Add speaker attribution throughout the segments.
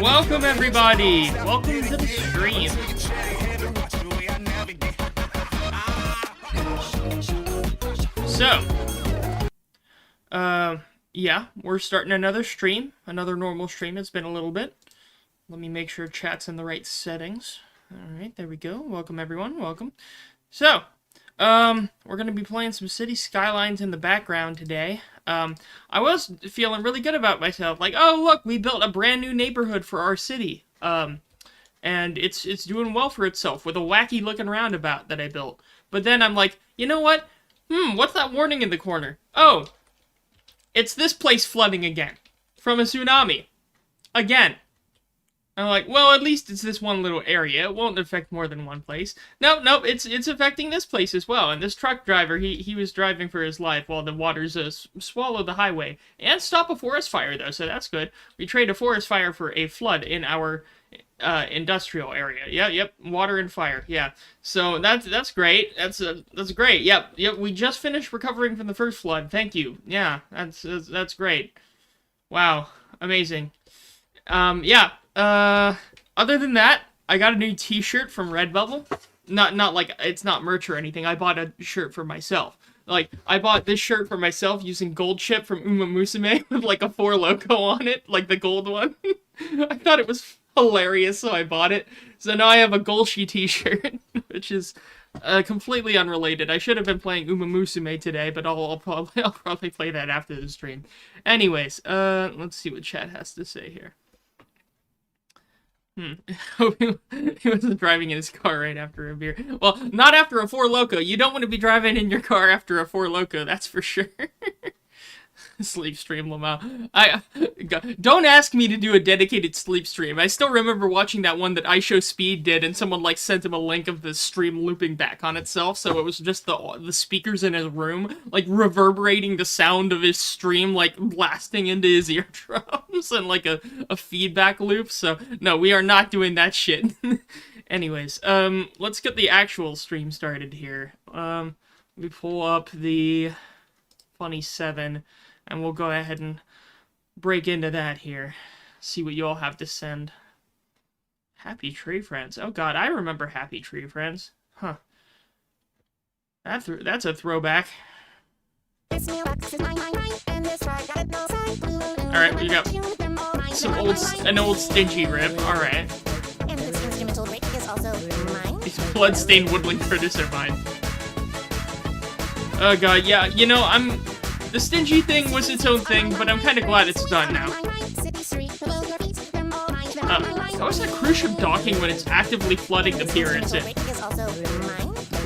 Speaker 1: Welcome everybody! Welcome to the stream. So, yeah, we're starting another stream, another normal stream. It's been a little bit. Let me make sure chat's in the right settings. Alright, there we go. Welcome everyone, welcome. So, we're gonna be playing some City Skylines in the background today. I was feeling really good about myself, like, oh look, we built a brand new neighborhood for our city, and it's doing well for itself with a wacky looking roundabout that I built. But then I'm like, you know what? What's that warning in the corner? Oh, it's this place flooding again, from a tsunami, again. I'm like, well, at least it's this one little area. It won't affect more than one place. Nope, it's affecting this place as well. And this truck driver, he was driving for his life while the waters swallowed the highway. And stop a forest fire, though, so that's good. We trade a forest fire for a flood in our industrial area. Yep, water and fire, yeah. So that's great. That's great. Yep, we just finished recovering from the first flood. Thank you. Yeah, that's great. Wow, amazing. Yeah. Other than that, I got a new t-shirt from Redbubble. Not like, it's not merch or anything. I bought a shirt for myself. Like, I bought this shirt for myself using gold chip from Uma Musume with like a 4 logo on it, like the gold one. I thought it was hilarious, so I bought it. So now I have a Golshi t-shirt, which is completely unrelated. I should have been playing Uma Musume today, but I'll probably play that after the stream. Anyways, let's see what chat has to say here. He wasn't driving in his car right after a beer. Well, not after a 4 Loko. You don't want to be driving in your car after a 4 Loko, that's for sure. Sleep stream, Lamau. Don't ask me to do a dedicated sleep stream. I still remember watching that one that iShowSpeed did, and someone like sent him a link of the stream looping back on itself, so it was just the speakers in his room, like reverberating the sound of his stream, like blasting into his eardrums, and like a feedback loop. So no, we are not doing that shit. Anyways, let's get the actual stream started here. Let me pull up the Funny 7. And we'll go ahead and break into that here. See what you all have to send. Happy Tree Friends. Oh god, I remember Happy Tree Friends. Huh. That's a throwback. Alright, we got an old stingy rip. Alright. These bloodstained woodland critters are mine. Oh god, yeah, you know, the stingy thing was its own thing, but I'm kind of glad it's done now. How is that cruise ship docking when it's actively flooding the pier it's in?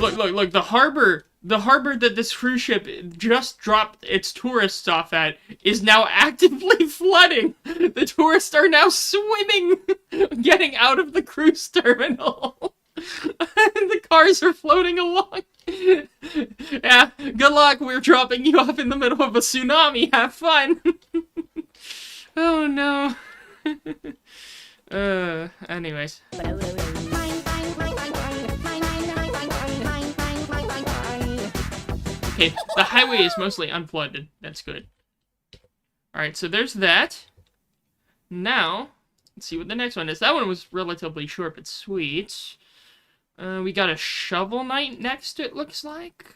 Speaker 1: Look, the harbor that this cruise ship just dropped its tourists off at is now actively flooding. The tourists are now swimming, getting out of the cruise terminal. And the cars are floating along. Yeah, good luck. We're dropping you off in the middle of a tsunami. Have fun. Oh no. Anyways. Okay, the highway is mostly unflooded. That's good. Alright, so there's that. Now, let's see what the next one is. That one was relatively short but sweet. We got a Shovel Knight next, it looks like.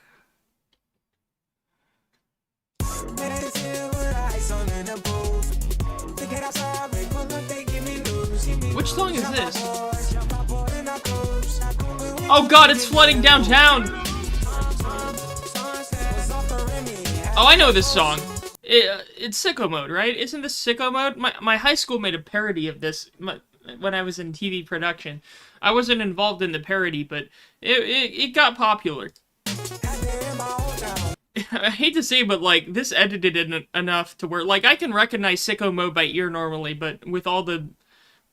Speaker 1: Which song is this? Oh god, it's flooding downtown! Oh, I know this song. It's Sicko Mode, right? Isn't this Sicko Mode? My high school made a parody of this when I was in TV production. I wasn't involved in the parody, but it got popular. I hate to say, but, like, this edited it enough to where, like, I can recognize Sicko Mode by ear normally, but with all the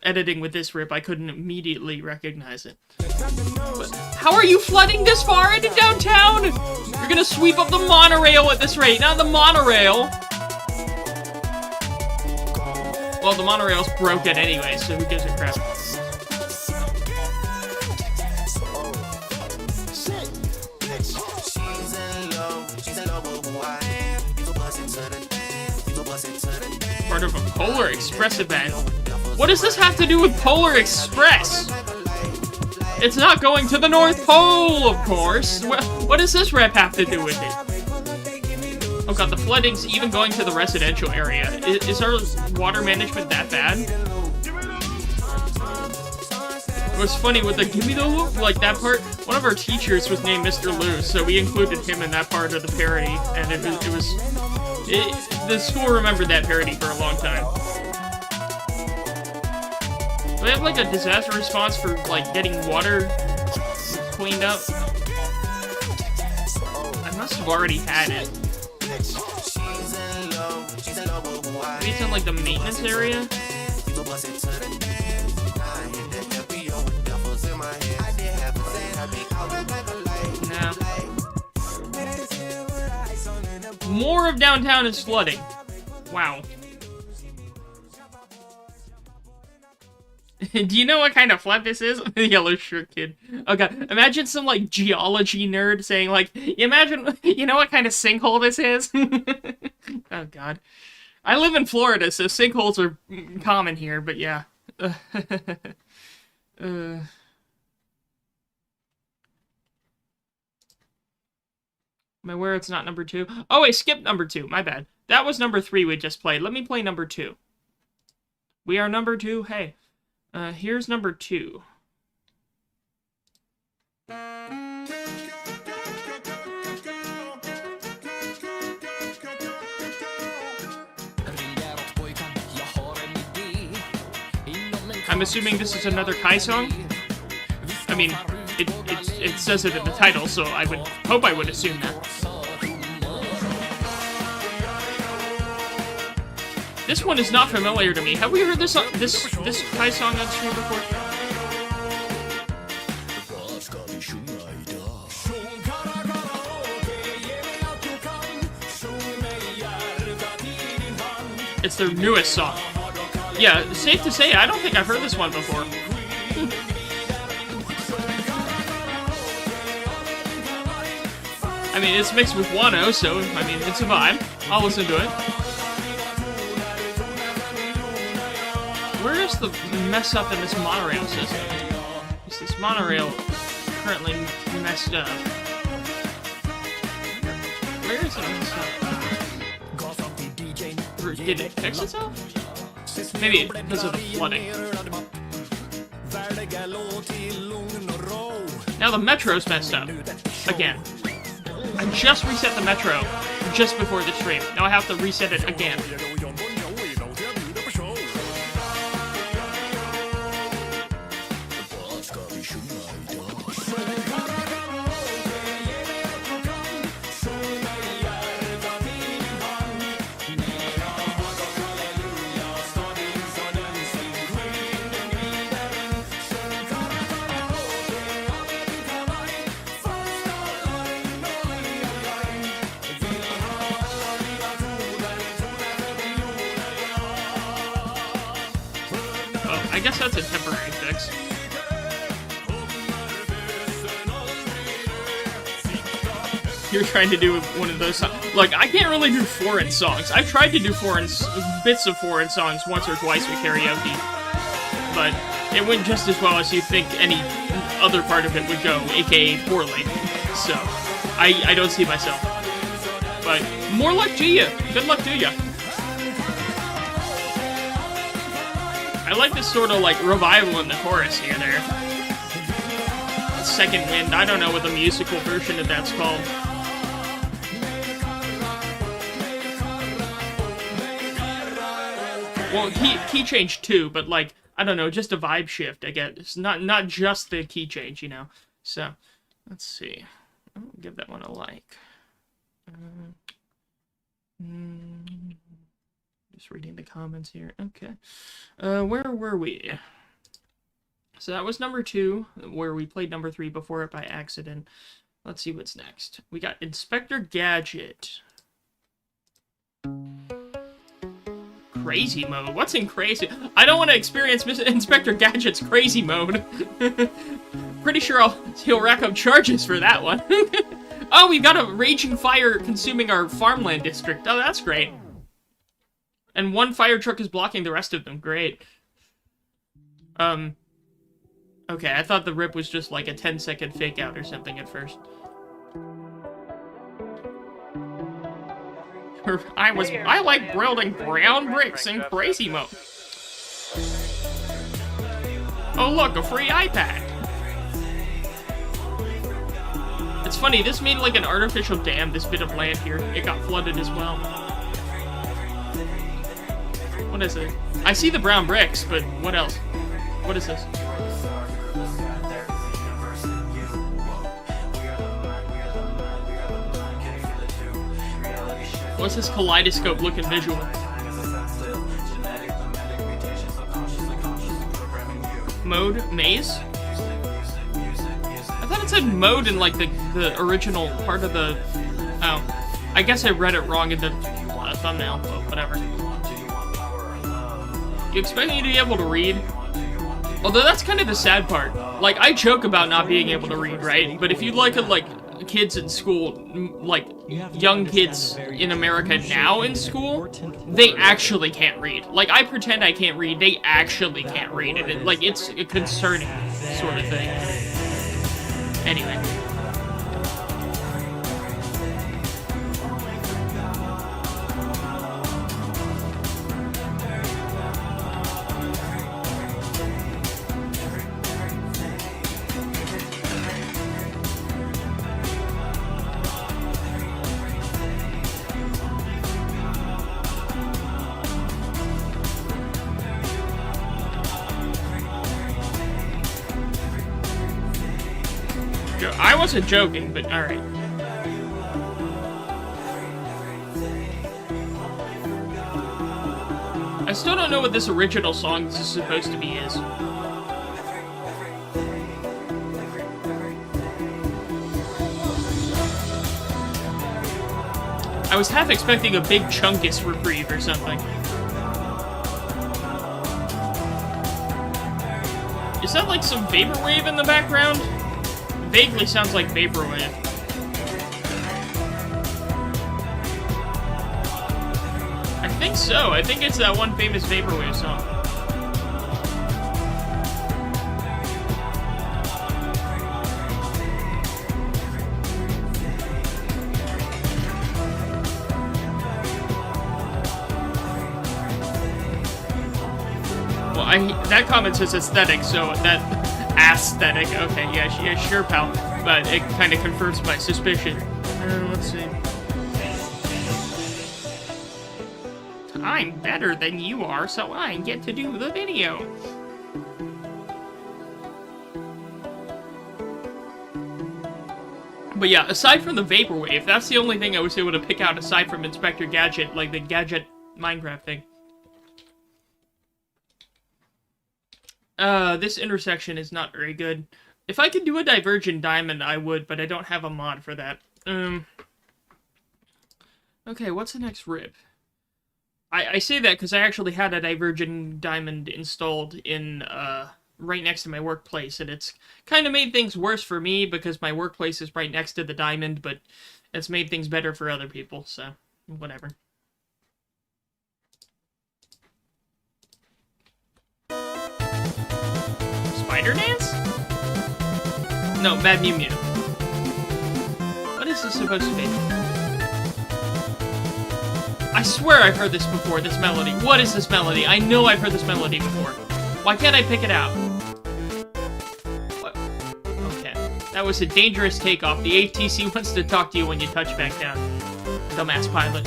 Speaker 1: editing with this rip, I couldn't immediately recognize it. But how are you flooding this far into downtown? You're gonna sweep up the monorail at this rate. Not the monorail. Well, the monorail's broken anyway, so who gives a crap? Part of a Polar Express event. What does this have to do with Polar Express? It's not going to the North Pole, of course. What does this rep have to do with it? Oh god, the flooding's even going to the residential area. Is our water management that bad? It was funny with the "Give me the look," like that part. One of our teachers was named Mr. Lou, so we included him in that part of the parody, and the school remembered that parody for a long time. Do they have, like, a disaster response for, like, getting water cleaned up? I must have already had it. Maybe it's in, like, the maintenance area? Nah. More of downtown is flooding. Wow. Do you know what kind of flood this is? The yellow shirt kid. Oh god, imagine some, like, geology nerd saying, like, you know what kind of sinkhole this is? Oh god. I live in Florida, so sinkholes are common here, but yeah. Am I aware it's not number 2? Oh, I skipped number 2. My bad. That was number 3 we just played. Let me play number 2. We are number 2. Hey. Here's number 2. I'm assuming this is another Kai song? I mean, it says it in the title, so I would hope I would assume that. This one is not familiar to me. Have we heard this Kai song on stream before? It's their newest song. Yeah, safe to say, I don't think I've heard this one before. I mean, it's mixed with Wano, so, I mean, it's a vibe. I'll listen to it. Where is the mess up in this monorail system? Is this monorail currently messed up? Where is it messed up? Did it fix itself? Maybe because of the flooding. Now the metro's messed up. Again. I just reset the metro just before the stream. Now I have to reset it again. I guess that's a temporary fix. You're trying to do one of those songs. Look, I can't really do foreign songs. I've tried to do bits of foreign songs once or twice with karaoke, but it went just as well as you think any other part of it would go, aka poorly. So, I don't see myself. But more luck to you. Good luck to you. I like this sort of like revival in the chorus here there. Second wind. I don't know what the musical version of that's called. Well, key change too, but like, I don't know, just a vibe shift, I guess. It's not just the key change, you know. So, let's see. I'll give that one a like. Just reading the comments here. Okay. Where were we? So that was number 2, where we played number 3 before it by accident. Let's see what's next. We got Inspector Gadget. Crazy mode. What's in crazy? I don't want to experience Inspector Gadget's crazy mode. Pretty sure he'll rack up charges for that one. Oh, we've got a raging fire consuming our farmland district. Oh, that's great. And one fire truck is blocking the rest of them. Great. Okay, I thought the rip was just like a 10-second fake out or something at first. I like building brown bricks in crazy mode. Oh look, a free iPad. It's funny, this made like an artificial dam, this bit of land here. It got flooded as well. What is it? I see the brown bricks, but what else? What is this? What's this kaleidoscope-looking visual? Mode? Maze? I thought it said mode in, like, the original part of the... Oh. I guess I read it wrong in the thumbnail, but whatever. You expect me to be able to read? Although that's kind of the sad part. Like, I joke about not being able to read, right? But if you look at, like, kids in school, like, young kids in America now in school, they actually can't read. Like, I pretend I can't read, they actually can't read. And like, it's a concerning sort of thing. Anyway. I wasn't joking, but alright. I still don't know what this original song is supposed to be is. I was half expecting a big Chunkus reprieve or something. Is that like some vaporwave in the background? Vaguely sounds like vaporwave. I think so. I think it's that one famous vaporwave song. Well, that comment says aesthetic, so that... Aesthetic. Okay, yeah, sure, pal. But it kind of confirms my suspicion. Let's see. I'm better than you are, so I get to do the video. But yeah, aside from the vaporwave, that's the only thing I was able to pick out aside from Inspector Gadget, like the Gadget Minecraft thing. This intersection is not very good. If I could do a divergent diamond, I would, but I don't have a mod for that. Okay, what's the next rip? I say that because I actually had a divergent diamond installed in, right next to my workplace, and it's kind of made things worse for me because my workplace is right next to the diamond, but it's made things better for other people, so whatever. Spider Dance? No, Mad Mew Mew. What is this supposed to be? I swear I've heard this before, this melody. What is this melody? I know I've heard this melody before. Why can't I pick it out? What? Okay. That was a dangerous takeoff. The ATC wants to talk to you when you touch back down. Dumbass pilot.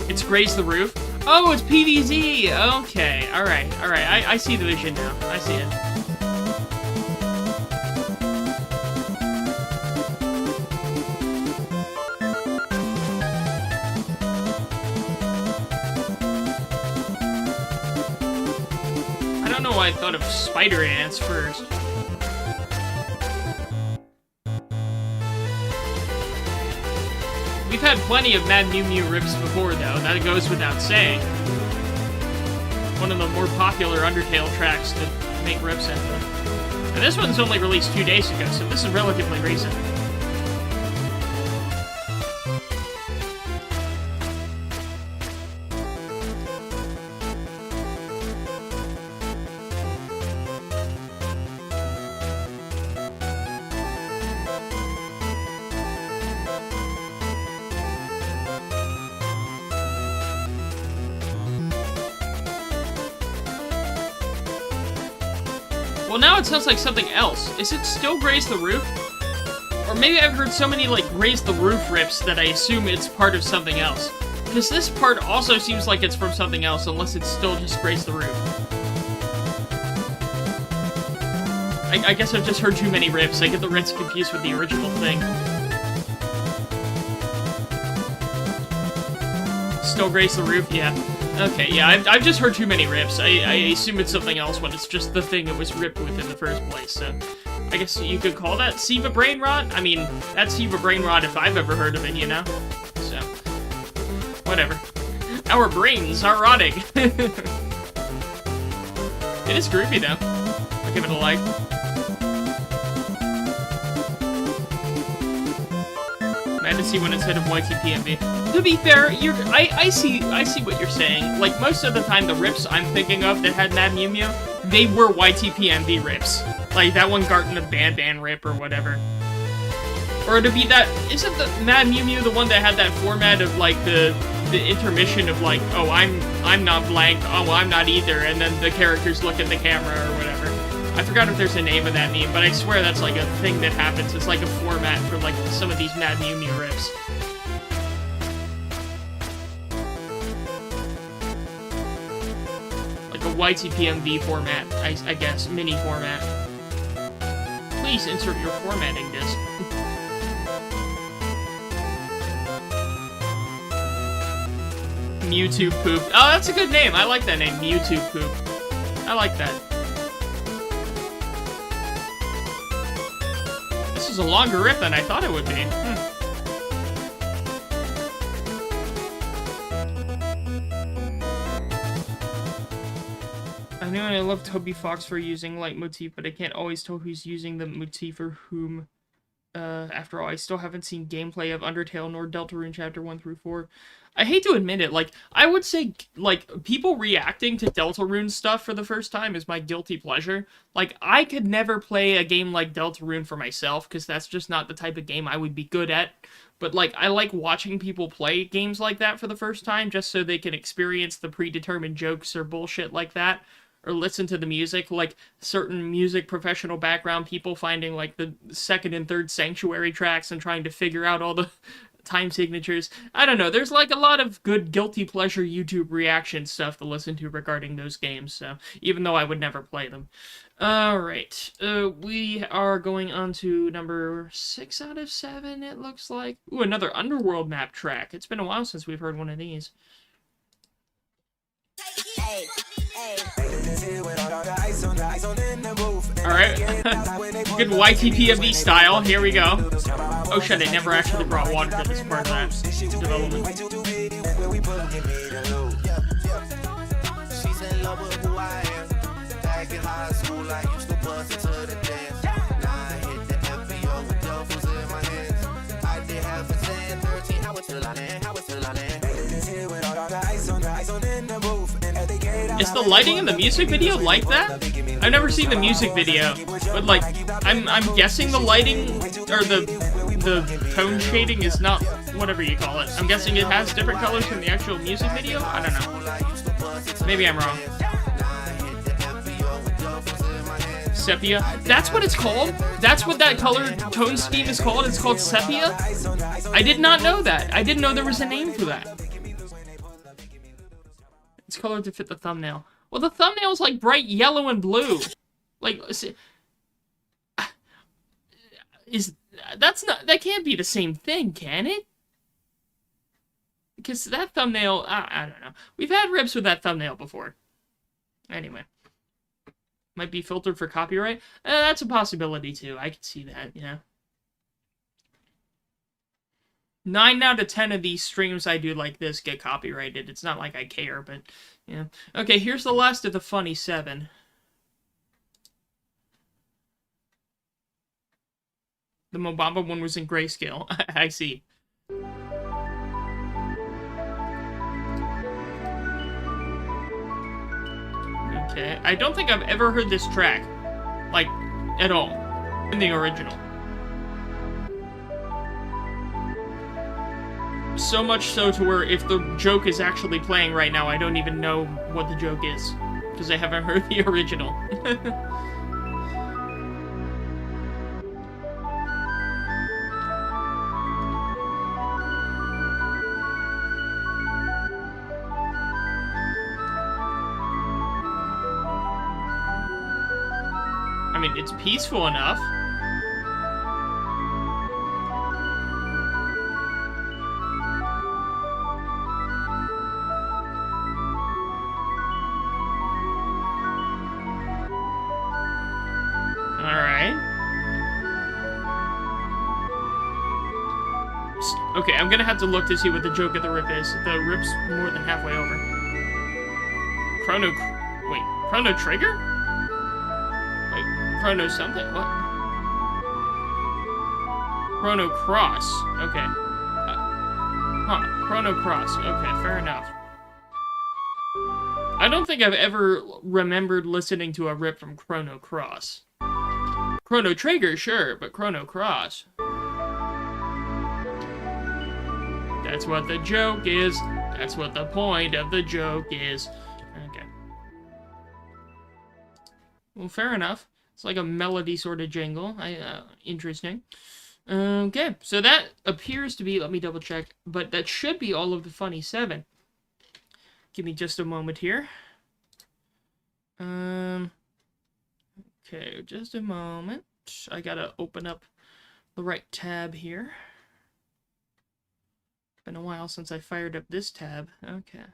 Speaker 1: It's Graze the Roof? Oh, it's PVZ! Okay, alright. I see the vision now. I see it. I don't know why I thought of Spider Ants first. We've had plenty of Mad Mew Mew rips before, though. That goes without saying. One of the more popular Undertale tracks to make rips into. And this one's only released 2 days ago, so this is relatively recent. Well, now it sounds like something else. Is it still Graze the Roof? Or maybe I've heard so many, like, Graze the Roof rips that I assume it's part of something else. Because this part also seems like it's from something else, unless it's still just Graze the Roof. I guess I've just heard too many rips. I get the rips confused with the original thing. Still Graze the Roof? Yeah. Okay, yeah, I've just heard too many rips. I assume it's something else when it's just the thing it was ripped with in the first place, so... I guess you could call that SiIva Brain Rot? I mean, that's SiIva Brain Rot if I've ever heard of it, you know? So... whatever. Our brains are rotting! It is groovy, though. I'll give it a like. Mad to see when it's hit of YTPMV. To be fair, I see what you're saying. Like, most of the time, the rips I'm thinking of that had Mad Mew Mew, they were YTPMV rips. Like, that one Garten of Ban rip or whatever. Or to be that... Isn't the Mad Mew Mew the one that had that format of, like, the intermission of, like, oh, I'm not blank, oh, well, I'm not either, and then the characters look at the camera or whatever. I forgot if there's a name of that meme, but I swear that's, like, a thing that happens. It's, like, a format for, like, some of these Mad Mew Mew rips. Like a YTPMV format, I guess. Mini format. Please insert your formatting disc. Mewtwo Poop. Oh, that's a good name. I like that name. Mewtwo Poop. I like that. This is a longer rip than I thought it would be. I know I love Toby Fox for using leitmotif, but I can't always tell who's using the motif or whom. After all, I still haven't seen gameplay of Undertale nor Deltarune Chapter 1 through 4. I hate to admit it, like, I would say, like, people reacting to Deltarune stuff for the first time is my guilty pleasure. Like, I could never play a game like Deltarune for myself, because that's just not the type of game I would be good at. But, like, I like watching people play games like that for the first time, just so they can experience the predetermined jokes or bullshit like that. Or listen to the music, like certain music professional background people finding like the second and third Sanctuary tracks and trying to figure out all the time signatures. I don't know, there's like a lot of good guilty pleasure YouTube reaction stuff to listen to regarding those games, so even though I would never play them. Alright, we are going on to number 6 out of 7, it looks like. Ooh, another Underworld map track. It's been a while since we've heard one of these. Alright, good YTPMV style, here we go. Oh shit, I never actually brought water to this part of that development. She's in love with who I am. Back in high school, I used to bust into the dance. Now I hit the FBO with duffels in my hands. Is the lighting in the music video like that? I've never seen the music video, but like, I'm guessing the lighting, or the tone shading is not whatever you call it. I'm guessing it has different colors from the actual music video? I don't know. Maybe I'm wrong. Sepia? That's what it's called? That's what that color tone scheme is called? It's called sepia? I did not know that. I didn't know there was a name for that. It's colored to fit the thumbnail. Well, the thumbnail's like bright yellow and blue. Like, that can't be the same thing, can it? Because that thumbnail, I don't know. We've had rips with that thumbnail before. Anyway. Might be filtered for copyright. That's a possibility, too. I could see that, you know. 9 out of 10 of these streams I do like this get copyrighted. It's not like I care, but, yeah. Okay, here's the last of the funny 7. The Mobamba one was in grayscale. I see. Okay, I don't think I've ever heard this track, like, at all, in the original. So much so to where if the joke is actually playing right now, I don't even know what the joke is, because I haven't heard the original. I mean, it's peaceful enough. Alright. Okay, I'm gonna have to look to see what the joke of the rip is. The rip's more than halfway over. Chrono Trigger? Chrono something? What? Chrono Cross. Okay. Chrono Cross. Okay, fair enough. I don't think I've ever remembered listening to a rip from Chrono Cross. Chrono Trigger, sure, but Chrono Cross. That's what the joke is. That's what the point of the joke is. Okay. Well, fair enough. It's like a melody sort of jingle. Interesting. Okay, so that appears to be, let me double check, but that should be all of the funny 7. Give me just a moment here. Okay, just a moment. I gotta open up the right tab here. Been a while since I fired up this tab. Okay.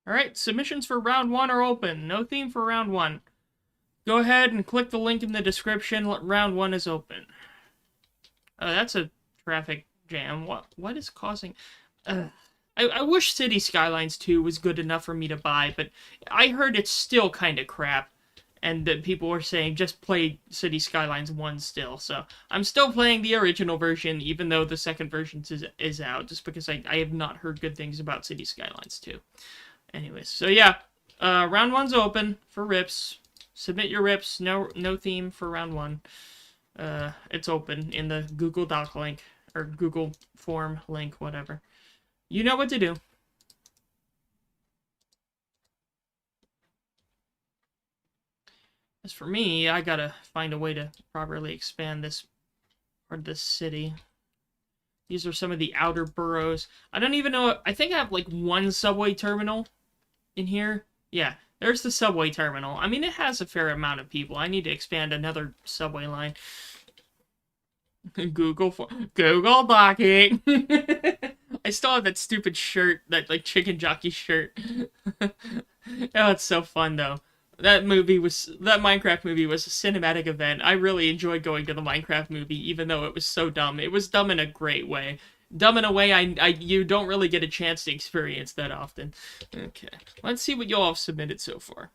Speaker 1: Alright, submissions for round 1 are open. No theme for round 1. Go ahead and click the link in the description. Round 1 is open. Oh, that's a traffic jam. What is causing... I wish City Skylines 2 was good enough for me to buy, but I heard it's still kind of crap. And that people were saying, just play City Skylines 1 still. So, I'm still playing the original version, even though the second version is out. Just because I have not heard good things about City Skylines 2. Anyways, so yeah, round 1's open for rips. Submit your rips. No theme for round 1. It's open in the Google Doc link, or Google Form link, whatever. You know what to do. As for me, I gotta find a way to properly expand this part of the city. These are some of the outer boroughs. I don't even know, I think I have like 1 subway terminal in here. Yeah, there's the subway terminal. I mean, it has a fair amount of people. I need to expand another subway line. Google Docking. I still have that stupid shirt, that like chicken jockey shirt. Oh, it's so fun though. That Minecraft movie was a cinematic event. I really enjoyed going to the Minecraft movie, even though it was so dumb. It was dumb in a great way. Dumb in a way you don't really get a chance to experience that often. Okay, let's see what y'all have submitted so far.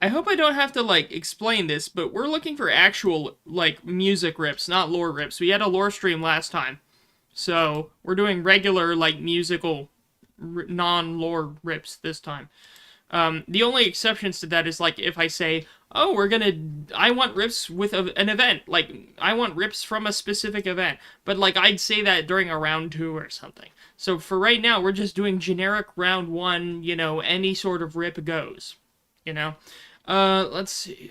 Speaker 1: I hope I don't have to, like, explain this, but we're looking for actual, like, music rips, not lore rips. We had a lore stream last time. So, we're doing regular, like, musical, non-lore rips this time. The only exceptions to that is, like, if I say, oh, I want rips with an event. Like, I want rips from a specific event. But, like, I'd say that during a round 2 or something. So, for right now, we're just doing generic round 1, you know, any sort of rip goes. You know? Let's see.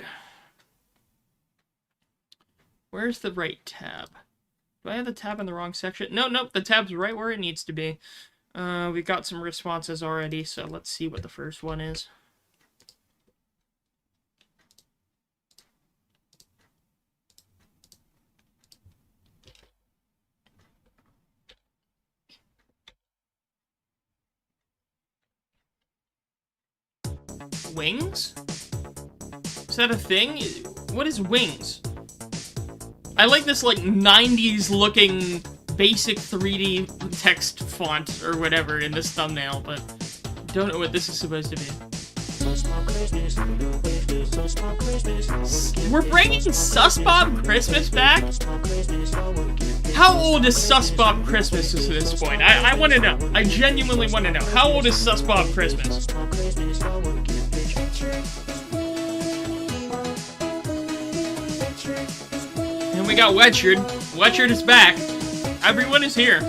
Speaker 1: Where's the right tab? Do I have the tab in the wrong section? Nope, the tab's right where it needs to be. We got some responses already, so let's see what the first one is. Wings? Is that a thing? What is wings? I like this, like, 90s looking basic 3D text font or whatever in this thumbnail, but don't know what this is supposed to be. We're bringing Sus Bob Christmas back? How old is Sus Bob Christmas at this point? I want to know. I genuinely want to know. How old is Sus Bob Christmas? And we got Wetchard. Wetchard is back. Everyone is here.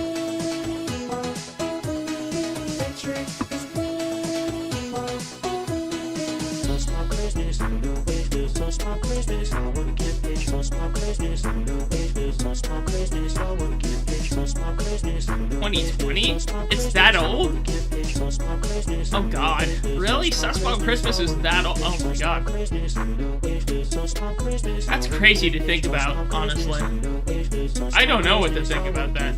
Speaker 1: It's that old? Oh god. Really? Sus Bob Christmas is that old? Oh my god. That's crazy to think about, honestly. I don't know what to think about that.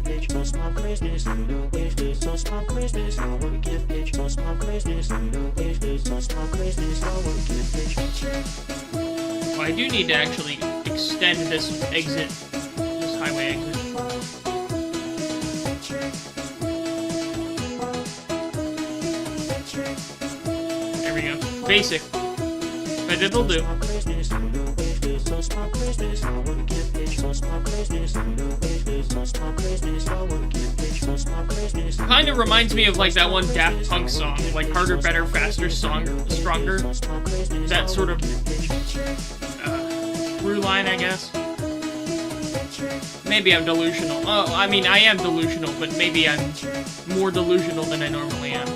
Speaker 1: Well, I do need to actually extend this exit, this highway exit. There we go. Basic. But it'll do. Kind of reminds me of like that one Daft Punk song, like Harder, Better, Faster, Stronger. That sort of through line, I guess. Maybe I'm delusional. Oh, I mean, I am delusional, but maybe I'm more delusional than I normally am.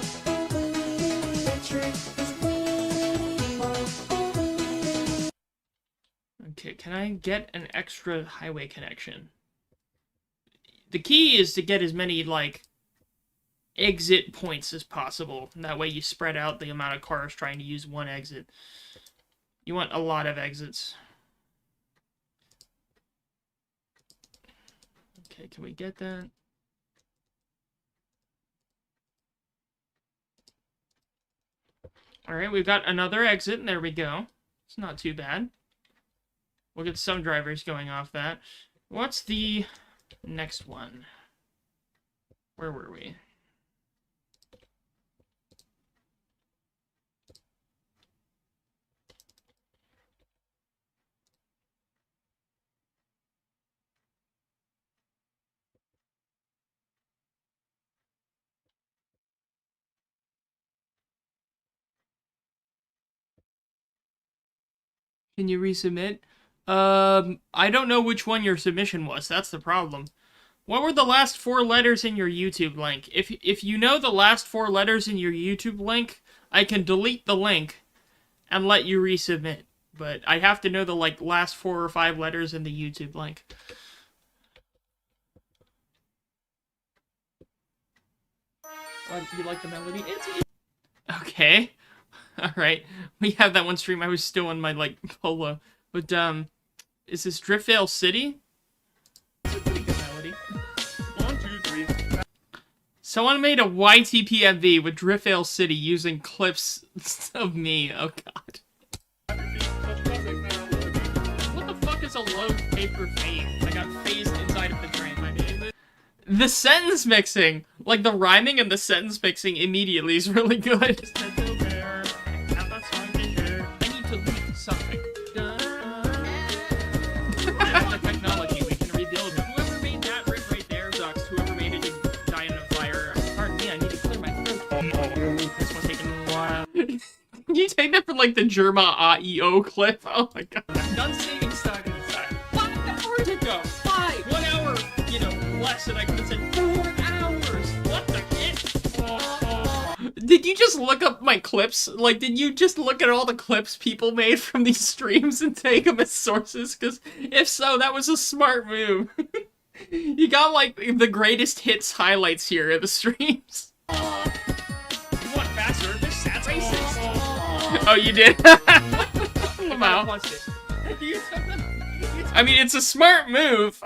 Speaker 1: Okay, can I get an extra highway connection? The key is to get as many, like, exit points as possible. That way you spread out the amount of cars trying to use one exit. You want a lot of exits. Okay, can we get that? Alright, we've got another exit, and there we go. It's not too bad. We'll get some drivers going off that. What's the next one? Where were we? Can you resubmit? I don't know which one your submission was. That's the problem. What were the last 4 letters in your YouTube link? If you know the last 4 letters in your YouTube link, I can delete the link and let you resubmit. But I have to know the like last 4 or 5 letters in the YouTube link. You like the melody? Okay. Alright. We have that one stream. I was still in my, like, polo. But, is this Driftvale City? It's a pretty good melody. 1, 2, 3. Someone made a YTPMV with Driftvale City using clips of me. Oh, God. What the fuck is a load paper fade? I got phased inside of the train. The sentence mixing! Like, the rhyming and the sentence mixing immediately is really good. I need to You take that from like the Germa AEO clip? Oh my god. Done saving side inside. 5 hours ago! 5! 1 hour, you know, less than I could have said 4 hours! What the shit? Did you just look up my clips? Like, did you just look at all the clips people made from these streams and take them as sources? Because if so, that was a smart move. You got, like, the greatest hits highlights here of the streams. You want faster? This that's racist. Oh, you did? Wow. I mean, it's a smart move.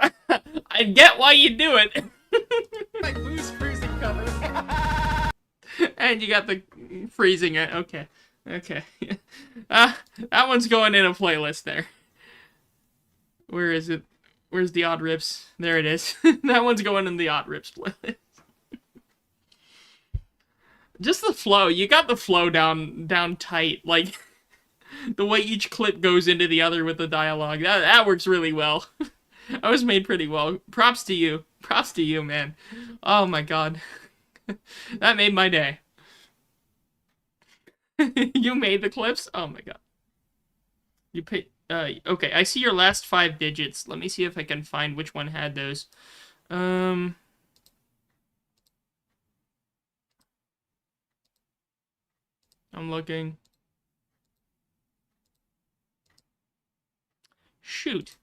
Speaker 1: I get why you do it. My booze cruising cover. And you got the freezing it. Okay. Okay. That one's going in a playlist there. Where is it? Where's the Odd Rips? There it is. That one's going in the Odd Rips playlist. Just the flow. You got the flow down tight. Like, the way each clip goes into the other with the dialogue. That works really well. That was made pretty well. Props to you. Props to you, man. Oh my god. That made my day. You made the clips? Oh my god. You paid... okay, I see your last 5 digits. Let me see if I can find which one had those. I'm looking. Shoot.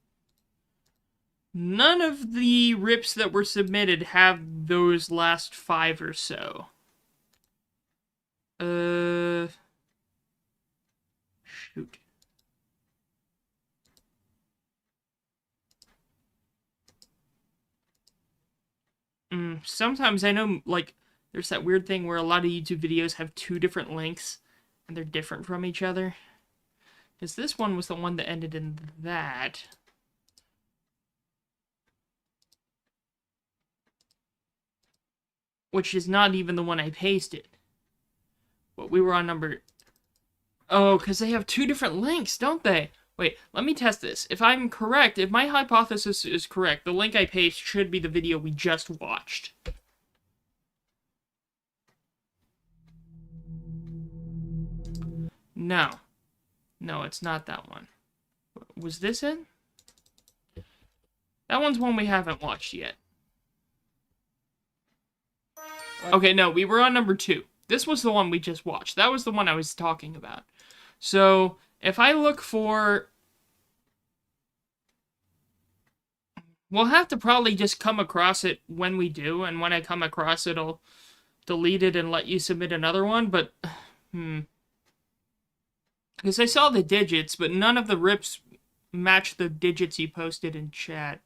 Speaker 1: None of the rips that were submitted have those last 5 or so. Shoot. Sometimes I know, like, there's that weird thing where a lot of YouTube videos have 2 different links, and they're different from each other. Because this one was the one that ended in that. Which is not even the one I pasted. But we were on number... Oh, because they have 2 different links, don't they? Wait, let me test this. If I'm correct, if my hypothesis is correct, the link I paste should be the video we just watched. No. No, it's not that one. Was this it? That one's one we haven't watched yet. Okay, no, we were on number 2. This was the one we just watched. That was the one I was talking about. So, if I look for... We'll have to probably just come across it when we do, and when I come across it, I'll delete it and let you submit another one, but... Because I saw the digits, but none of the rips match the digits you posted in chat.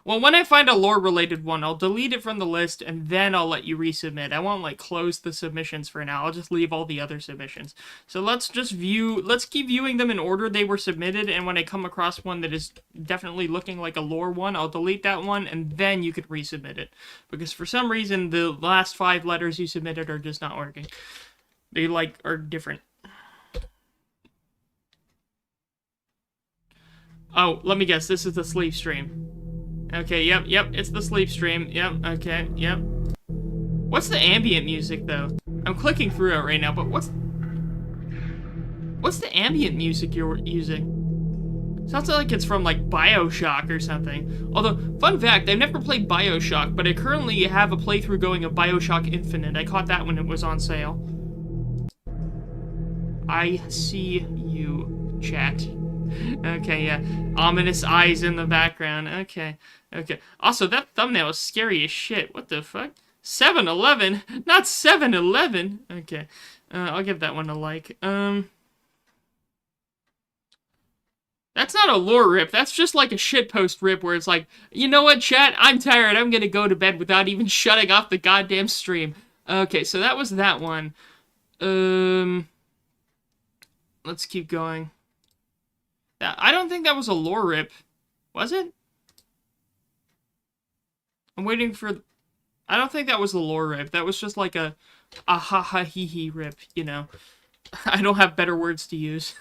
Speaker 1: Well, when I find a lore-related one, I'll delete it from the list, and then I'll let you resubmit. I won't, like, close the submissions for now. I'll just leave all the other submissions. So let's keep viewing them in order they were submitted, and when I come across one that is definitely looking like a lore one, I'll delete that one, and then you could resubmit it. Because for some reason, the last 5 letters you submitted are just not working. They, like, are different. Oh, let me guess. This is the sleep stream. Okay, yep, it's the sleep stream. Yep, okay, yep. What's the ambient music, though? I'm clicking through it right now, but what's the ambient music you're using? Sounds like it's from, like, BioShock or something. Although, fun fact, I've never played BioShock, but I currently have a playthrough going of BioShock Infinite. I caught that when it was on sale. I see you, chat. Okay, yeah. Ominous eyes in the background. Okay, okay. Also, that thumbnail is scary as shit. What the fuck? 7-Eleven? Not 7-Eleven! Okay. I'll give that one a like. That's not a lore rip. That's just like a shitpost rip where it's like, you know what, chat? I'm tired. I'm gonna go to bed without even shutting off the goddamn stream. Okay, so that was that one. Let's keep going. I don't think that was a lore rip. Was it? I'm waiting for... I don't think that was a lore rip. That was just like a ha-ha-hee-hee rip, you know. I don't have better words to use.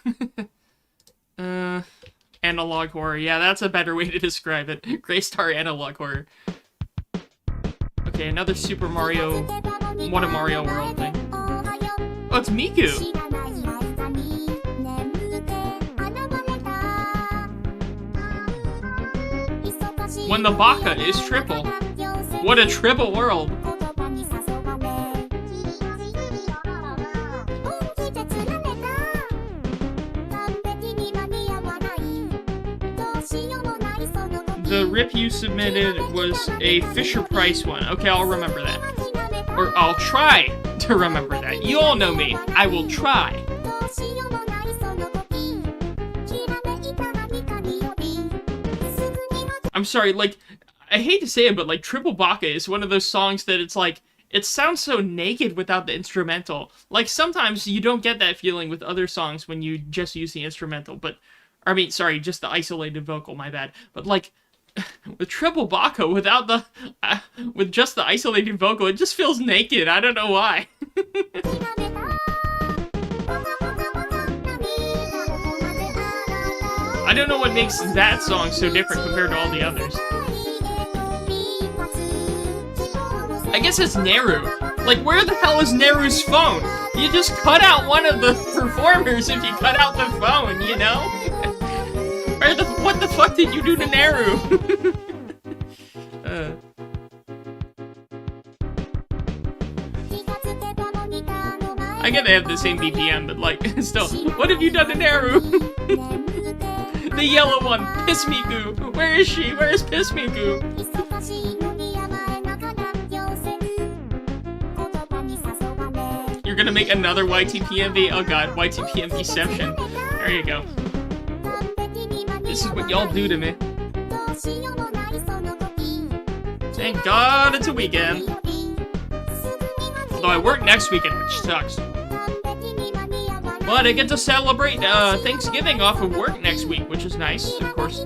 Speaker 1: Analog horror. Yeah, that's a better way to describe it. Graystar analog horror. Okay, Okay, another Super Mario... What a Mario World thing. Oh, it's Miku! When the Baka is triple. What a triple world! The rip you submitted was a Fisher-Price one. Okay, I'll remember that. Or I'll try to remember that. You all know me. I will try. I'm sorry, like, I hate to say it, but, like, Triple Baka is one of those songs that it's like, it sounds so naked without the instrumental. Like, sometimes you don't get that feeling with other songs when you just use the instrumental, but, I mean, sorry, just the isolated vocal, my bad. But, like, with Triple Baka, without the, with just the isolated vocal, it just feels naked. I don't know why. I don't know what makes that song so different compared to all the others. I guess it's Neru. Like, where the hell is Neru's phone? You just cut out one of the performers if you cut out the phone, you know? What the fuck did you do to Neru? I get they have the same BPM, but like, still, what have you done to Neru? The yellow one, Piss Me Goo. Where is she? Where is Piss Me Goo? You're gonna make another YTPMV? Oh god, YTPMVception. There you go. This is what y'all do to me. Thank God it's a weekend. Although I work next weekend, which sucks. But I get to celebrate Thanksgiving off of work next week, which is nice. Of course,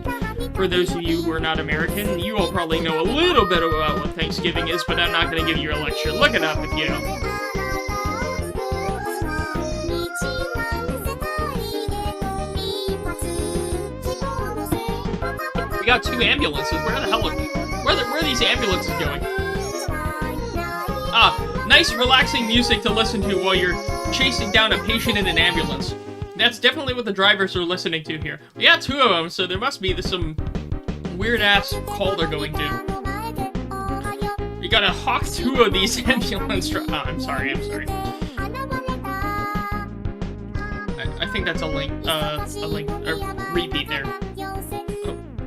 Speaker 1: for those of you who are not American, you all probably know a little bit about what Thanksgiving is, but I'm not going to give you a lecture. Look it up if you don't. We got 2 ambulances. Where the hell are where are these ambulances going? Ah, nice relaxing music to listen to while you're chasing down a patient in an ambulance. That's definitely what the drivers are listening to here. We got 2 of them, so there must be some weird-ass call they're going to. You gotta hawk 2 of these ambulance I'm sorry. I think that's a repeat there. Oh.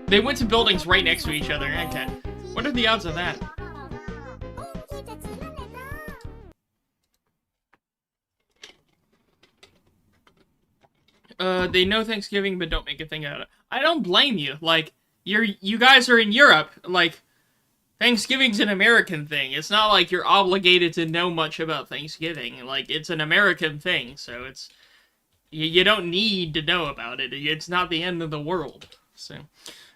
Speaker 1: They went to buildings right next to each other. Okay. What are the odds of that? They know Thanksgiving, but don't make a thing out of it. I don't blame you. Like, you guys are in Europe. Like, Thanksgiving's an American thing. It's not like you're obligated to know much about Thanksgiving. Like, it's an American thing, so it's... You don't need to know about it. It's not the end of the world. So,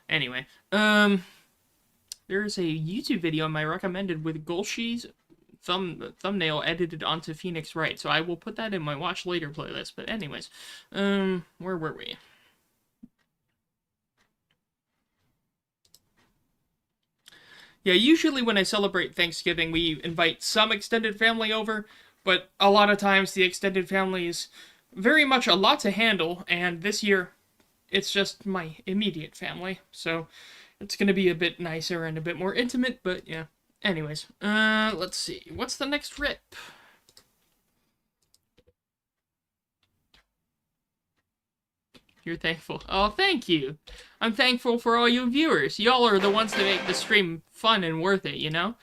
Speaker 1: anyway. There's a YouTube video on my recommended with Golshi's thumbnail edited onto Phoenix Wright, so I will put that in my watch later playlist. But anyways, where were we? Yeah, usually when I celebrate Thanksgiving, we invite some extended family over, but a lot of times the extended family is very much a lot to handle, and this year it's just my immediate family, so it's gonna be a bit nicer and a bit more intimate, but yeah. Anyways, let's see. What's the next rip? You're thankful. Oh, thank you. I'm thankful for all you viewers. Y'all are the ones that make the stream fun and worth it, you know?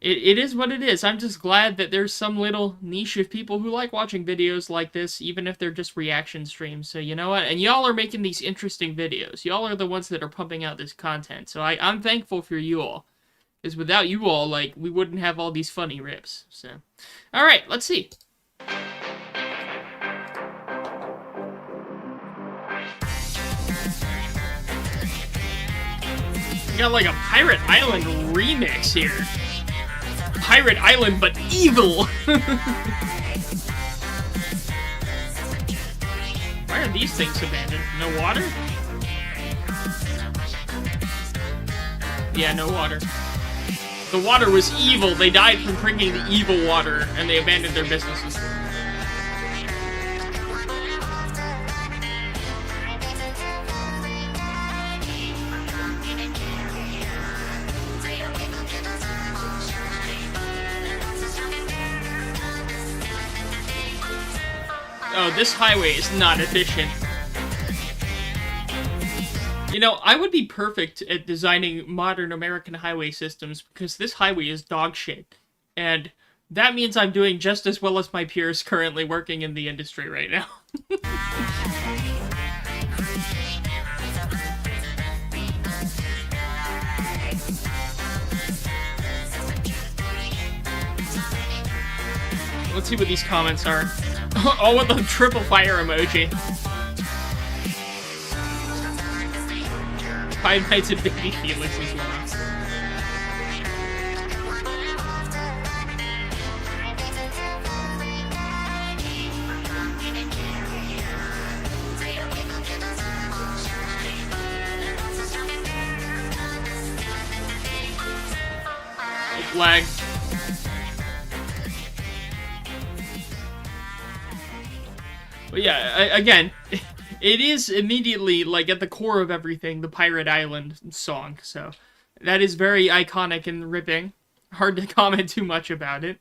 Speaker 1: It is what it is. I'm just glad that there's some little niche of people who like watching videos like this, even if they're just reaction streams. So you know what? And y'all are making these interesting videos. Y'all are the ones that are pumping out this content. So I'm thankful for you all. Because without you all, like, we wouldn't have all these funny rips. So, alright, let's see. We got like a Pirate Island remix here. Pirate Island, but evil! Why are these things abandoned? No water? Yeah, no water. The water was evil. They died from drinking the evil water, and they abandoned their businesses. Oh, this highway is not efficient. You know, I would be perfect at designing modern American highway systems because this highway is dog shit. And that means I'm doing just as well as my peers currently working in the industry right now. Let's see what these comments are. Oh, with the triple fire emoji. Five Nights at Baby Felix as well. Lag. But yeah, again, it is immediately, like, at the core of everything, the Pirate Island song, so that is very iconic and ripping. Hard to comment too much about it.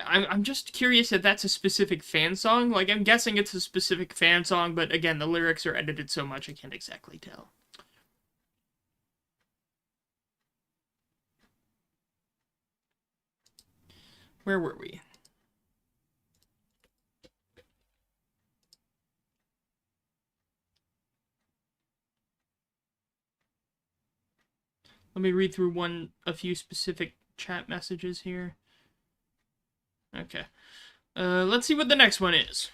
Speaker 1: I'm just curious if that's a specific fan song. Like, I'm guessing it's a specific fan song, but again, the lyrics are edited so much I can't exactly tell. Where were we? Let me read through a few specific chat messages here. Okay. Let's see what the next one is.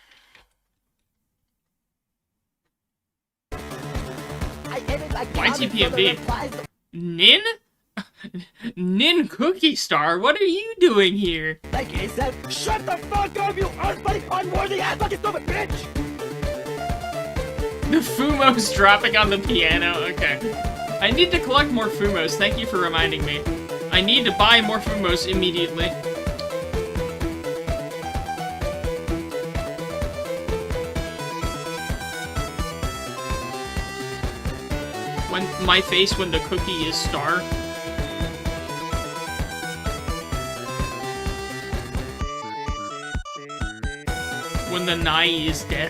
Speaker 1: YTPMD. Nin? Nin Cookie Star, what are you doing here?
Speaker 2: Like he said, shut the fuck up, you unfunny, unworthy ass fucking stupid bitch!
Speaker 1: The Fumos dropping on the piano, okay. I need to collect more Fumos, thank you for reminding me. I need to buy more Fumos immediately. When my face when the cookie is star. When the nigh is des.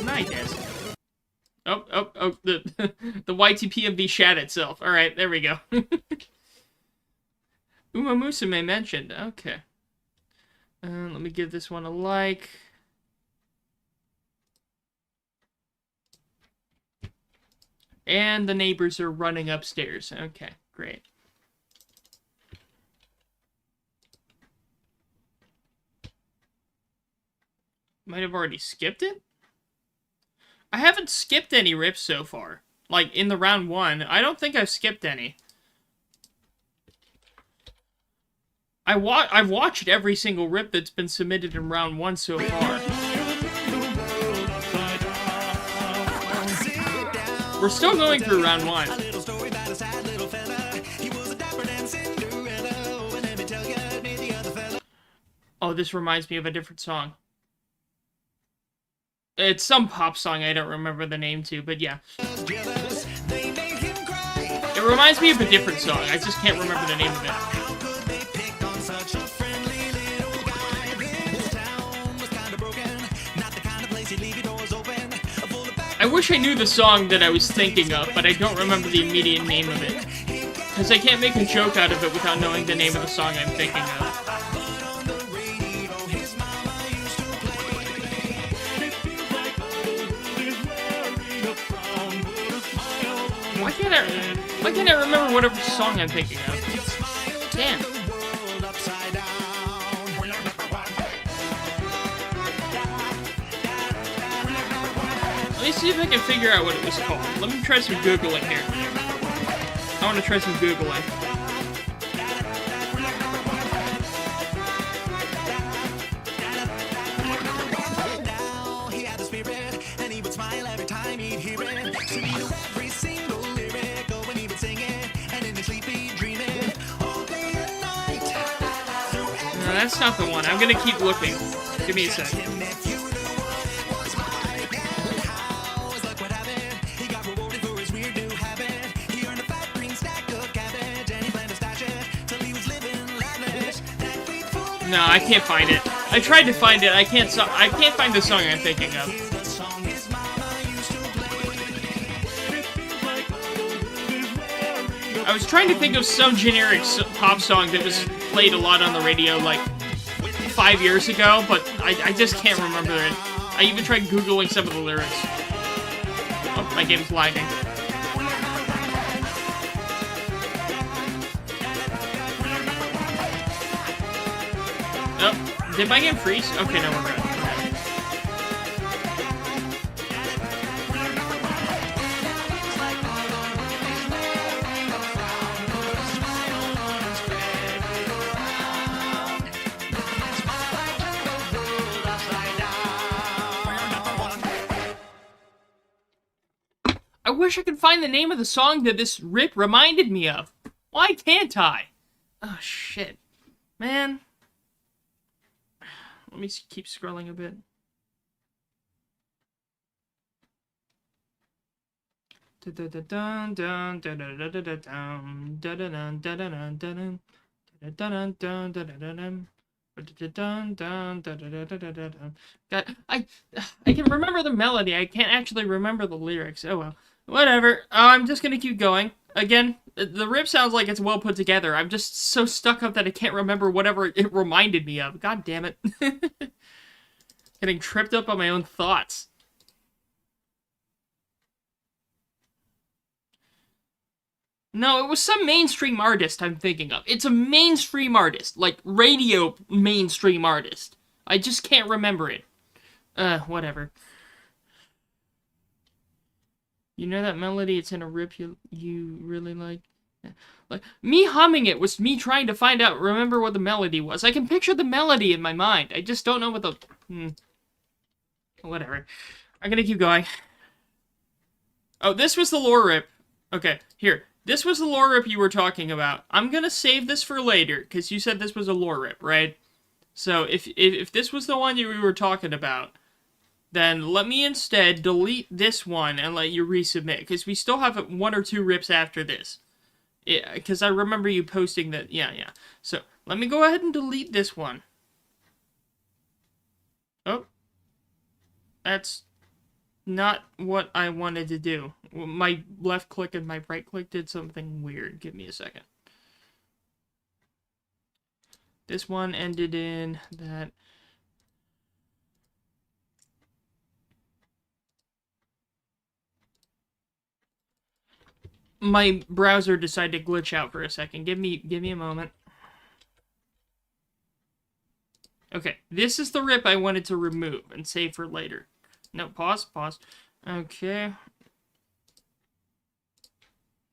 Speaker 1: Nigh des. Oh, the YTPMV shat itself. Alright, there we go. Uma Musume mentioned. Okay. Let me give this one a like. And the neighbors are running upstairs. Okay, great. Might have already skipped it? I haven't skipped any rips so far. Like, in the round one. I don't think I've skipped any. I've watched every single rip that's been submitted in round one so far. We're still going through round one. Oh, this reminds me of a different song. It's some pop song I don't remember the name to, but yeah. It reminds me of a different song. I just can't remember the name of it. I wish I knew the song that I was thinking of, but I don't remember the immediate name of it. Because I can't make a joke out of it without knowing the name of the song I'm thinking of. Why can't I remember whatever song I'm thinking of? Damn. Let me see if I can figure out what it was called. Let me try some Googling here. I want to try some Googling. that's not the one. I'm gonna keep looking. Give me a sec. No, I can't find it. I tried to find it. I can't find the song I'm thinking of. I was trying to think of some generic pop song that was played a lot on the radio like 5 years ago, but I just can't remember it. I even tried Googling some of the lyrics. Oh, my game's lagging. Oh, did my game freeze? Okay, no, we're good. I wish I could find the name of the song that this rip reminded me of. Why can't I? Oh, shit. Man. Let me keep scrolling a bit. God, I can remember the melody. I can't actually remember the lyrics. Oh well. Whatever. I'm just gonna keep going. Again, the rip sounds like it's well put together. I'm just so stuck up that I can't remember whatever it reminded me of. God damn it. Getting tripped up on my own thoughts. No, it was some mainstream artist I'm thinking of. It's a mainstream artist. Like, radio mainstream artist. I just can't remember it. Whatever. You know that melody? It's in a rip you really like. Like me humming it was me trying to remember what the melody was. I can picture the melody in my mind. I just don't know what the. Whatever. I'm gonna keep going. Oh, this was the lore rip. Okay, here. This was the lore rip you were talking about. I'm gonna save this for later because you said this was a lore rip, right? So if this was the one we were talking about, then let me instead delete this one and let you resubmit, because we still have 1 or 2 rips after this. Yeah, because I remember you posting that. Yeah. So let me go ahead and delete this one. Oh, that's not what I wanted to do. My left click and my right click did something weird. Give me a second. This one ended in that. My browser decided to glitch out for a second. Give me a moment. Okay, this is the rip I wanted to remove and save for later. No, pause. Okay.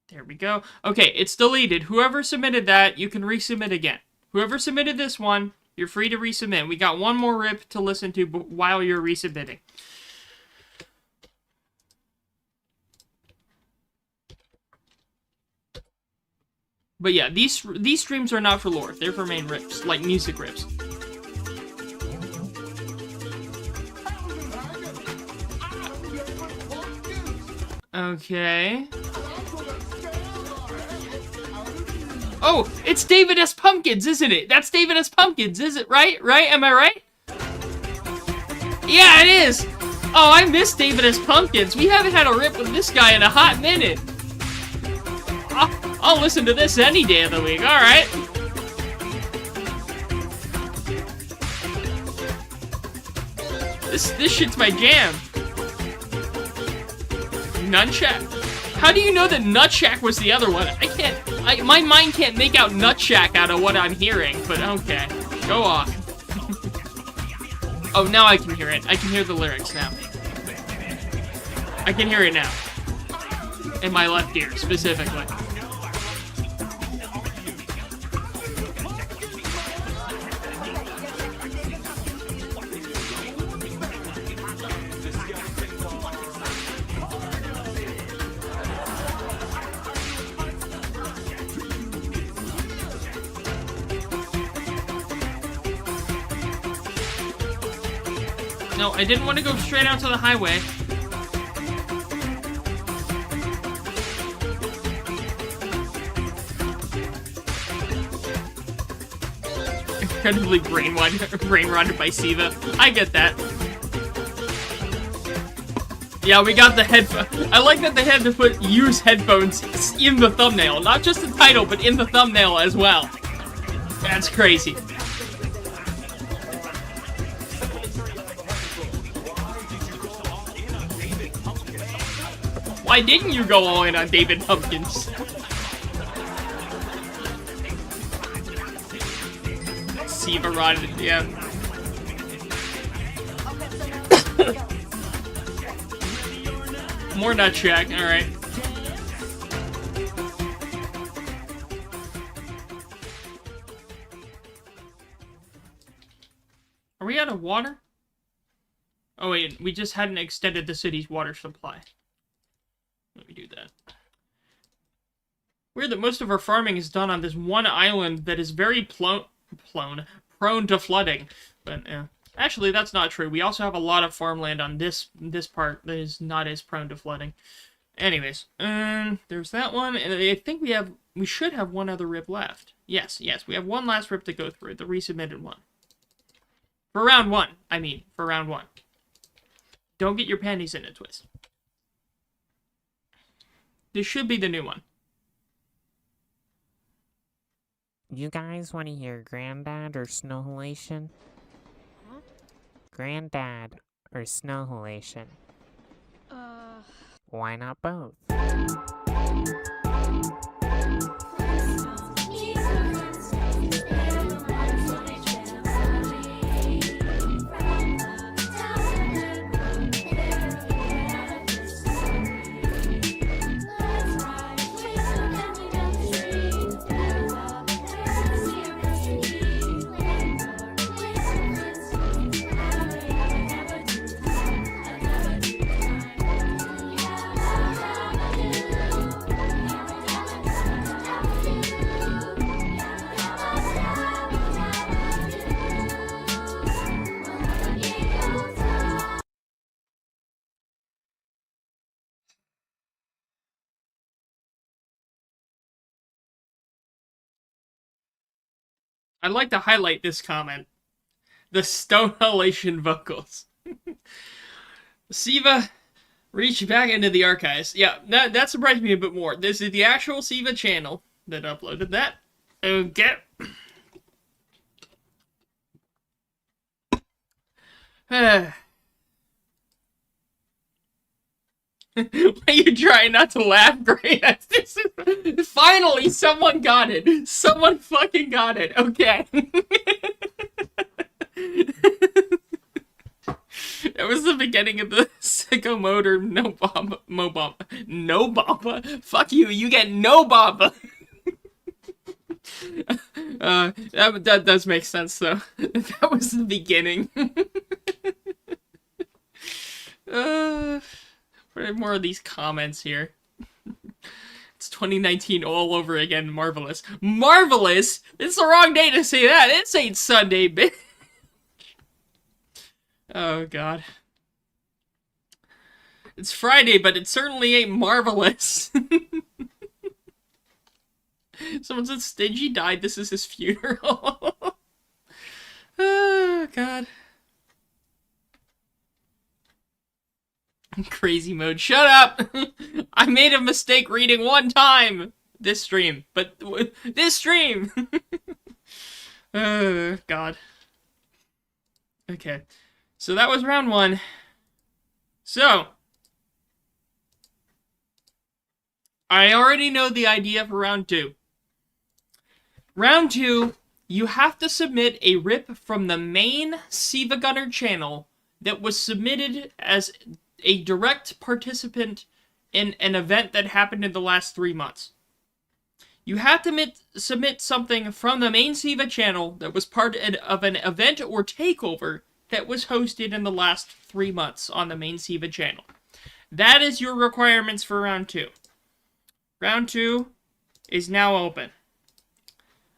Speaker 1: There we go. Okay, it's deleted. Whoever submitted that, you can resubmit again. Whoever submitted this one, you're free to resubmit. We got one more rip to listen to while you're resubmitting. But yeah, these streams are not for lore. They're for main rips, like music rips. Okay. Oh, it's David S. Pumpkins, isn't it? That's David S. Pumpkins, is it? Right? Am I right? Yeah, it is! Oh, I miss David S. Pumpkins. We haven't had a rip with this guy in a hot minute. I'll listen to this any day of the week, alright. This shit's my jam. Nunchuck? How do you know that Nutshack was the other one? My mind can't make out Nutshack out of what I'm hearing, but okay. Go off. Oh, now I can hear it. I can hear the lyrics now. I can hear it now. In my left ear, specifically. No, I didn't want to go straight out to the highway. Incredibly brain-rotted by SiIva. I get that. Yeah, we got the headphone. I like that they had to use headphones in the thumbnail. Not just the title, but in the thumbnail as well. That's crazy. Why didn't you go all in on David Pumpkins? SiIva rotted, yeah. More nut shack, alright. Are we out of water? Oh wait, we just hadn't extended the city's water supply. Let me do that. Weird that most of our farming is done on this one island that is very prone to flooding. But, yeah. Actually, that's not true. We also have a lot of farmland on this part that is not as prone to flooding. Anyways, there's that one, and I think we should have one other rip left. Yes, we have one last rip to go through, the resubmitted one. For round one, for round one. Don't get your panties in a twist. This should be the new one.
Speaker 3: You guys want to hear Granddad or Snowhalation? Huh? Granddad or Snowhalation? Why not both?
Speaker 1: I'd like to highlight this comment. The Stonehalation vocals. SiIva reached back into the archives. Yeah, that surprised me a bit more. This is the actual SiIva channel that uploaded that. Okay. Why are you trying not to laugh, Gray? Finally, someone got it. Someone fucking got it. Okay. That was the beginning of the Sicko Motor No Bomba. No Bomba? Fuck you, you get no Bomba. That does make sense, though. That was the beginning. More of these comments here. It's 2019 all over again. Marvelous. Marvelous? It's the wrong day to say that. It ain't Sunday, bitch. Oh, God. It's Friday, but it certainly ain't marvelous. Someone said Stingy died. This is his funeral. Oh, God. Crazy mode. Shut up! I made a mistake reading one time this stream. But this stream! Oh, God. Okay. So that was round one. So. I already know the idea for round two. Round two, you have to submit a rip from the main SiIvagunner channel that was submitted as a direct participant in an event that happened in the last 3 months. You have to submit something from the main SiIva channel that was part of an event or takeover that was hosted in the last 3 months on the main SiIva channel. That is your requirements for round two. Round two is now open.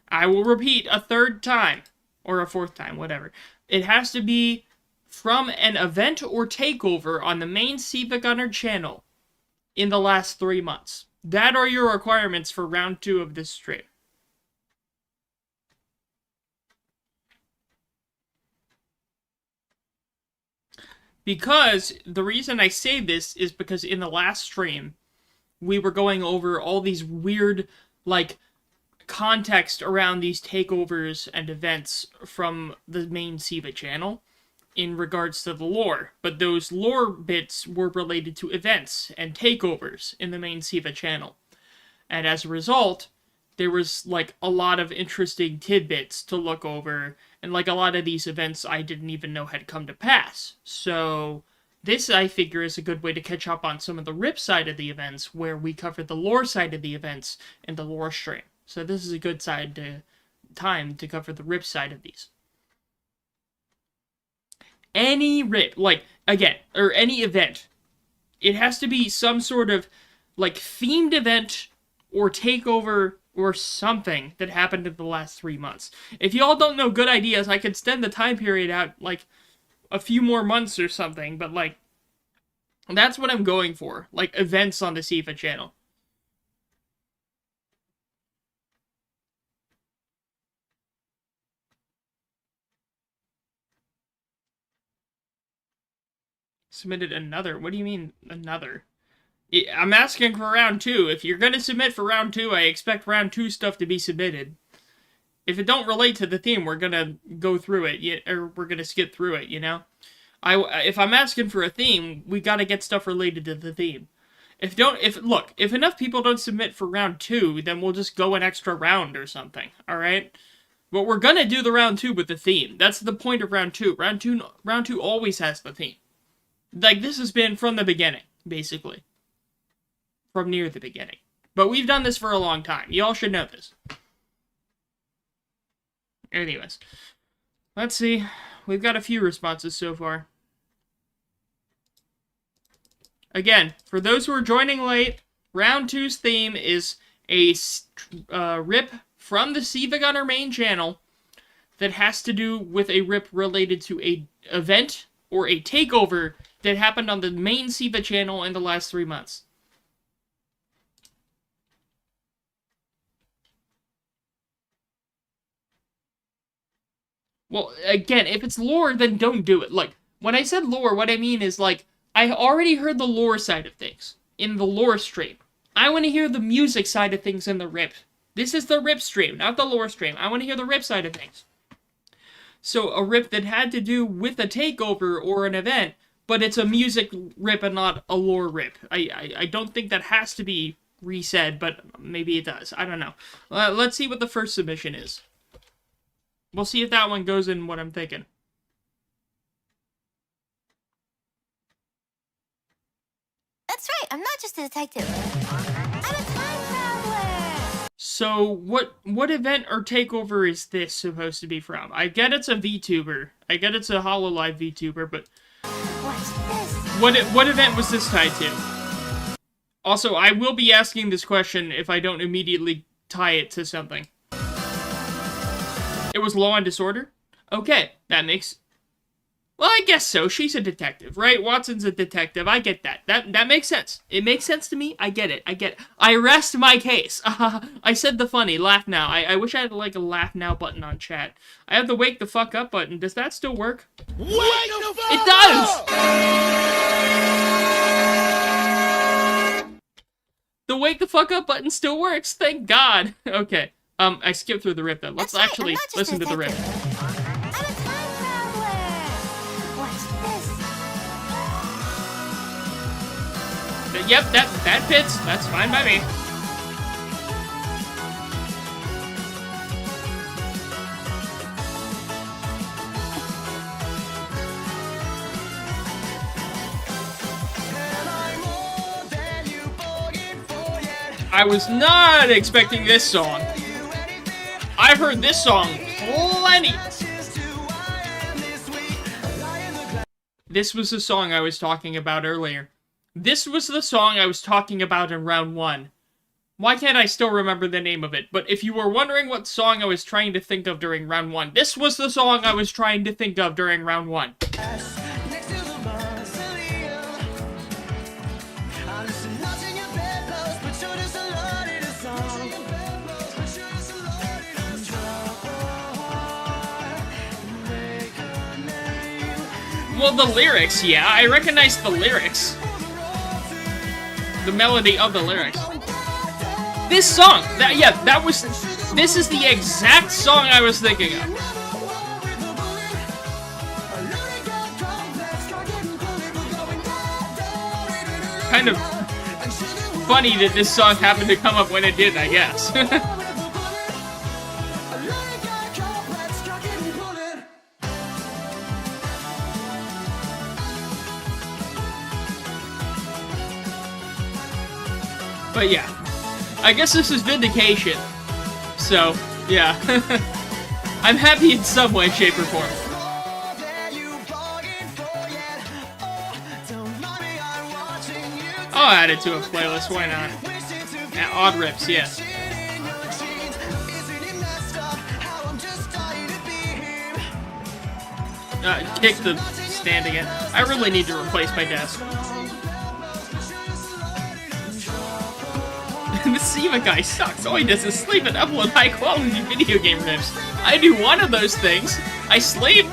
Speaker 1: I will repeat a third time, or a fourth time, whatever. It has to be from an event or takeover on the main SiIvagunner channel in the last 3 months. That are your requirements for round 2 of this stream. Because the reason I say this is because in the last stream, we were going over all these weird, like, context around these takeovers and events from the main SiIva channel in regards to the lore. But those lore bits were related to events and takeovers in the main SiIva channel. And as a result, there was, like, a lot of interesting tidbits to look over, and, like, a lot of these events I didn't even know had come to pass. So, this, I figure, is a good way to catch up on some of the RIP side of the events, where we cover the lore side of the events in the lore stream. So this is a good time to cover the RIP side of these. Any RIP, like, again, or any event, it has to be some sort of, like, themed event or takeover or something that happened in the last 3 months. If y'all don't know good ideas, I could extend the time period out, like, a few more months or something, but, like, that's what I'm going for. Like, events on the SiIva channel. Submitted another? What do you mean, another? I'm asking for round 2. If you're gonna submit for round 2, I expect round 2 stuff to be submitted. If it don't relate to the theme, we're gonna go through it, or we're gonna skip through it, you know? If I'm asking for a theme, we gotta get stuff related to the theme. If enough people don't submit for round 2, then we'll just go an extra round or something, alright? But we're gonna do the round 2 with the theme. That's the point of round 2. Round 2 always has the theme. Like, this has been from the beginning, basically. From near the beginning. But we've done this for a long time. You all should know this. Anyways. Let's see. We've got a few responses so far. Again, for those who are joining late, round 2's theme is a RIP from the SiIvagunner main channel that has to do with a RIP related to a event or a takeover that happened on the main SiIva channel in the last 3 months. Well, again, if it's lore, then don't do it. Like, when I said lore, what I mean is, like, I already heard the lore side of things in the lore stream. I want to hear the music side of things in the RIP. This is the RIP stream, not the lore stream. I want to hear the RIP side of things. So, a RIP that had to do with a takeover or an event, but it's a music RIP and not a lore RIP. I don't think that has to be resaid, but maybe it does. I don't know. Let's see what the first submission is. We'll see if that one goes in what I'm thinking.
Speaker 4: That's right, I'm not just a detective. I'm a time traveler!
Speaker 1: So, what event or takeover is this supposed to be from? I get it's a VTuber. I get it's a HoloLive VTuber, but...
Speaker 4: What's this?
Speaker 1: What event was this tied to? Also, I will be asking this question if I don't immediately tie it to something. It was Law and Disorder? Okay, that makes... Well, I guess so. She's a detective, right? Watson's a detective. I get that. That makes sense. It makes sense to me. I get it. I rest my case. I said the funny. Laugh now. I wish I had, like, a laugh now button on chat. I have the wake the fuck up button. Does that still work?
Speaker 2: Wake the fuck
Speaker 1: It does! The wake the fuck up button still works. Thank God. Okay. I skipped through the rip, though. Let's actually listen to the rip.
Speaker 4: I'm a time traveler! What's this?
Speaker 1: Yep, that fits. That's fine by me. I was not expecting this song. I've heard this song plenty. This was the song I was talking about earlier. This was the song I was talking about in round 1. Why can't I still remember the name of it? But if you were wondering what song I was trying to think of during round 1, this was the song I was trying to think of during round 1. Well, the lyrics, yeah. I recognize the lyrics. The melody of the lyrics. This song! This is the exact song I was thinking of. Kind of funny that this song happened to come up when it did, I guess. But yeah, I guess this is vindication. So, yeah. I'm happy in some way, shape, or form. I'll add it to a playlist, why not? Odd rips, yes. Kick the stand again. I really need to replace my desk. The SiIva guy sucks. All he does is sleep and upload high-quality video game rips. I do one of those things. I sleep.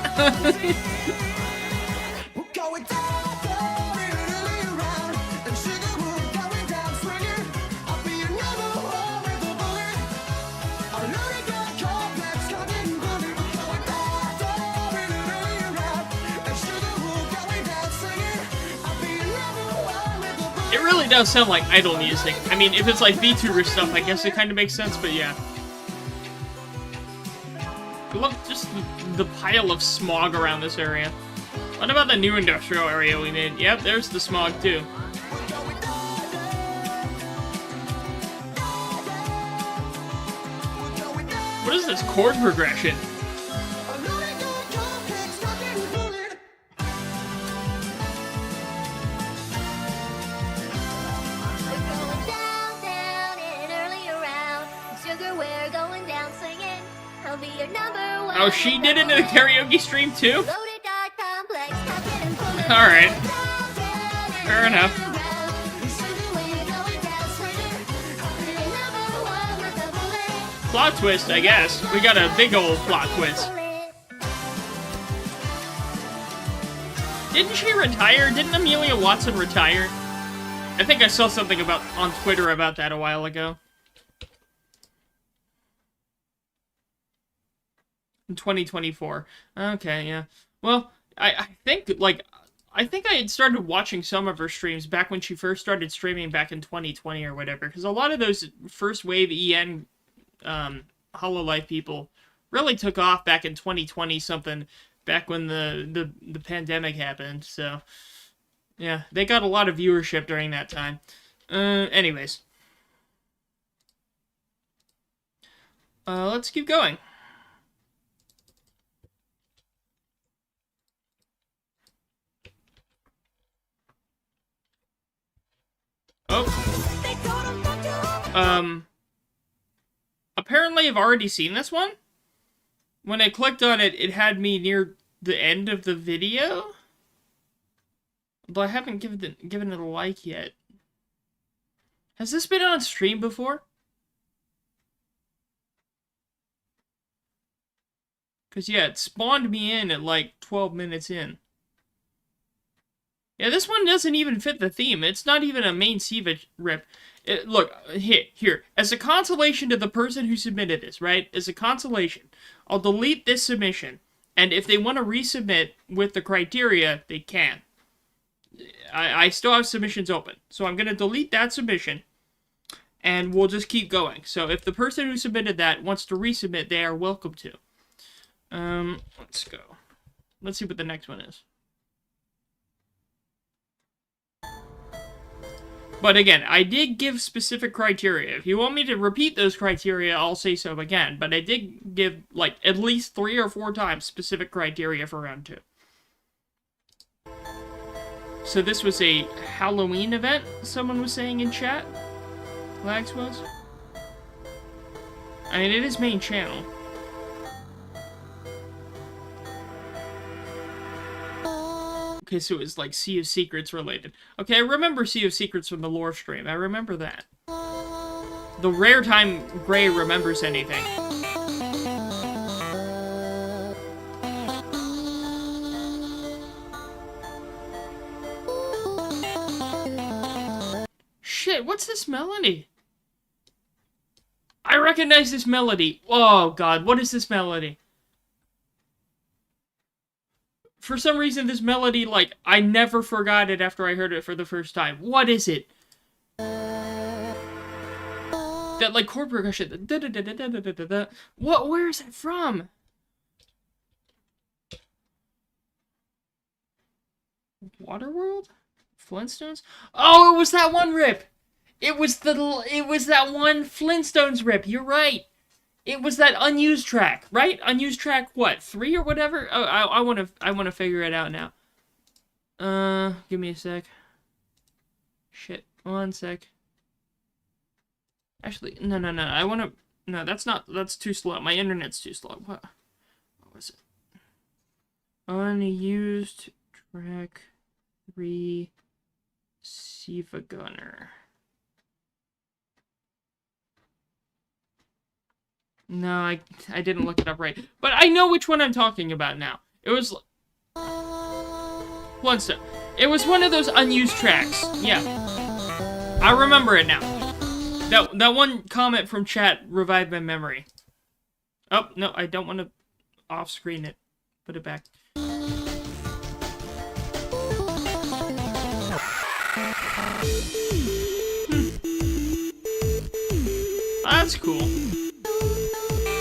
Speaker 1: It really does sound like idle music. I mean, if it's like VTuber stuff, I guess it kind of makes sense, but yeah. Look, just the pile of smog around this area. What about the new industrial area we made? Yep, there's the smog too. What is this chord progression? Oh, she did it in the karaoke stream too? Alright. Fair enough. Plot twist, I guess. We got a big old plot twist. Didn't she retire? Didn't Amelia Watson retire? I think I saw something on Twitter about that a while ago. In 2024. Okay, yeah. Well, I think I had started watching some of her streams back when she first started streaming back in 2020 or whatever, because a lot of those first wave EN Hololive people really took off back in 2020 something, back when the pandemic happened. So yeah, they got a lot of viewership during that time. Anyways, let's keep going. Apparently I've already seen this one. When I clicked on it, it had me near the end of the video. But I haven't given it a like yet. Has this been on stream before? Because, yeah, it spawned me in at like 12 minutes in. Yeah, this one doesn't even fit the theme. It's not even a main SiIva rip. Look, here. As a consolation to the person who submitted this, right? As a consolation, I'll delete this submission. And if they want to resubmit with the criteria, they can. I still have submissions open. So I'm going to delete that submission. And we'll just keep going. So if the person who submitted that wants to resubmit, they are welcome to. Let's go. Let's see what the next one is. But again, I did give specific criteria. If you want me to repeat those criteria, I'll say so again. But I did give, like, at least 3 or 4 times specific criteria for round 2. So this was a Halloween event, someone was saying in chat? Lags was? I mean, it is main channel. Okay, so it was like Sea of Secrets related. Okay, I remember Sea of Secrets from the lore stream. I remember that. The rare time Gray remembers anything. Wait, what's this melody? I recognize this melody. Oh, God, what is this melody? For some reason, this melody, like, I never forgot it after I heard it for the first time. What is it? That, like, chord progression. What? Where is it from? Waterworld? Flintstones? Oh, it was that one rip! It was that one Flintstones rip, you're right! It was that unused track, right? Unused track, what, 3 or whatever? Oh, I wanna figure it out now. Give me a sec. Shit, 1 sec. Actually, no, no, that's too slow. My internet's too slow. What was it? Unused track 3, SiIvagunner. No, I didn't look it up right. But I know which one I'm talking about now. It was... Flintstone. It was one of those unused tracks. Yeah. I remember it now. That one comment from chat revived my memory. Oh, no, I don't want to off-screen it. Put it back. That's cool.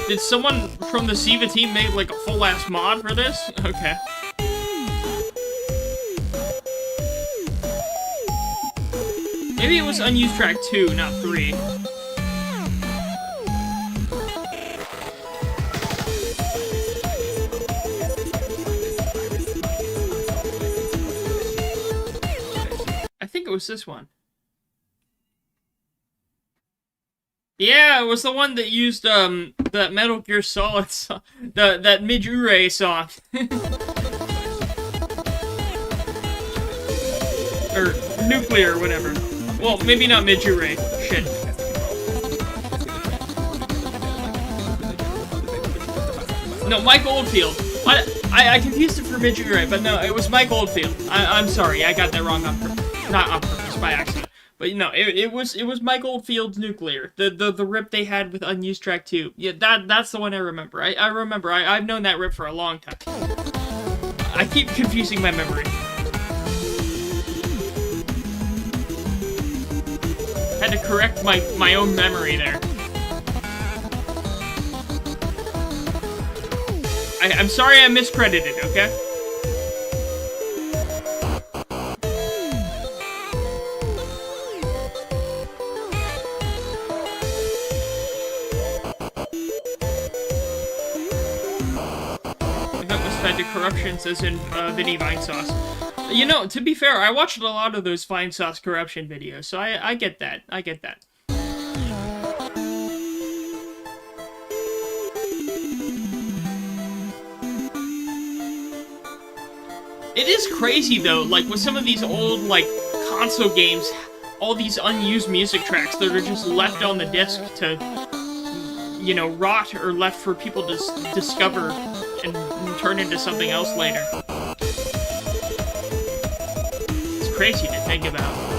Speaker 1: Did someone from the SiIva team make, like, a full-ass mod for this? Okay. Maybe it was unused track 2, not 3. I think it was this one. Yeah, it was the one that used, that Metal Gear Solid song, that Midure song. Or Nuclear, or whatever. Well, maybe not Midure. Shit. No, Mike Oldfield. I confused it for Midure, but no, it was Mike Oldfield. I'm sorry, I got that wrong on purpose. Not on purpose, by accident. But no, it was Mike Oldfield's Nuclear, the rip they had with unused track 2. Yeah, that's the one I remember. I remember. I've known that rip for a long time. I keep confusing my memory. Had to correct my own memory there. I'm sorry I miscredited, okay? Corruptions as in Vinny Vine Sauce. You know, to be fair, I watched a lot of those Vine Sauce corruption videos, so I get that. I get that. It is crazy though, like with some of these old like console games, all these unused music tracks that are just left on the disc to, you know, rot or left for people to discover and turn into something else later. It's crazy to think about.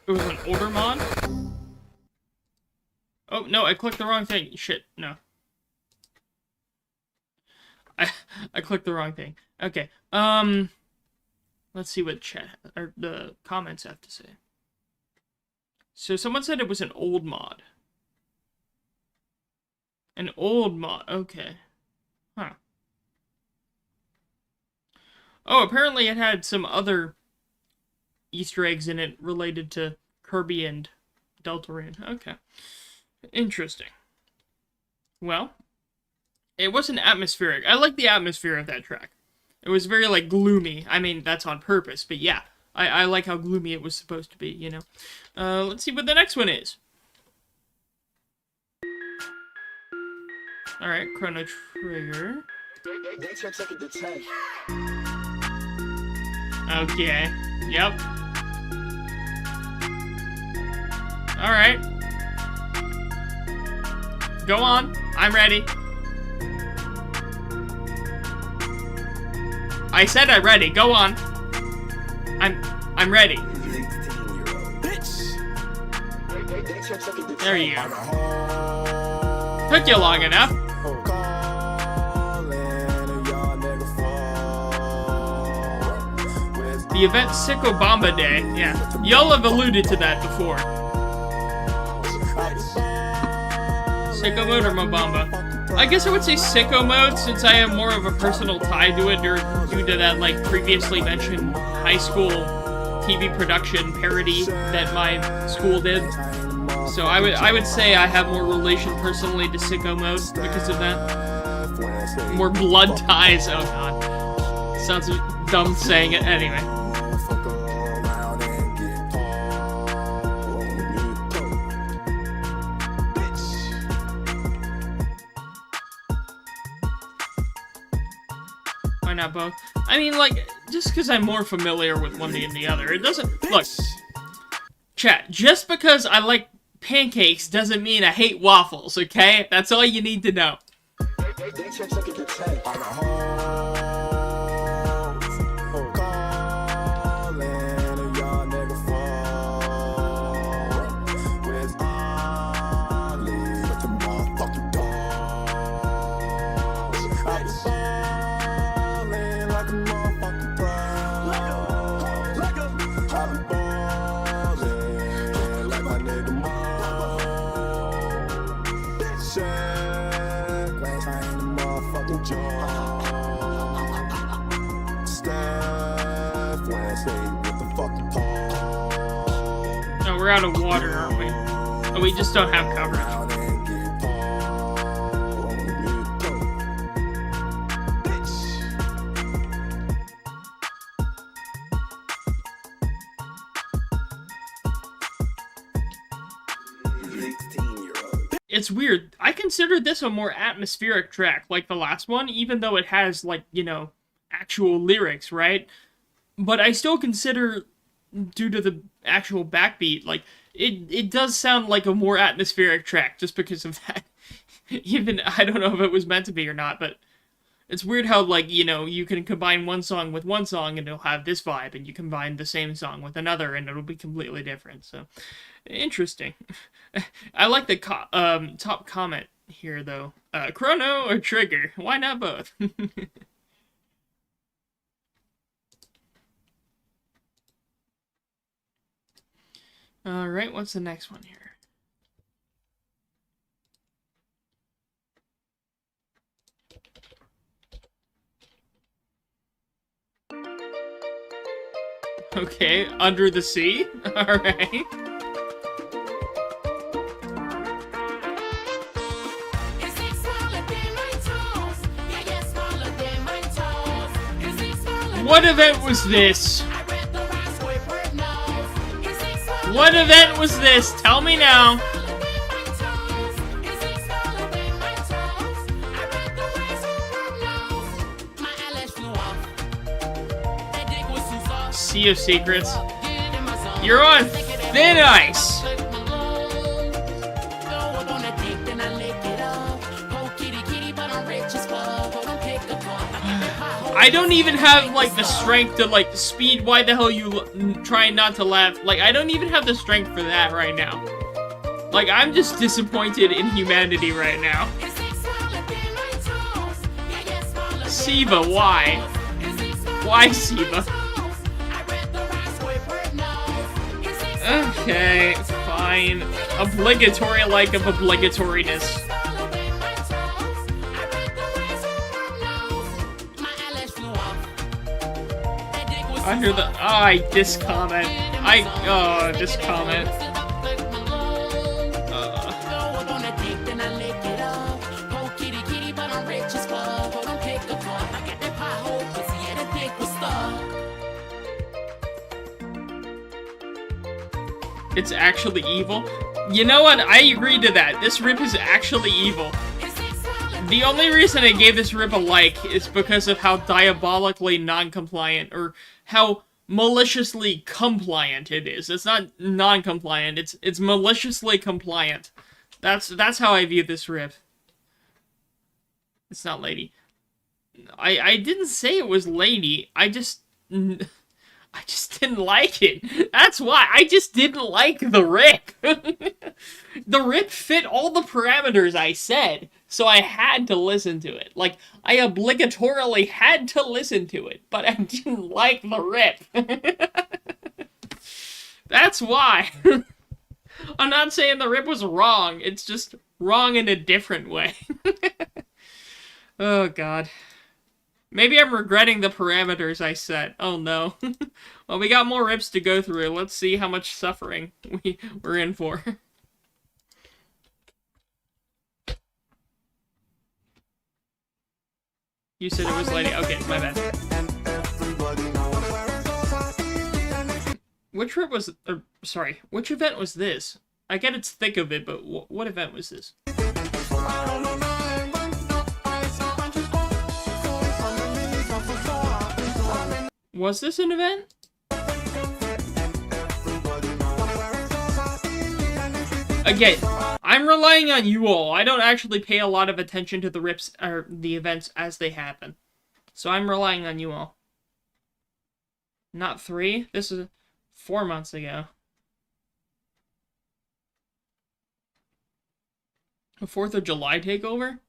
Speaker 1: It was an older mod? Oh, no, I clicked the wrong thing. Shit, no. I clicked the wrong thing. Okay, let's see what chat, or the comments have to say. So someone said it was an old mod. An old mod, okay. Huh. Oh, apparently it had some other Easter eggs in it related to Kirby and Deltarune. Okay. Interesting. Well, it wasn't atmospheric. I like the atmosphere of that track. It was very, like, gloomy. I mean, that's on purpose, but yeah. I like how gloomy it was supposed to be, you know? Let's see what the next one is. Alright, Chrono Trigger.
Speaker 2: Thanks for taking the time.
Speaker 1: Okay. Yep. Alright. Go on. I'm ready. I said I'm ready. Go on. I'm ready. There you go. Took you long enough. The event Sicko Bomba Day. Yeah. Y'all have alluded to that before. Sicko mode or Mobamba? I guess I would say Sicko mode, since I have more of a personal tie to it due to that, like, previously mentioned high school TV production parody that my school did. So I would say I have more relation personally to Sicko mode because of that. More blood ties. Oh god. Sounds dumb saying it anyway. Why not both? I mean, like, just because I'm more familiar with one than the other, it doesn't... Look, chat, just because I like pancakes doesn't mean I hate waffles, okay? That's all you need to know. No, we're out of water, aren't we? Oh, we just don't have coverage. It's weird. I consider this a more atmospheric track, like the last one, even though it has, like, you know, actual lyrics, right? But I still consider, due to the actual backbeat, like, it does sound like a more atmospheric track, just because of that. Even, I don't know if it was meant to be or not, but it's weird how, like, you know, you can combine one song with one song and it'll have this vibe, and you combine the same song with another and it'll be completely different, so... Interesting. I like the top comment here, though. Chrono or Trigger? Why not both? Alright, what's the next one here? Okay, Under the Sea? Alright. What event was this? What event was this? Tell me now. Sea of Secrets. You're on thin ice. I don't even have, like, the strength to, like, speed. Why the hell you trying not to laugh? Like, I don't even have the strength for that right now. Like, I'm just disappointed in humanity right now. Siva, why? Why Siva? Okay, fine. Obligatory like of obligatoriness. Under the... this comment. This comment. It's actually evil. You know what? I agree to that. This rip is actually evil. The only reason I gave this rip a like is because of how diabolically non-compliant, or how maliciously compliant it is. It's not non-compliant, it's maliciously compliant. That's how I view this rip. It's not lady. I didn't say it was lady. I just didn't like it. That's why. I just didn't like the rip. The rip fit all the parameters I said, so I had to listen to it. Like, I obligatorily had to listen to it, but I didn't like the rip. That's why. I'm not saying the rip was wrong. It's just wrong in a different way. Oh, God. Maybe I'm regretting the parameters I set. Oh, no. Well, we got more rips to go through. Let's see how much suffering we're in for. You said it was lady. Okay, my bad. Which rip was... sorry, which event was this? I get it's thick of it, but what event was this? Was this an event? Again, I'm relying on you all. I don't actually pay a lot of attention to the rips or the events as they happen. So I'm relying on you all. Not 3. This is 4 months ago. A 4th of July takeover?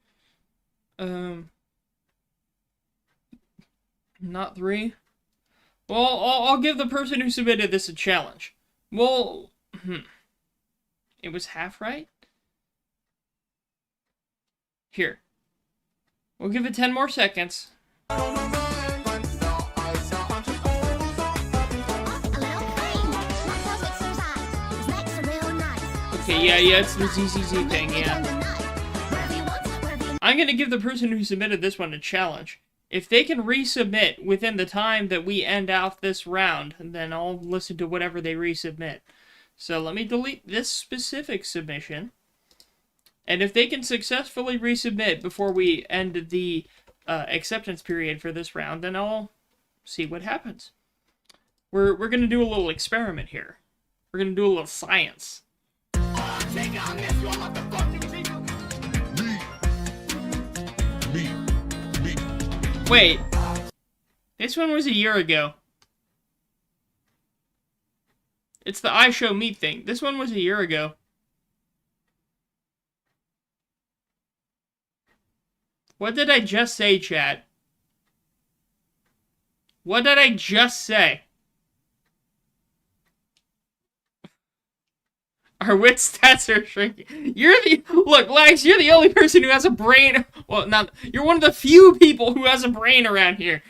Speaker 1: Not 3. Well, I'll give the person who submitted this a challenge. Well, it was half right? Here. We'll give it 10 more seconds. Okay, yeah, it's the ZZZ thing, yeah. I'm gonna give the person who submitted this one a challenge. If they can resubmit within the time that we end out this round, then I'll listen to whatever they resubmit. So let me delete this specific submission. And if they can successfully resubmit before we end the acceptance period for this round, then I'll see what happens. We're going to do a little experiment here. We're going to do a little science. Wait, this one was a year ago. It's the I Show Meat thing. This one was a year ago. What did I just say, chat? What did I just say? Our wit stats are shrinking. Look, Lax, you're the only person who has a brain. Well, you're one of the few people who has a brain around here.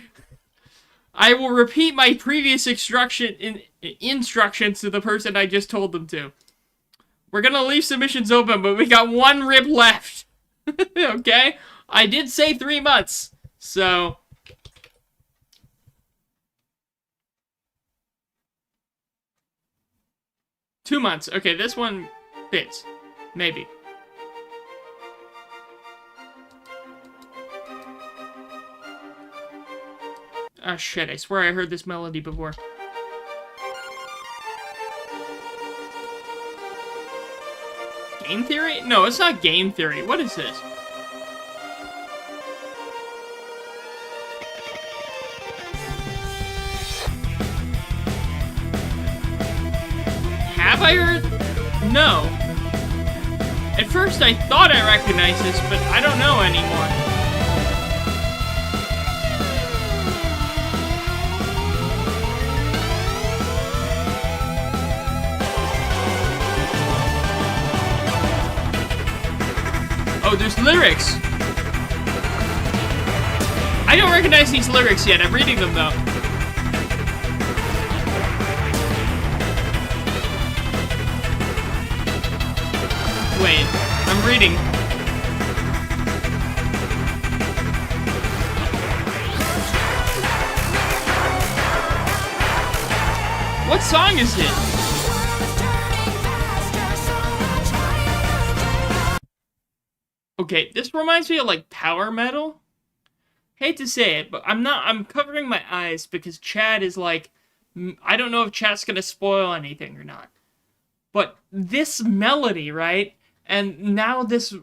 Speaker 1: I will repeat my previous instructions to the person I just told them to. We're gonna leave submissions open, but we got 1 rip left. Okay? I did say 3 months, so... Two months. Okay, this one fits. Maybe. Ah, shit, I swear I heard this melody before. Game Theory? No, it's not Game Theory. What is this? Have I heard? No. At first I thought I recognized this, but I don't know anymore. Oh, there's lyrics. I don't recognize these lyrics yet. I'm reading them, though. Wait, I'm reading. What song is it? Okay, this reminds me of like power metal. Hate to say it, but I'm covering my eyes because Chad is like, I don't know if Chad's gonna spoil anything or not. But this melody, right? And now this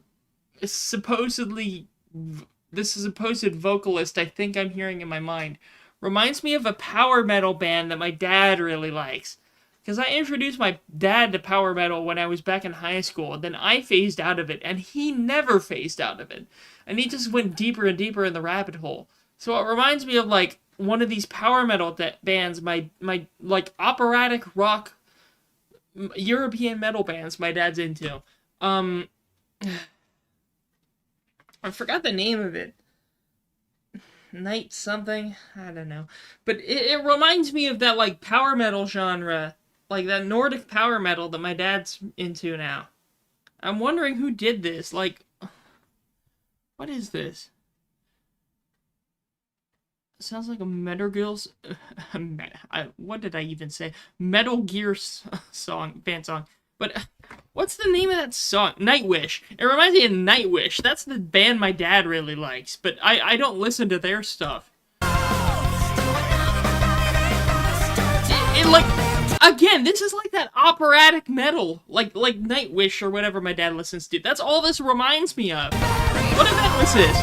Speaker 1: supposedly, this supposed vocalist I think I'm hearing in my mind reminds me of a power metal band that my dad really likes. Because I introduced my dad to power metal when I was back in high school, and then I phased out of it, and he never phased out of it. And he just went deeper and deeper in the rabbit hole. So it reminds me of, like, one of these power metal bands, my like, operatic rock, European metal bands my dad's into. I forgot the name of it. Night something? I don't know. But it reminds me of that, like, power metal genre. Like, that Nordic power metal that my dad's into now. I'm wondering who did this. Like, what is this? It sounds like a Metal Gear's... what did I even say? Metal Gear song, band song. But what's the name of that song? Nightwish. It reminds me of Nightwish. That's the band my dad really likes. But I don't listen to their stuff. It like... Again, this is like that operatic metal, like Nightwish or whatever my dad listens to. That's all this reminds me of. What event was this?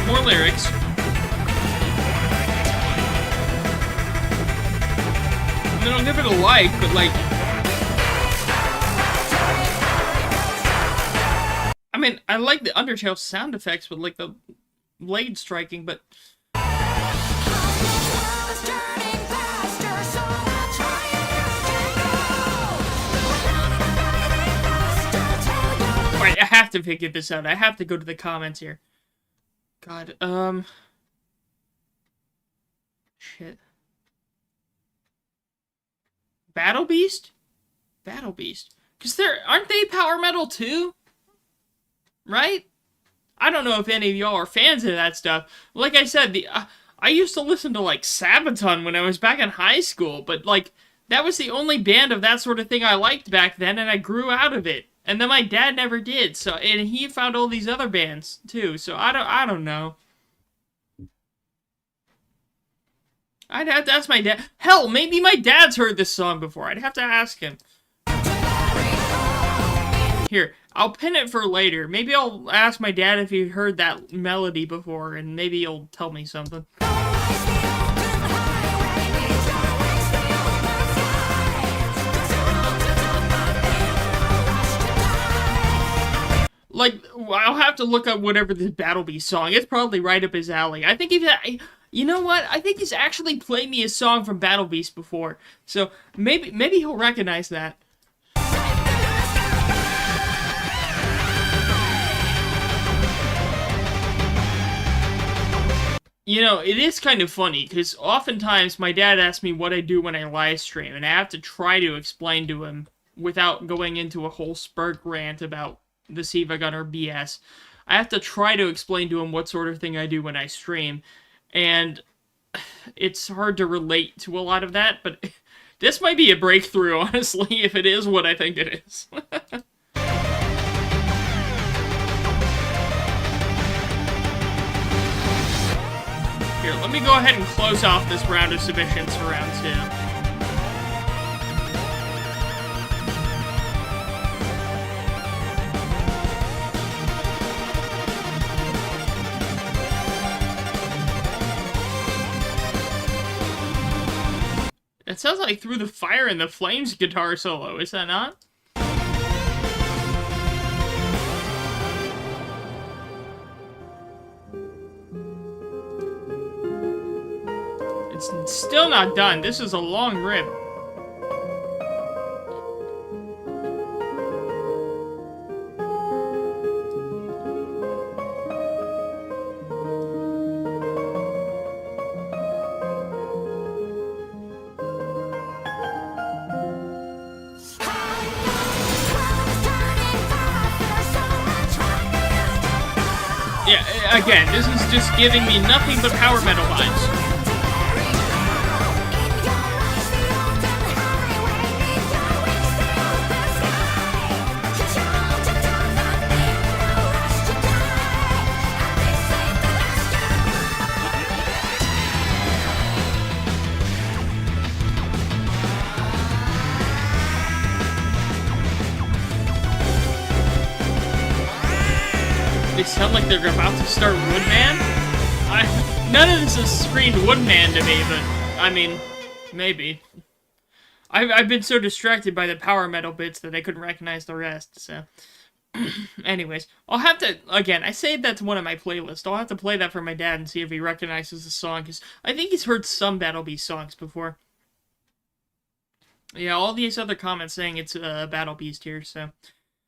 Speaker 1: More lyrics. I mean, I'll give it a like, but like... I mean, I like the Undertale sound effects with like the blade striking, but... Alright, I have to figure this out. I have to go to the comments here. God, shit. Battle Beast? Battle Beast. Because aren't they power metal too? Right? I don't know if any of y'all are fans of that stuff. Like I said, I used to listen to, like, Sabaton when I was back in high school, but, like, that was the only band of that sort of thing I liked back then, and I grew out of it. And then my dad never did, so, and he found all these other bands, too, so I don't know. I'd have to ask my dad. Hell, maybe my dad's heard this song before. I'd have to ask him. Here, I'll pin it for later. Maybe I'll ask my dad if he heard that melody before, and maybe he'll tell me something. Like, I'll have to look up whatever this Battle Beast song. It's probably right up his alley. I think you know what? I think he's actually played me a song from Battle Beast before. So, maybe he'll recognize that. You know, it is kind of funny, because oftentimes my dad asks me what I do when I live stream, and I have to try to explain to him without going into a whole spurt rant about the SiIvagunner BS. I have to try to explain to him what sort of thing I do when I stream, and it's hard to relate to a lot of that, but this might be a breakthrough, honestly, if it is what I think it is. Here, let me go ahead and close off this round of submissions for round 2. It sounds like Through the Fire and the Flames guitar solo, is that not? It's still not done. This is a long rip. again, this is just giving me nothing but power metal vibes. They sound like they're about to start Woodman? None of this has screamed Woodman to me, but, I mean, maybe. I've been so distracted by the power metal bits that I couldn't recognize the rest, so... Anyways, I'll have to, again, I saved that to one of my playlists. I'll have to play that for my dad and see if he recognizes the song, because I think he's heard some Battle Beast songs before. Yeah, all these other comments saying it's Battle Beast here, so...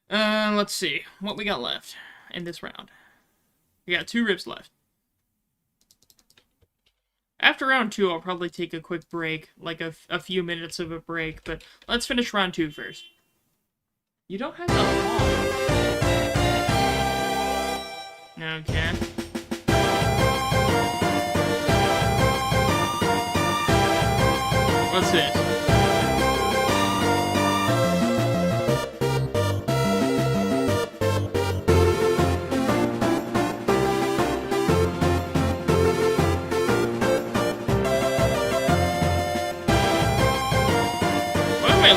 Speaker 1: let's see, what we got left in this round. We got 2 rips left. After round 2, I'll probably take a quick break, like a few minutes of a break, but let's finish round 2 first. You don't have that long. Okay. What's this?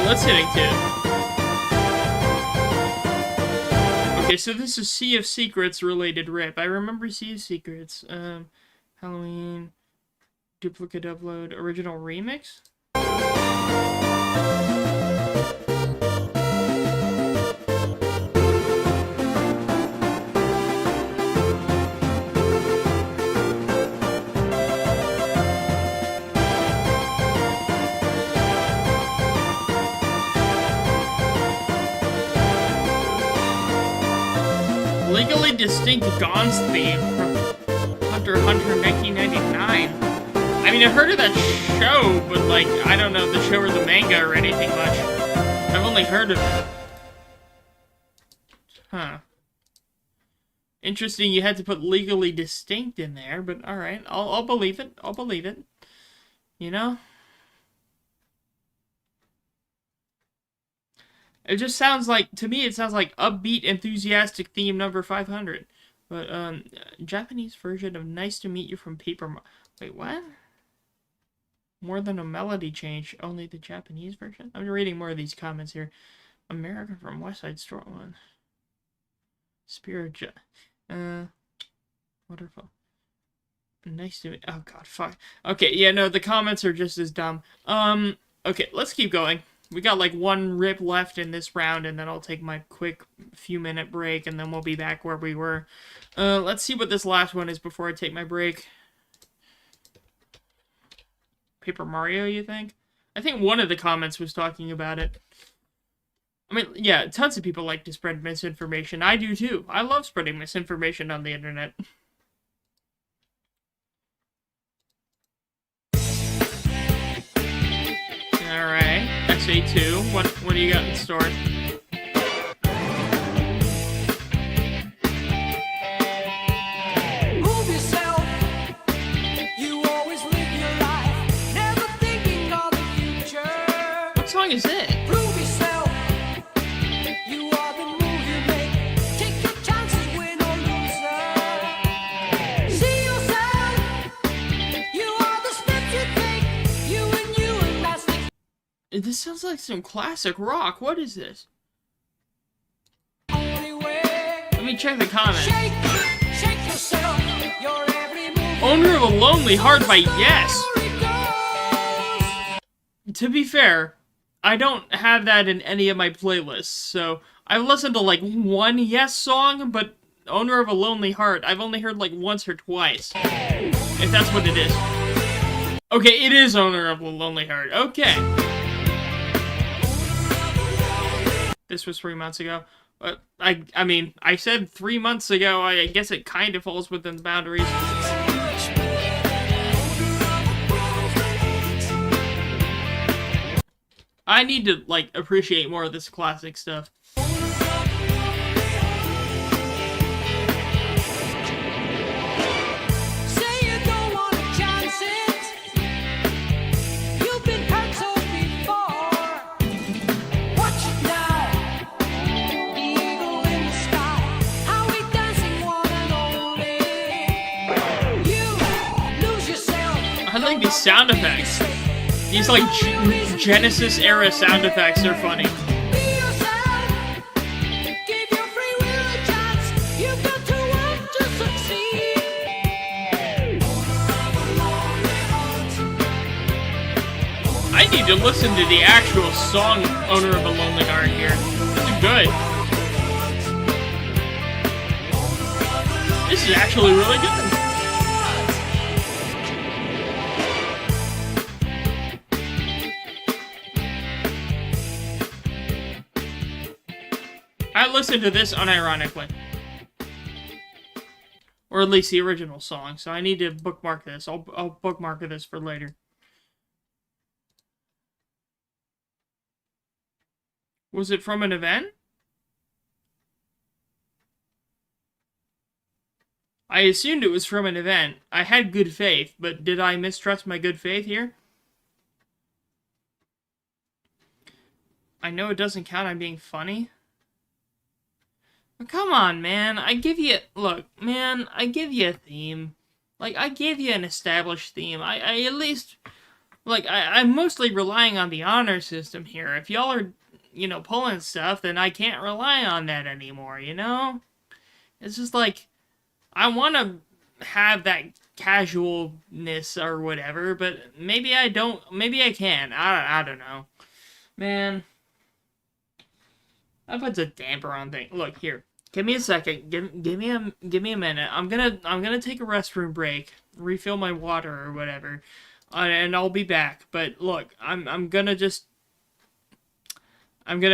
Speaker 1: Listening to. Okay, so this is Sea of Secrets related rip. I remember Sea of Secrets. Halloween, duplicate upload, original remix. Legally distinct Gon's theme from Hunter x Hunter 1999. I mean, I heard of that show, but, like, I don't know the show or the manga or anything much. I've only heard of it. Huh. Interesting, you had to put legally distinct in there, but alright, I'll believe it. I'll believe it. You know? It just sounds like, to me, it sounds like upbeat, enthusiastic theme number 500. But, Japanese version of Nice to Meet You from Paper... Wait, what? More than a melody change, only the Japanese version? I'm reading more of these comments here. America from West Side Story 1. Spirit... Wonderful. Nice to meet... Oh, God, fuck. Okay, yeah, no, the comments are just as dumb. Okay, let's keep going. We got like 1 rip left in this round, and then I'll take my quick few-minute break, and then we'll be back where we were. Let's see what this last one is before I take my break. Paper Mario, you think? I think one of the comments was talking about it. I mean, yeah, tons of people like to spread misinformation. I do too. I love spreading misinformation on the internet. Alright, SA2. What do you got in store?
Speaker 2: Move yourself. You always live your life, never thinking of the future.
Speaker 1: What song is it?
Speaker 2: Prove yourself. You are the move you make. Take your chances, win or loser. See yourself. You are the steps you take. You and that's the...
Speaker 1: This sounds like some classic rock. What is this?
Speaker 2: only way.
Speaker 1: Let me check the comments.
Speaker 2: Shake yourself. Your every move.
Speaker 1: Owner of a Lonely Heart by Yes.
Speaker 2: It goes.
Speaker 1: To be fair, I don't have that in any of my playlists, so I've listened to like 1 Yes song, but Owner of a Lonely Heart, I've only heard like once or twice. If that's what it is. Okay, it is Owner of a Lonely Heart. Okay. This was 3 months ago. But I mean, I said 3 months ago, I guess it kind of falls within the boundaries. I need to, like, appreciate more of this classic stuff. These sound effects. These, like, Genesis-era sound effects are funny.
Speaker 2: Be yourself. Give your free will a chance. You've got to want to succeed.
Speaker 1: I need to listen to the actual song Owner of a Lonely Heart here. This is good. This is actually really good. I listened to this unironically. Or at least the original song, so I need to bookmark this. I'll bookmark this for later. Was it from an event? I assumed it was from an event. I had good faith, but did I mistrust my good faith here? I know it doesn't count on being funny. But come on, man. Look, man, I give you a theme. Like, I give you an established theme. I at least, like, I'm mostly relying on the honor system here. If y'all are, you know, pulling stuff, then I can't rely on that anymore, you know? It's just like, I want to have that casualness or whatever, but maybe I don't, maybe I can. I don't know. Man. That puts a damper on things. Look, here. Give me a second. Give me a minute. I'm gonna take a restroom break, refill my water or whatever, and I'll be back. But look, I'm gonna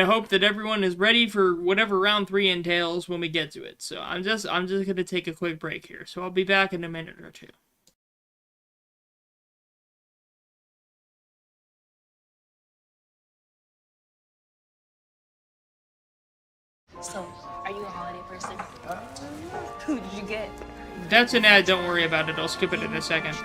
Speaker 1: hope that everyone is ready for whatever round 3 entails when we get to it. So I'm just gonna take a quick break here. So I'll be back in a minute or two.
Speaker 5: So, are you a holiday person? Who did you get?
Speaker 1: That's an ad. Don't worry about it. I'll skip it in a second.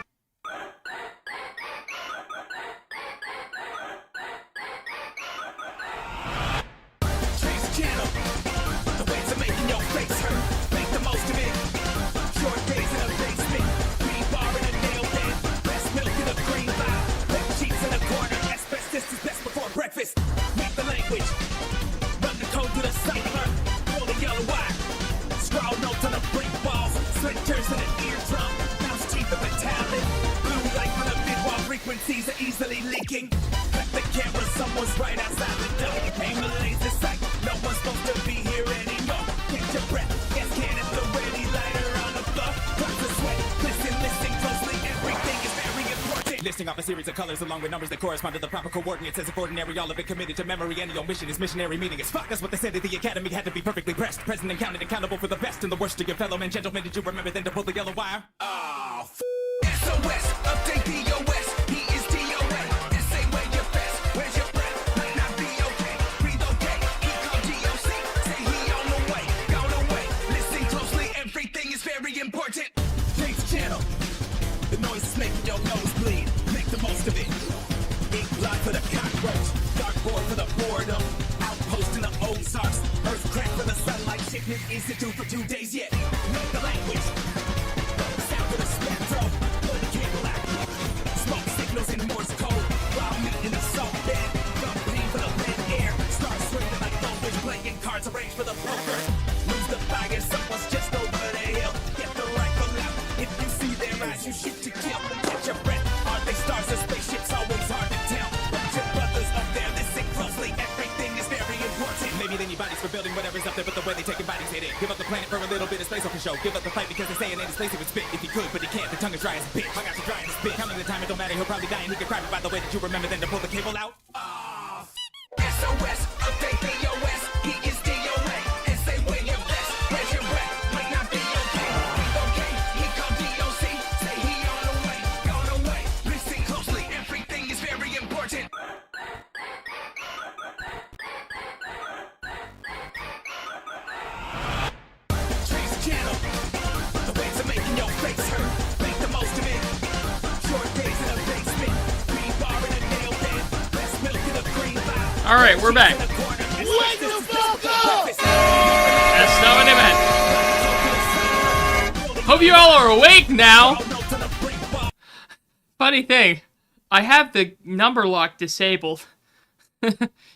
Speaker 2: Make the language. Run the code to the cipher. Pull the yellow wire. Scrawl notes on the brick walls. Splinters in an eardrum. Mouse teeth of metallic. Blue light from the mid-wall frequencies are easily leaking. Cut the camera, someone's right outside the door. Aim the laser sight. No one's supposed to be here anymore. Catch your breath. Gas can at the ready. Lighter on the floor. Drops of sweat. Listen closely. Everything is very important.
Speaker 6: Listing off a series of colors along with numbers that correspond to the proper coordinates as if ordinary, all of it committed to memory, and your mission is missionary, meaning as fuck. That's what they said at the academy, had to be perfectly pressed, present and counted, accountable for the best and the worst of your fellow men. Gentlemen, did you remember then to pull the yellow wire?
Speaker 2: Oh, SOS, update POS. He is DOA. Say where you're best. Where's your breath? Might not be okay. Breathe okay. He called DOC. Say he on the way. Gone away. Listen closely. Everything is very important. Change the channel. The noise is making your nose bleed. Make the most of it. Ink blot for the cockroach. Dartboard for the boredom. Outpost in the Ozarks. Earth crack for the sunlight. Shipment institute for 2 days yet. Make the language. Sound for the spectro. Pull the cable out. Smoke signals in Morse code. While meat in the salt bed. Dump pain for the lead air. Start swinging like goldfish. Playing cards arranged for the poker. Lose the fire. Someone's just over the hill. Get the rifle out. If you see their eyes, you shoot to kill. Catch your breath. Are they stars or spaceships? Always hard to tell. Bunch of brothers up there. Listen closely. Everything is very important.
Speaker 6: Maybe they need bodies for building whatever's up there, but the way they taking bodies hit it. Give up the planet for a little bit of space off the show. Give up the fight because they say in his place he would spit if he could, but he can't. The tongue is dry as a bitch. I got you dry as a spit. Counting the time, it don't matter. He'll probably die and he can cry. But by the way, did you remember then to pull the cable out?
Speaker 2: Oh, SOS, update POS. He is DOA. And say where you're best. Where's your breath? Might not be okay. Breathe okay. He called DOC. Say he on the way. Gone away. Listen closely. Everything is very important. Change the channel. The waves are making your face hurt. Make the most of it. Short days in a basement. Green bar in a nail pen. Less milk in a green vial.
Speaker 1: Alright, we're back.
Speaker 2: Wake the fuck up!
Speaker 1: That's not what I meant. Hope you all are awake now. Funny thing, I have the number lock disabled.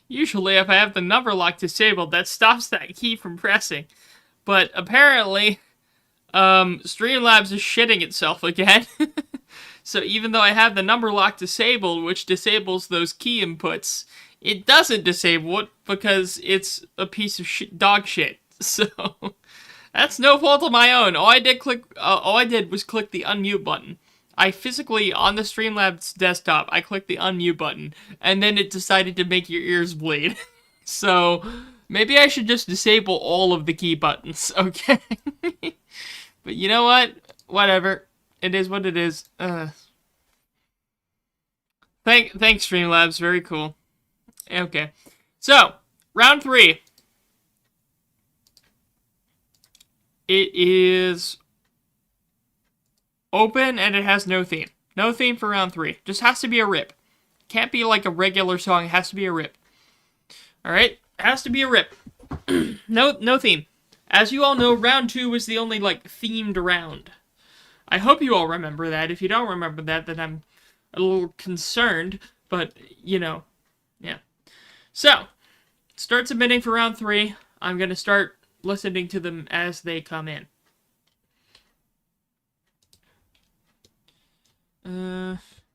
Speaker 1: Usually, if I have the number lock disabled, that stops that key from pressing. But apparently, Streamlabs is shitting itself again. So even though I have the number lock disabled, which disables those key inputs, it doesn't disable it because it's a piece of dog shit. So that's no fault of my own. All I did was click the unmute button. I physically, on the Streamlabs desktop, I clicked the unmute button, and then it decided to make your ears bleed. So maybe I should just disable all of the key buttons, okay? But you know what? Whatever. It is what it is. Thanks, Streamlabs. Very cool. Okay. So, round 3. It is open and it has no theme. No theme for round 3. Just has to be a rip. Can't be like a regular song. It has to be a rip. Alright? Has to be a rip. No theme. As you all know, round 2 was the only, themed round. I hope you all remember that. If you don't remember that, then I'm a little concerned. But, yeah. So, start submitting for round 3. I'm going to start listening to them as they come in.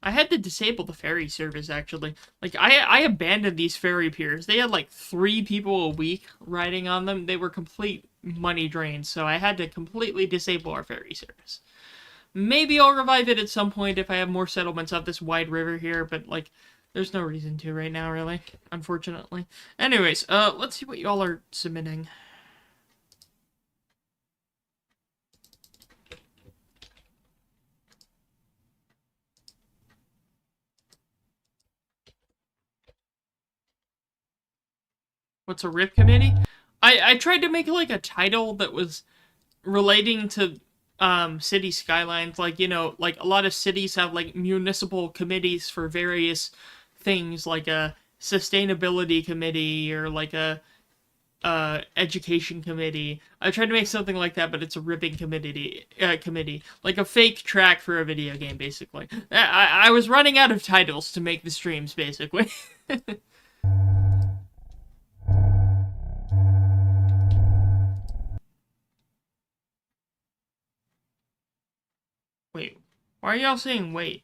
Speaker 1: I had to disable the ferry service, actually. I abandoned these ferry piers. They had, 3 people a week riding on them. They were complete money drains, so I had to completely disable our ferry service. Maybe I'll revive it at some point if I have more settlements up this wide river here, but, there's no reason to right now, really, unfortunately. Anyways, let's see what y'all are submitting. What's a RIP committee? I tried to make a title that was relating to city skylines. A lot of cities have municipal committees for various things, like a sustainability committee or a education committee. I tried to make something like that, but it's a ripping committee, like a fake track for a video game, basically. I was running out of titles to make the streams, basically. Wait, why are y'all saying wait?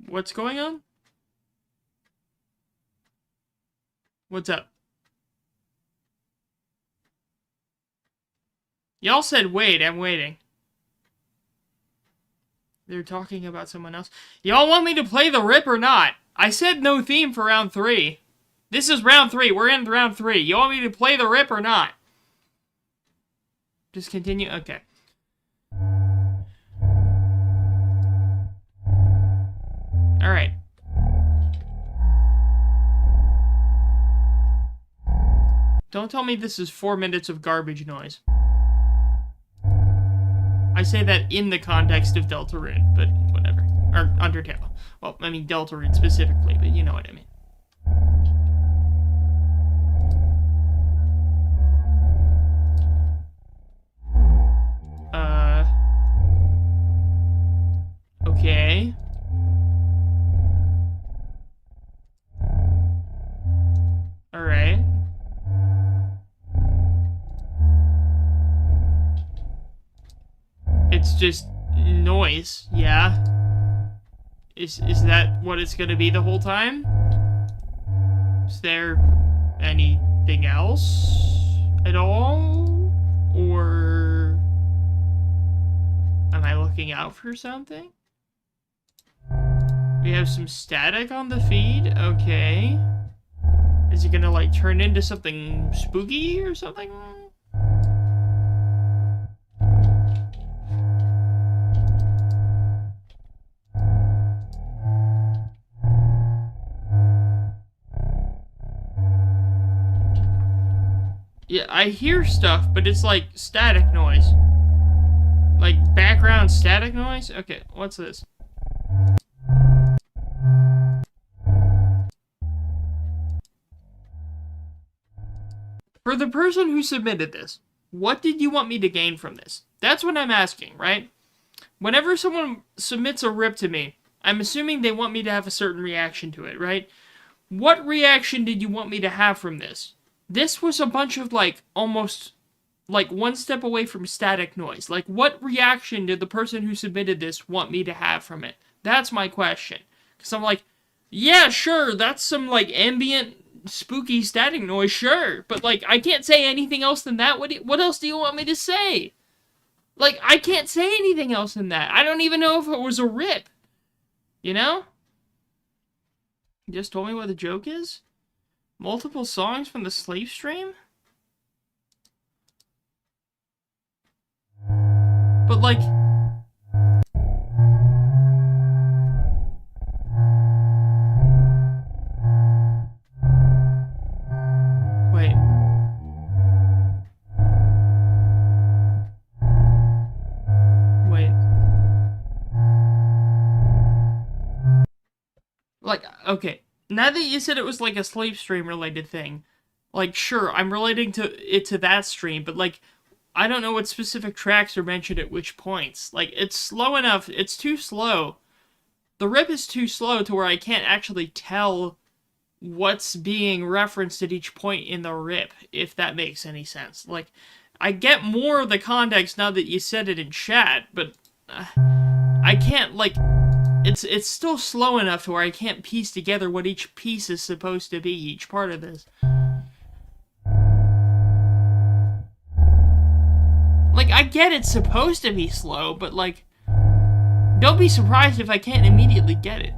Speaker 1: What's going on? What's up? Y'all said wait, I'm waiting. They're talking about someone else. Y'all want me to play the rip or not? I said no theme for round 3. This is round 3. We're in round 3. You want me to play the rip or not? Just continue? Okay. Alright. Don't tell me this is 4 minutes of garbage noise. I say that in the context of Deltarune, but whatever. Or Undertale. Well, I mean Deltarune specifically, but you know what I mean. Okay. Alright. It's just noise, yeah. Is that what it's gonna be the whole time? Is there anything else at all? Or am I looking out for something? We have some static on the feed, okay. Is it gonna turn into something spooky or something? Yeah, I hear stuff, but it's static noise. Background static noise? Okay, what's this? For the person who submitted this, what did you want me to gain from this? That's what I'm asking, right? Whenever someone submits a rip to me, I'm assuming they want me to have a certain reaction to it, right? What reaction did you want me to have from this? This was a bunch of, like, almost, like, one step away from static noise. Like, what reaction did the person who submitted this want me to have from it? That's my question. Because I'm like, yeah, sure, that's some, like, ambient, spooky static noise, sure. But, like, I can't say anything else than that. What else do you want me to say? Like, I can't say anything else than that. I don't even know if it was a rip. You know? You just told me what the joke is? Multiple songs from the slave stream? But, like... Wait. Wait. Like, okay. Now that you said it was like a slave stream related thing, like, sure, I'm relating to that stream, but, like, I don't know what specific tracks are mentioned at which points. Like, it's slow enough, it's too slow. The rip is too slow to where I can't actually tell what's being referenced at each point in the rip, if that makes any sense. Like, I get more of the context now that you said it in chat, but I can't, like... It's still slow enough to where I can't piece together what each piece is supposed to be, each part of this. Like, I get it's supposed to be slow, but, like, don't be surprised if I can't immediately get it.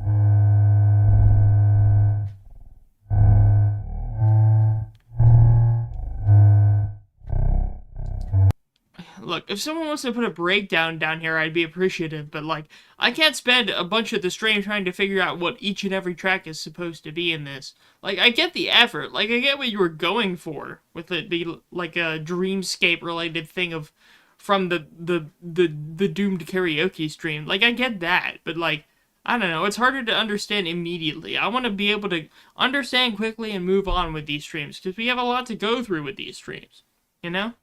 Speaker 1: Look, if someone wants to put a breakdown down here, I'd be appreciative, but, like, I can't spend a bunch of the stream trying to figure out what each and every track is supposed to be in this. Like, I get the effort. Like, I get what you were going for with it being, like, a dreamscape-related thing of, from the doomed karaoke stream. Like, I get that, but, like, I don't know, it's harder to understand immediately. I want to be able to understand quickly and move on with these streams, because we have a lot to go through with these streams, you know?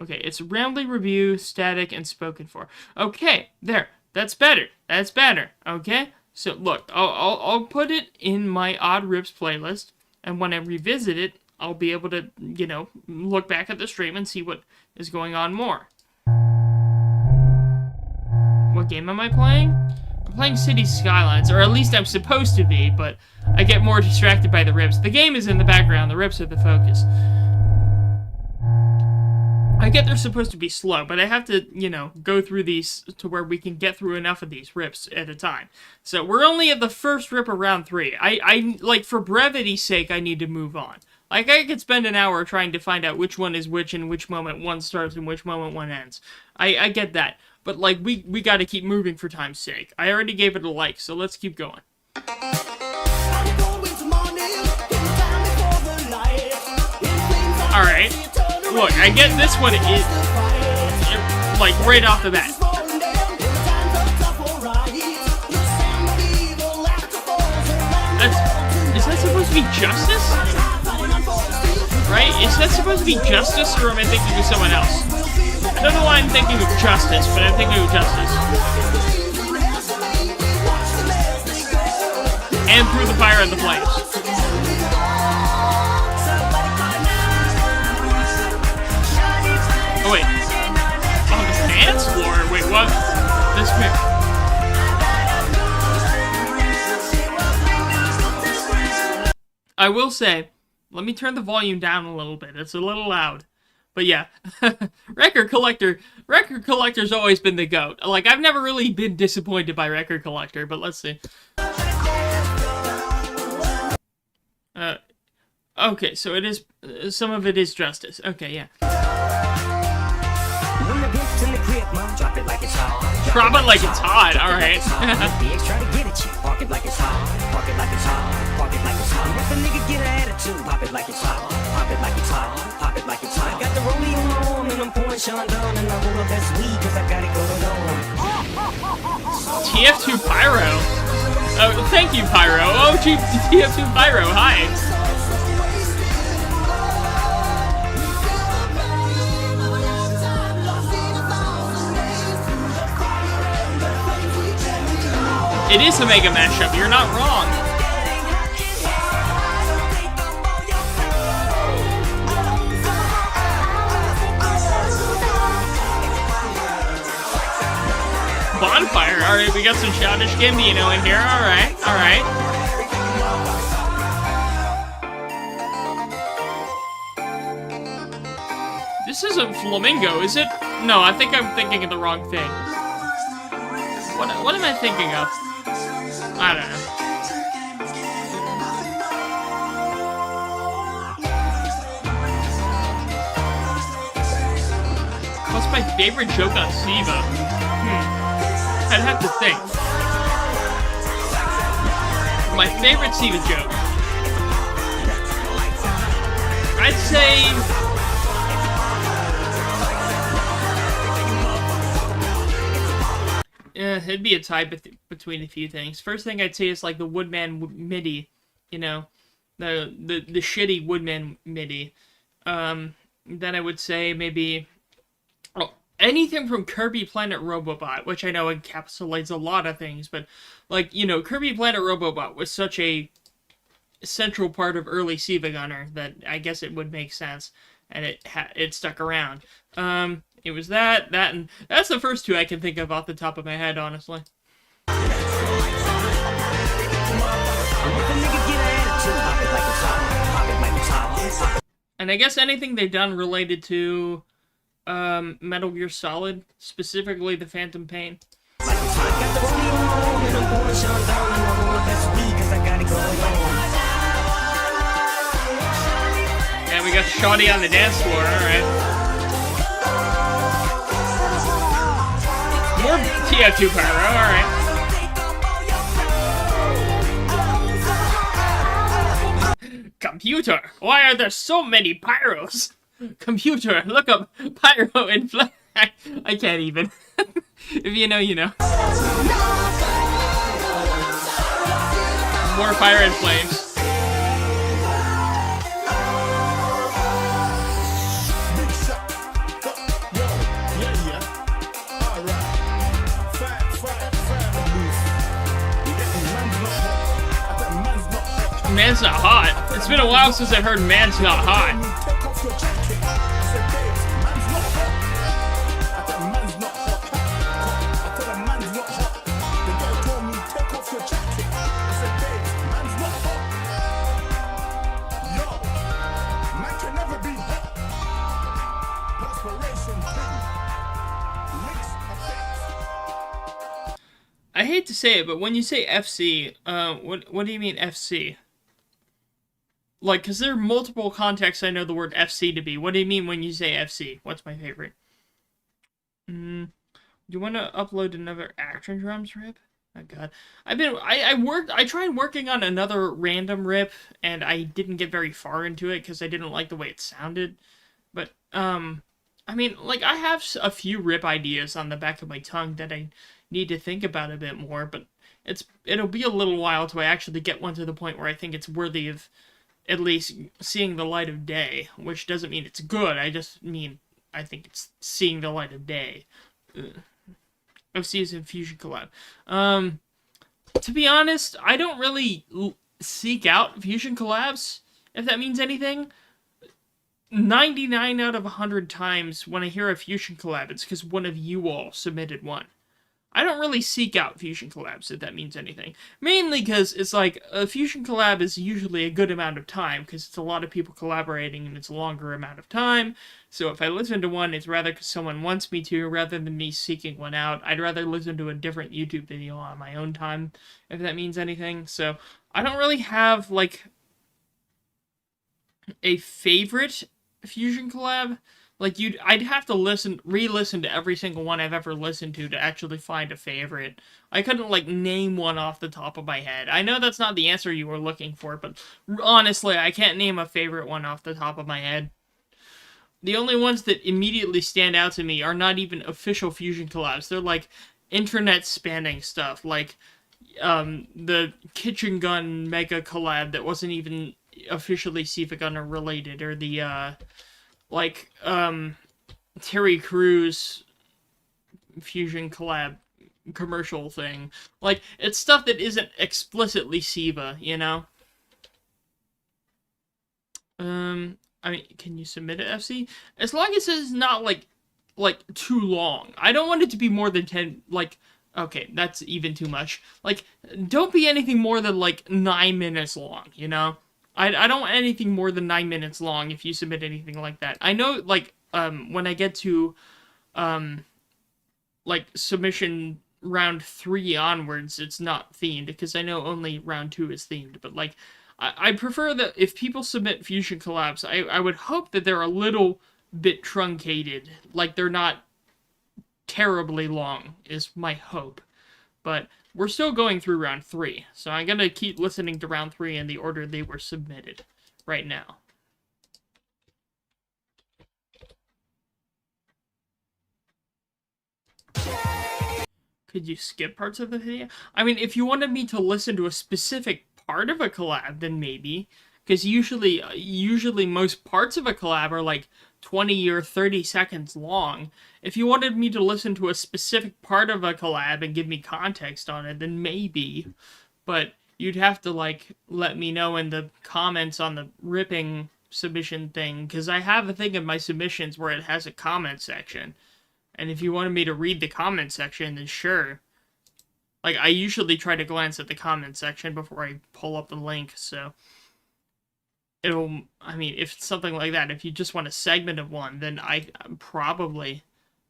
Speaker 1: Okay, it's rambly review, static, and spoken for. Okay, there. That's better. That's better. Okay? So, look, I'll put it in my Odd Rips playlist, and when I revisit it, I'll be able to, you know, look back at the stream and see what is going on more. What game am I playing? I'm playing City Skylines, or at least I'm supposed to be, but I get more distracted by the rips. The game is in the background, the rips are the focus. I get they're supposed to be slow, but I have to, you know, go through these to where we can get through enough of these rips at a time. So we're only at the first rip of round 3. I like, for brevity's sake, I need to move on. Like, I could spend an hour trying to find out which one is which and which moment one starts and which moment one ends. I get that. But, like, we gotta keep moving for time's sake. I already gave it a like, so let's keep going. Alright. Look, I get this one is, like, right off the bat. Is that supposed to be Justice? Right? Is that supposed to be Justice, or am I thinking of someone else? I don't know why I'm thinking of Justice, but I'm thinking of Justice. And Through the Fire and the Flames. Oh, wait. On the dance floor? Wait, what? This quick. I will say, let me turn the volume down a little bit. It's a little loud. But yeah, Record Collector's always been the GOAT. Like, I've never really been disappointed by Record Collector, but let's see. Okay, so it is, some of it is Justice. Okay, yeah. Drop it like it's hot. Drop it like it's hot, alright. Park it like it's hot. Park it like it's hot. Park it like it's hot. Let the nigga get an attitude. Pop it like it's hot. Pop it like it's hot. Pop it like it's hot. I got the rollie on my arm and I'm pouring Sean down and I roll up that weed cause I got it going on. TF2 Pyro. Oh, thank you, Pyro. Oh, TF2 Pyro, hi. It is a mega mashup, you're not wrong. Bonfire, alright, we got some Childish Gambino in here, alright, alright. This isn't Flamingo, is it? No, I think I'm thinking of the wrong thing. What am I thinking of? I don't know. What's my favorite joke on SiIva? I'd have to think. My favorite SiIva joke. I'd say... it'd be a tie between a few things. First thing I'd say is like the Woodman MIDI, you know, the shitty Woodman MIDI. Then I would say maybe anything from Kirby Planet Robobot, which I know encapsulates a lot of things, but like, you know, Kirby Planet Robobot was such a central part of early SiIvagunner that I guess it would make sense, and it stuck around. It was that, and that's the first two I can think of off the top of my head, honestly. And I guess anything they've done related to Metal Gear Solid, specifically the Phantom Pain. Yeah, we got Shawty on the dance floor, alright. More TF2 Pyro, alright. Computer, why are there so many pyros? Computer, look up pyro in flag. I can't even. If you know, you know. More fire and flames. Man's not hot. It's been a while since I've heard man's not hot. I hate to say it, but when you say FC, what do you mean FC? Like, because there are multiple contexts I know the word FC to be. What do you mean when you say FC? What's my favorite? Do you want to upload another Action Drums rip? Oh god. I tried working on another random rip, and I didn't get very far into it, because I didn't like the way it sounded. But, I mean, like, I have a few rip ideas on the back of my tongue that I need to think about a bit more, but it'll be a little while till I actually get one to the point where I think it's worthy of at least seeing the light of day, which doesn't mean it's good, I just mean I think it's seeing the light of day. OC's Fusion collab. To be honest, I don't really seek out Fusion collabs, if that means anything. 99 out of 100 times when I hear a Fusion collab, it's because one of you all submitted one. I don't really seek out Fusion collabs, if that means anything. Mainly because it's like, a Fusion collab is usually a good amount of time, because it's a lot of people collaborating and it's a longer amount of time. So if I listen to one, it's rather because someone wants me to, rather than me seeking one out. I'd rather listen to a different YouTube video on my own time, if that means anything. So I don't really have, like, a favorite Fusion collab. Like, I'd have to re-listen to every single one I've ever listened to actually find a favorite. I couldn't, like, name one off the top of my head. I know that's not the answer you were looking for, but honestly, I can't name a favorite one off the top of my head. The only ones that immediately stand out to me are not even official Fusion collabs. They're, like, internet-spanning stuff, like, the Kitchen Gun Mega collab that wasn't even officially SiIvagunner related, or the, Terry Crews Fusion collab commercial thing. Like, it's stuff that isn't explicitly SiIva, you know? I mean, can you submit it, FC? As long as it's not, like, too long. I don't want it to be more than 10, like, okay, that's even too much. Like, don't be anything more than, like, 9 minutes long, you know? I don't want anything more than 9 minutes long if you submit anything like that. I know, like, when I get to, like, submission round 3 onwards, it's not themed, because I know only round 2 is themed, but, like, I prefer that if people submit Fusion collabs, I would hope that they're a little bit truncated, like they're not terribly long, is my hope. But we're still going through round 3, so I'm gonna keep listening to round 3 in the order they were submitted right now. Could you skip parts of the video? I mean, if you wanted me to listen to a specific part of a collab, then maybe. Because usually most parts of a collab are like 20 or 30 seconds long. If you wanted me to listen to a specific part of a collab and give me context on it, then maybe. But you'd have to, like, let me know in the comments on the ripping submission thing. Because I have a thing in my submissions where it has a comment section. And if you wanted me to read the comment section, then sure. Like, I usually try to glance at the comment section before I pull up the link, so... I mean, if it's something like that, if you just want a segment of one, then I probably...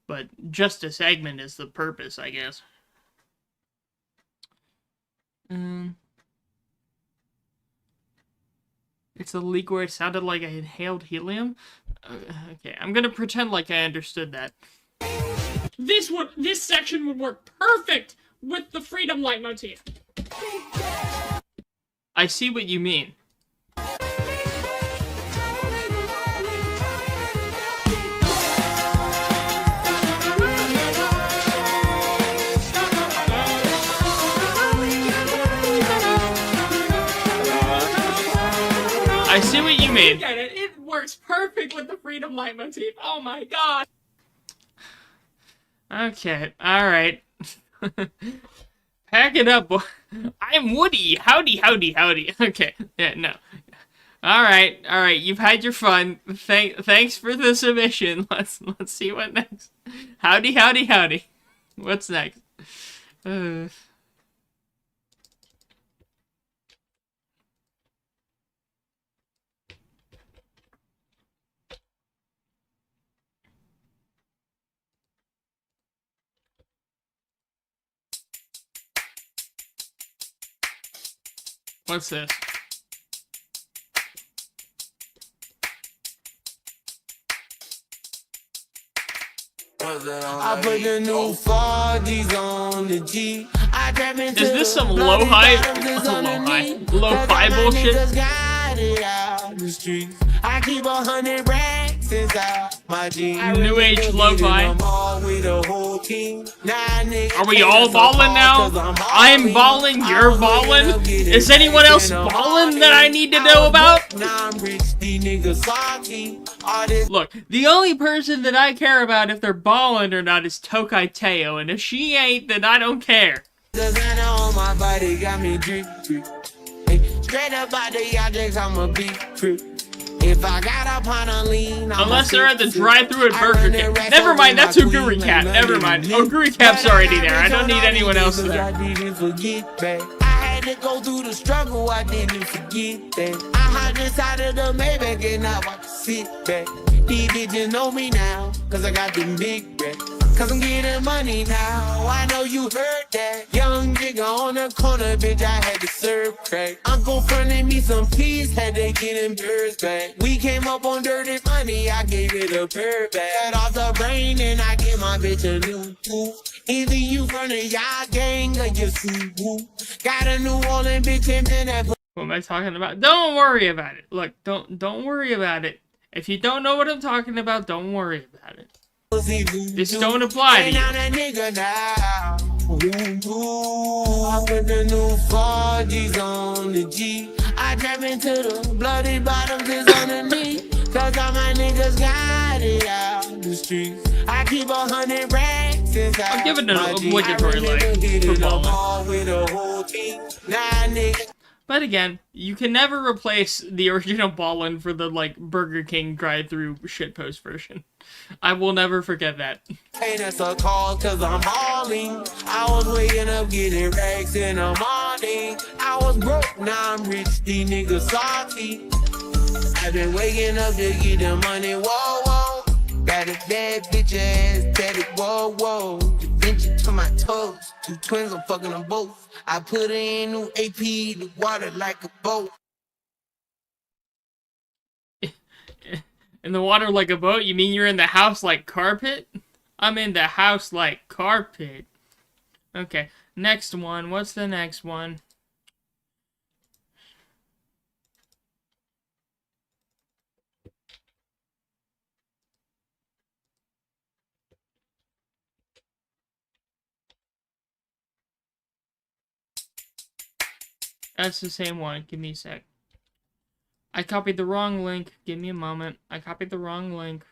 Speaker 1: But just a segment is the purpose, I guess. It's a leak where it sounded like I inhaled helium? Okay, I'm gonna pretend like I understood that. This section would work perfect with the freedom leitmotif. I see what you mean. I see what you mean. Look at it. It works perfect with the freedom leitmotif. Oh my god. Okay, alright. Pack it up, boy. I'm Woody. Howdy, howdy, howdy. Okay, yeah, no. Alright, you've had your fun. Thanks for the submission. Let's see what next. Howdy, howdy, howdy. What's next? What's this?
Speaker 2: I put the new 4Gs on the G. I trap into
Speaker 1: Is this some lo-fi bullshit?
Speaker 2: I keep 100 racks inside my jeans.
Speaker 1: New age lo-fi. Are we all balling now? I'm balling, you're balling? Is anyone else balling that I need to know about? Look, the only person that I care about if they're balling or not is Tokai Teo, and if she ain't, then I don't care.
Speaker 2: Designer on my body got me drip. Straight up out the objects, I'm a big trip. If I got up on a lean,
Speaker 1: unless they're at the drive-thru at Burger King. Never mind, that's Oguri Cat. Never mind. Oguri Cap's already there. I don't need anyone else there.
Speaker 2: I had to go through the struggle, I didn't forget that. I hopped inside of the Maybach and now I can sit back. These bitches know me now, cause I got them big racks. Cause I'm getting money now, I know you heard that. Young nigga on the corner, bitch, I had to serve crack. Uncle fronted me some peas, had to get them birds back. We came up on dirty money, I gave it a purr back. Cut off the brain and I give my bitch a new tooth. Either you from the y'all gang or you Subaru. Got a New Orleans bitch and then that.
Speaker 1: What am I talking about? Don't worry about it. Look, don't worry about it. If you don't know what I'm talking about, don't worry about it. This don't apply to you.
Speaker 2: I put the new 4Gs on the G. I trap into the bloody bottoms is underneath. Cause all my niggas got it out the streets. I keep 100 racks
Speaker 1: I'll give it an obligatory like for ballin'. But again, you can never replace the original Ballin' for the like Burger King drive-through shitpost version. I will never forget that.
Speaker 2: Hey, that's a call cause I'm hauling. I was waking up getting racks in the morning. I was broke, now I'm rich, these niggas salty. I've been waking up to get the money, whoa, whoa. Got a bad bitch ass, daddy, whoa, whoa. Adventure to my toes, 2 twins, I'm fucking them both. I put her in new AP, the water like a boat.
Speaker 1: In the water like a boat? You mean you're in the house like carpet? I'm in the house like carpet. Okay, next one. What's the next one? That's the same one. Give me a sec. I copied the wrong link. Give me a moment. I copied the wrong link.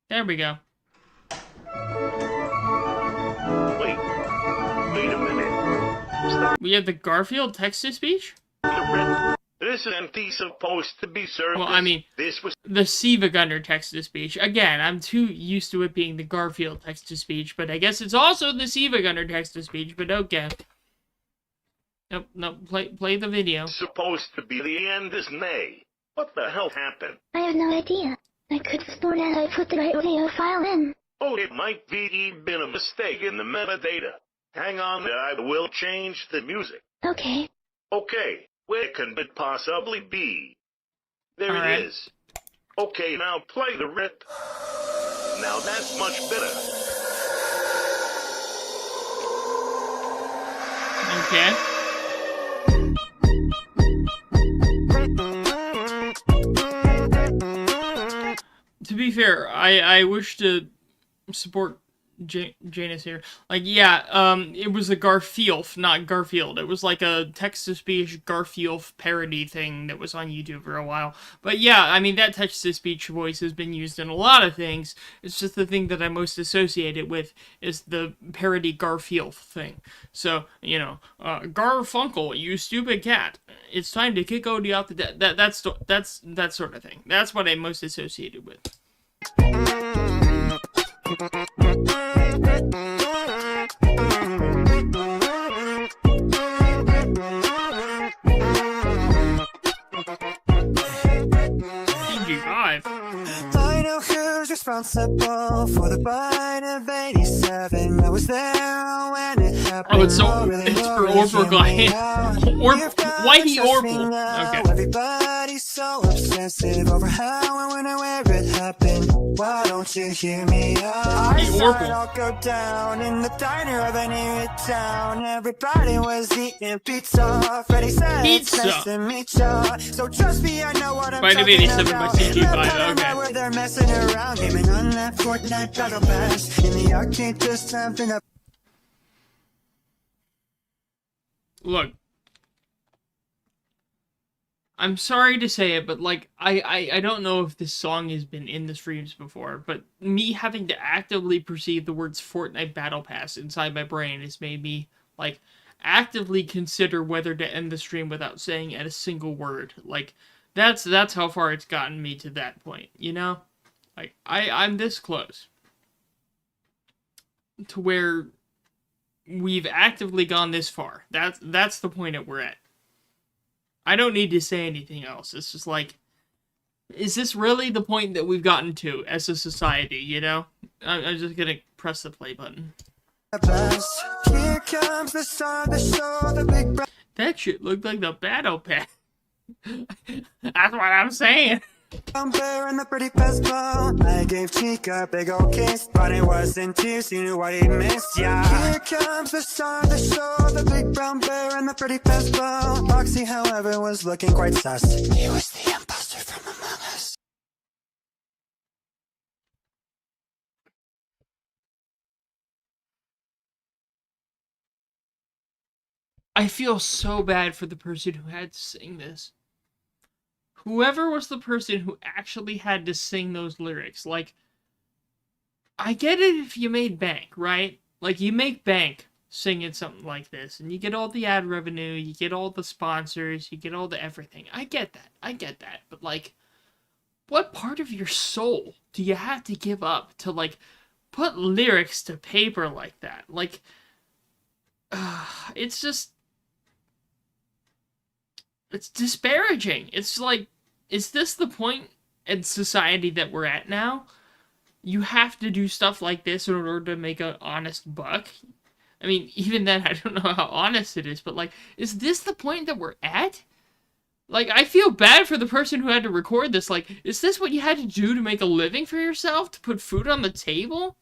Speaker 1: There we go.
Speaker 7: Wait a minute.
Speaker 1: We have the Garfield text-to-speech?
Speaker 7: This isn't supposed to be service.
Speaker 1: Well, I mean,
Speaker 7: this was
Speaker 1: the SiIvagunner text-to-speech. Again, I'm too used to it being the Garfield text-to-speech, but I guess it's also the SiIvagunner text-to-speech, but okay. Nope, nope, play the video.
Speaker 7: supposed to be the end is May. What the hell happened?
Speaker 8: I have no idea. I could have sworn that I put the right audio file in.
Speaker 7: Oh, it might be been a mistake in the metadata. Hang on, I will change the music.
Speaker 8: Okay.
Speaker 7: Okay, where can it possibly be? There
Speaker 1: All
Speaker 7: it
Speaker 1: right.
Speaker 7: is. Okay, now play the rip. Now that's much better.
Speaker 1: Okay. To be fair, I wish to support Janus here. Like, yeah, it was a Garfield, not Garfield. It was like a text-to-speech Garfield parody thing that was on YouTube for a while. But yeah, I mean, that text-to-speech voice has been used in a lot of things. It's just the thing that I most associate it with is the parody Garfield thing. So, you know, Garfunkel, you stupid cat. It's time to kick Odie out the dead. That's that sort of thing. That's what I'm most associated with. CG5.
Speaker 2: I know who's responsible for the bite of 87. I was there when it happened.
Speaker 1: Oh, it's for Orbital Guy. Whitey Orbital. Okay.
Speaker 2: Everybody's so obsessive over how and when and where it happened. Why don't you hear me out? I
Speaker 1: Hey,
Speaker 2: saw it
Speaker 1: Orbital.
Speaker 2: all go down in the diner of a new town. Everybody was eating pizza. Freddie said,
Speaker 1: Pizza.
Speaker 2: "It's nice to meet ya." So trust me, I know what I'm
Speaker 1: By the
Speaker 2: talking
Speaker 1: 87 by
Speaker 2: about.
Speaker 1: CG5,
Speaker 2: Look,
Speaker 1: okay.
Speaker 2: where they're messing around, gaming on that Fortnite battle pass. In the arcade, just having a
Speaker 1: Look, I'm sorry to say it, but like I don't know if this song has been in the streams before, but me having to actively perceive the words Fortnite Battle Pass inside my brain has made me like actively consider whether to end the stream without saying a single word. Like that's how far it's gotten me to that point, you know? Like I'm this close to where we've actively gone this far. That's the point that we're at. I don't need to say anything else. It's just like, is this really the point that we've gotten to as a society, you know? I'm just gonna press the play button.
Speaker 2: pass. Here comes the star, the show, the big brother.
Speaker 1: That shit looked like the battle pass. That's what I'm saying.
Speaker 2: I'm there in the pretty festival. I gave Chica a big ol' kiss, but it wasn't tears, you knew what he missed, yeah. Here comes the star, the show, the big brown bear in the pretty festival. Foxy, however, was looking quite sus. He was the imposter from among us.
Speaker 1: I feel so bad for the person who had to sing this. whoever was the person who actually had to sing those lyrics, like, I get it if you made bank, right? Like, you make bank singing something like this, and you get all the ad revenue, you get all the sponsors, you get all the everything. I get that. But, like, what part of your soul do you have to give up to, like, put lyrics to paper like that? Like, it's just... It's disparaging. It's like, is this the point in society that we're at now? You have to do stuff like this in order to make an honest buck? I mean, even then, I don't know how honest it is, but, like, is this the point that we're at? Like, I feel bad for the person who had to record this. Like, is this what you had to do to make a living for yourself? To put food on the table?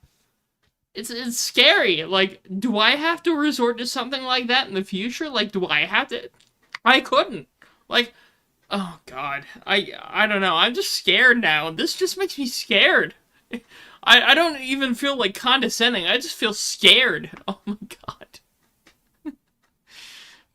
Speaker 1: It's scary. Like, do I have to resort to something like that in the future? Like, do I have to? I couldn't. Like, oh god. I don't know. I'm just scared now. This just makes me scared. I don't even feel, like, condescending. I just feel scared. Oh my god.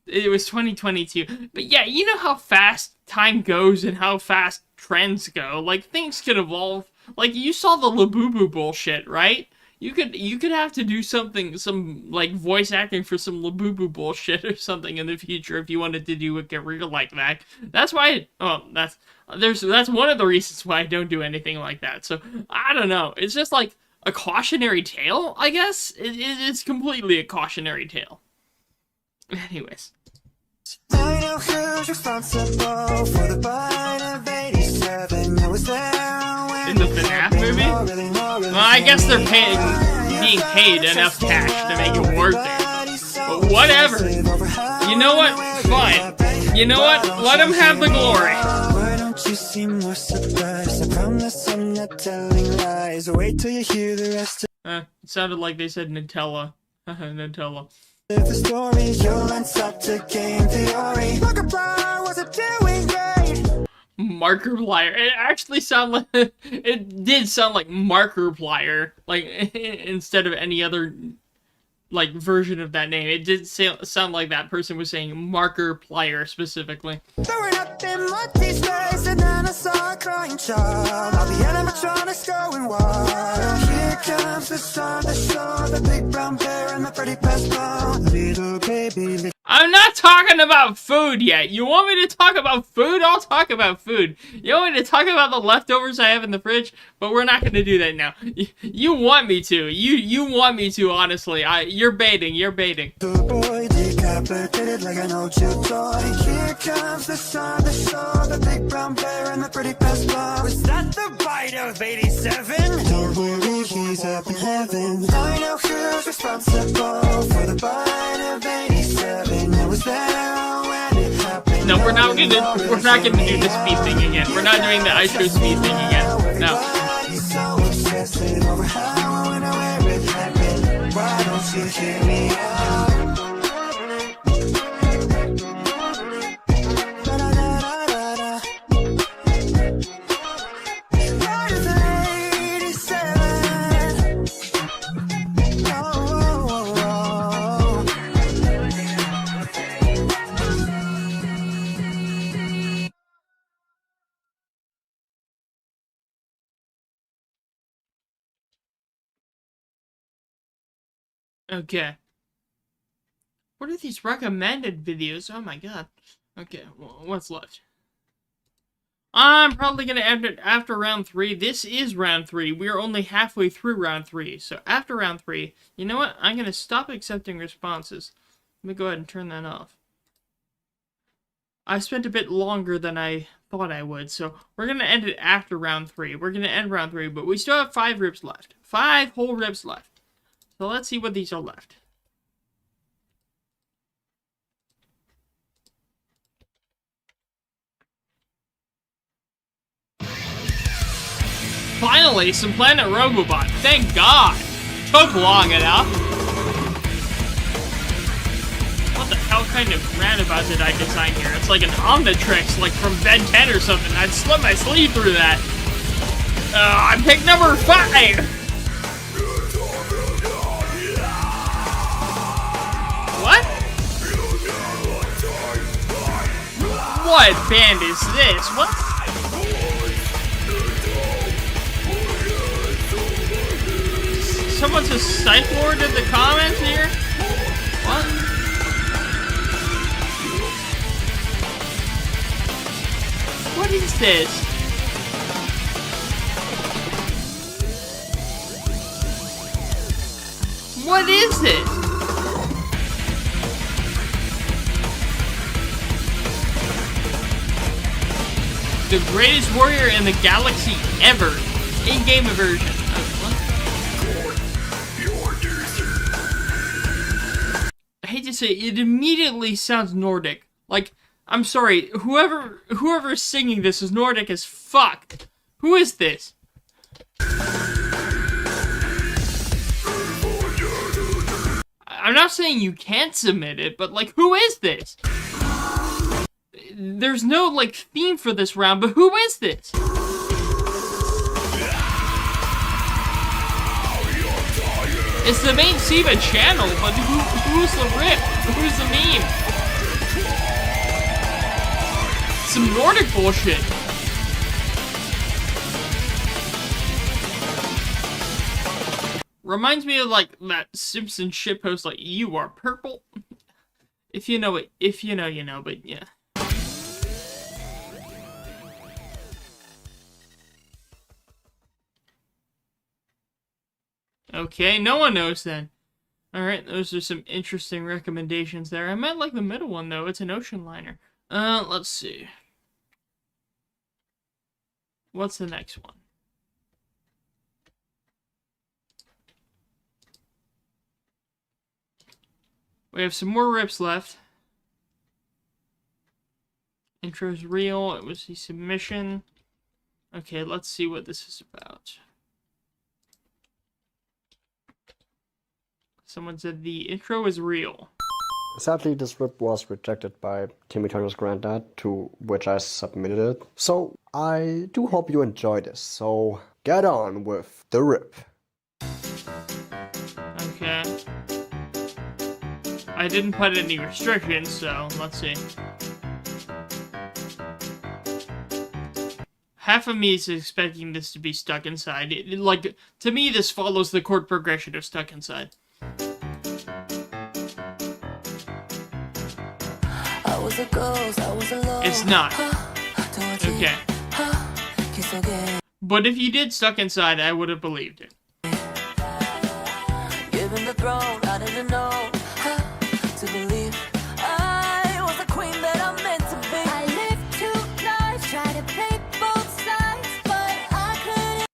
Speaker 1: It was 2022. But yeah, you know how fast time goes and how fast trends go. Like, things could evolve. Like, you saw the Labubu bullshit, right? You could have to do some, like, voice acting for some Labubu bullshit or something in the future if you wanted to do a career like that. That's why, that's one of the reasons why I don't do anything like that. So, I don't know. It's just, like, a cautionary tale, I guess? It's completely a cautionary tale. Anyways.
Speaker 2: I know who's responsible for the bite of 87. I was there when
Speaker 1: In the FNAF movie? Well, I guess they're being paid enough cash to make it worth it. But whatever. You know what? Fine. You know what? Let them have the glory.
Speaker 2: Why don't you seem more surprised? I promise I'm not telling lies. Wait till you hear the rest
Speaker 1: It sounded like they said Nutella. Nutella.
Speaker 2: of the story. You'll up to game theory. Markiplier wasn't doing great.
Speaker 1: Markiplier. It actually sounded like... It did sound like Markiplier. Like, instead of any other, like, version of that name. It did sound like that person was saying Markiplier specifically.
Speaker 2: Throwing up in multi-space, and then I saw a crying child. All the animatronics going wild. Here comes the sun to show the big brown bear and the pretty pest bone. Little baby.
Speaker 1: I'm not talking about food yet. You want me to talk about food? I'll talk about food. You want me to talk about the leftovers I have in the fridge? But we're not going to do that now. You want me to. You want me to, honestly. You're baiting. You're baiting.
Speaker 2: The boy decapitated like an old chew toy. Here comes the sun to show the big brown bear and the pretty pest bone. Was that the bite of 87? Don't worry, he's up in heaven. I know who's responsible for the bite of 87. I was there when it happened.
Speaker 1: No, we're not gonna do the speed thing again. We're not doing the I show speed thing again. No.
Speaker 2: Everybody's so obsessive over how and where it happened. Why don't you hear me out? Da-da-da-da-da-da. Bite of 87. Oh.
Speaker 1: Okay. What are these recommended videos? Oh my god. Okay, well, what's left? I'm probably gonna end it after round 3. This is round 3. We are only halfway through round 3. So after round 3, you know what? I'm gonna stop accepting responses. Let me go ahead and turn that off. I spent a bit longer than I thought I would, so we're gonna end it after round 3. We're gonna end round 3, but we still have 5 rips left. 5 whole rips left. So let's see what these are left. Finally, some Planet Robobot. Thank God. Took long enough. What the hell kind of roundabout did I design here? It's like an Omnitrix, like from Ben 10 or something. I'd slip my sleeve through that. I picked number 5. What? What band is this? What? someone says Psych Lord in the comments here? What? What is this? What is it? The greatest warrior in the galaxy ever. In-game version. I hate to say it immediately sounds Nordic. Like, I'm sorry, whoever's singing this is Nordic as fuck. Who is this? I'm not saying you can't submit it, but like, who is this? There's no like theme for this round, but who is this? It's the main SiIva channel, but who's the rip? Who's the meme? Some Nordic bullshit. Reminds me of like that Simpsons shitpost, like, you are purple. If you know it, if you know, you know, but yeah. Okay, no one knows then. Alright, those are some interesting recommendations there. I might like the middle one, though. It's an ocean liner. Let's see. What's the next one? We have some more rips left. Intro's real. It was the submission. Okay, let's see what this is about. Someone said the intro is real.
Speaker 9: Sadly, this rip was rejected by Timmy Turner's granddad, to which I submitted it. So, I do hope you enjoy this, so get on with the rip.
Speaker 1: Okay. I didn't put any restrictions, so let's see. Half of me is expecting this to be Stuck Inside. Like, to me, this follows the chord progression of Stuck Inside. It's not. Okay. But if you did Stuck Inside, I would have believed it.
Speaker 2: Given the throne, I didn't know how to believe I was the queen that I'm meant to be. I lived 2 lives, tried to play both sides, but I couldn't.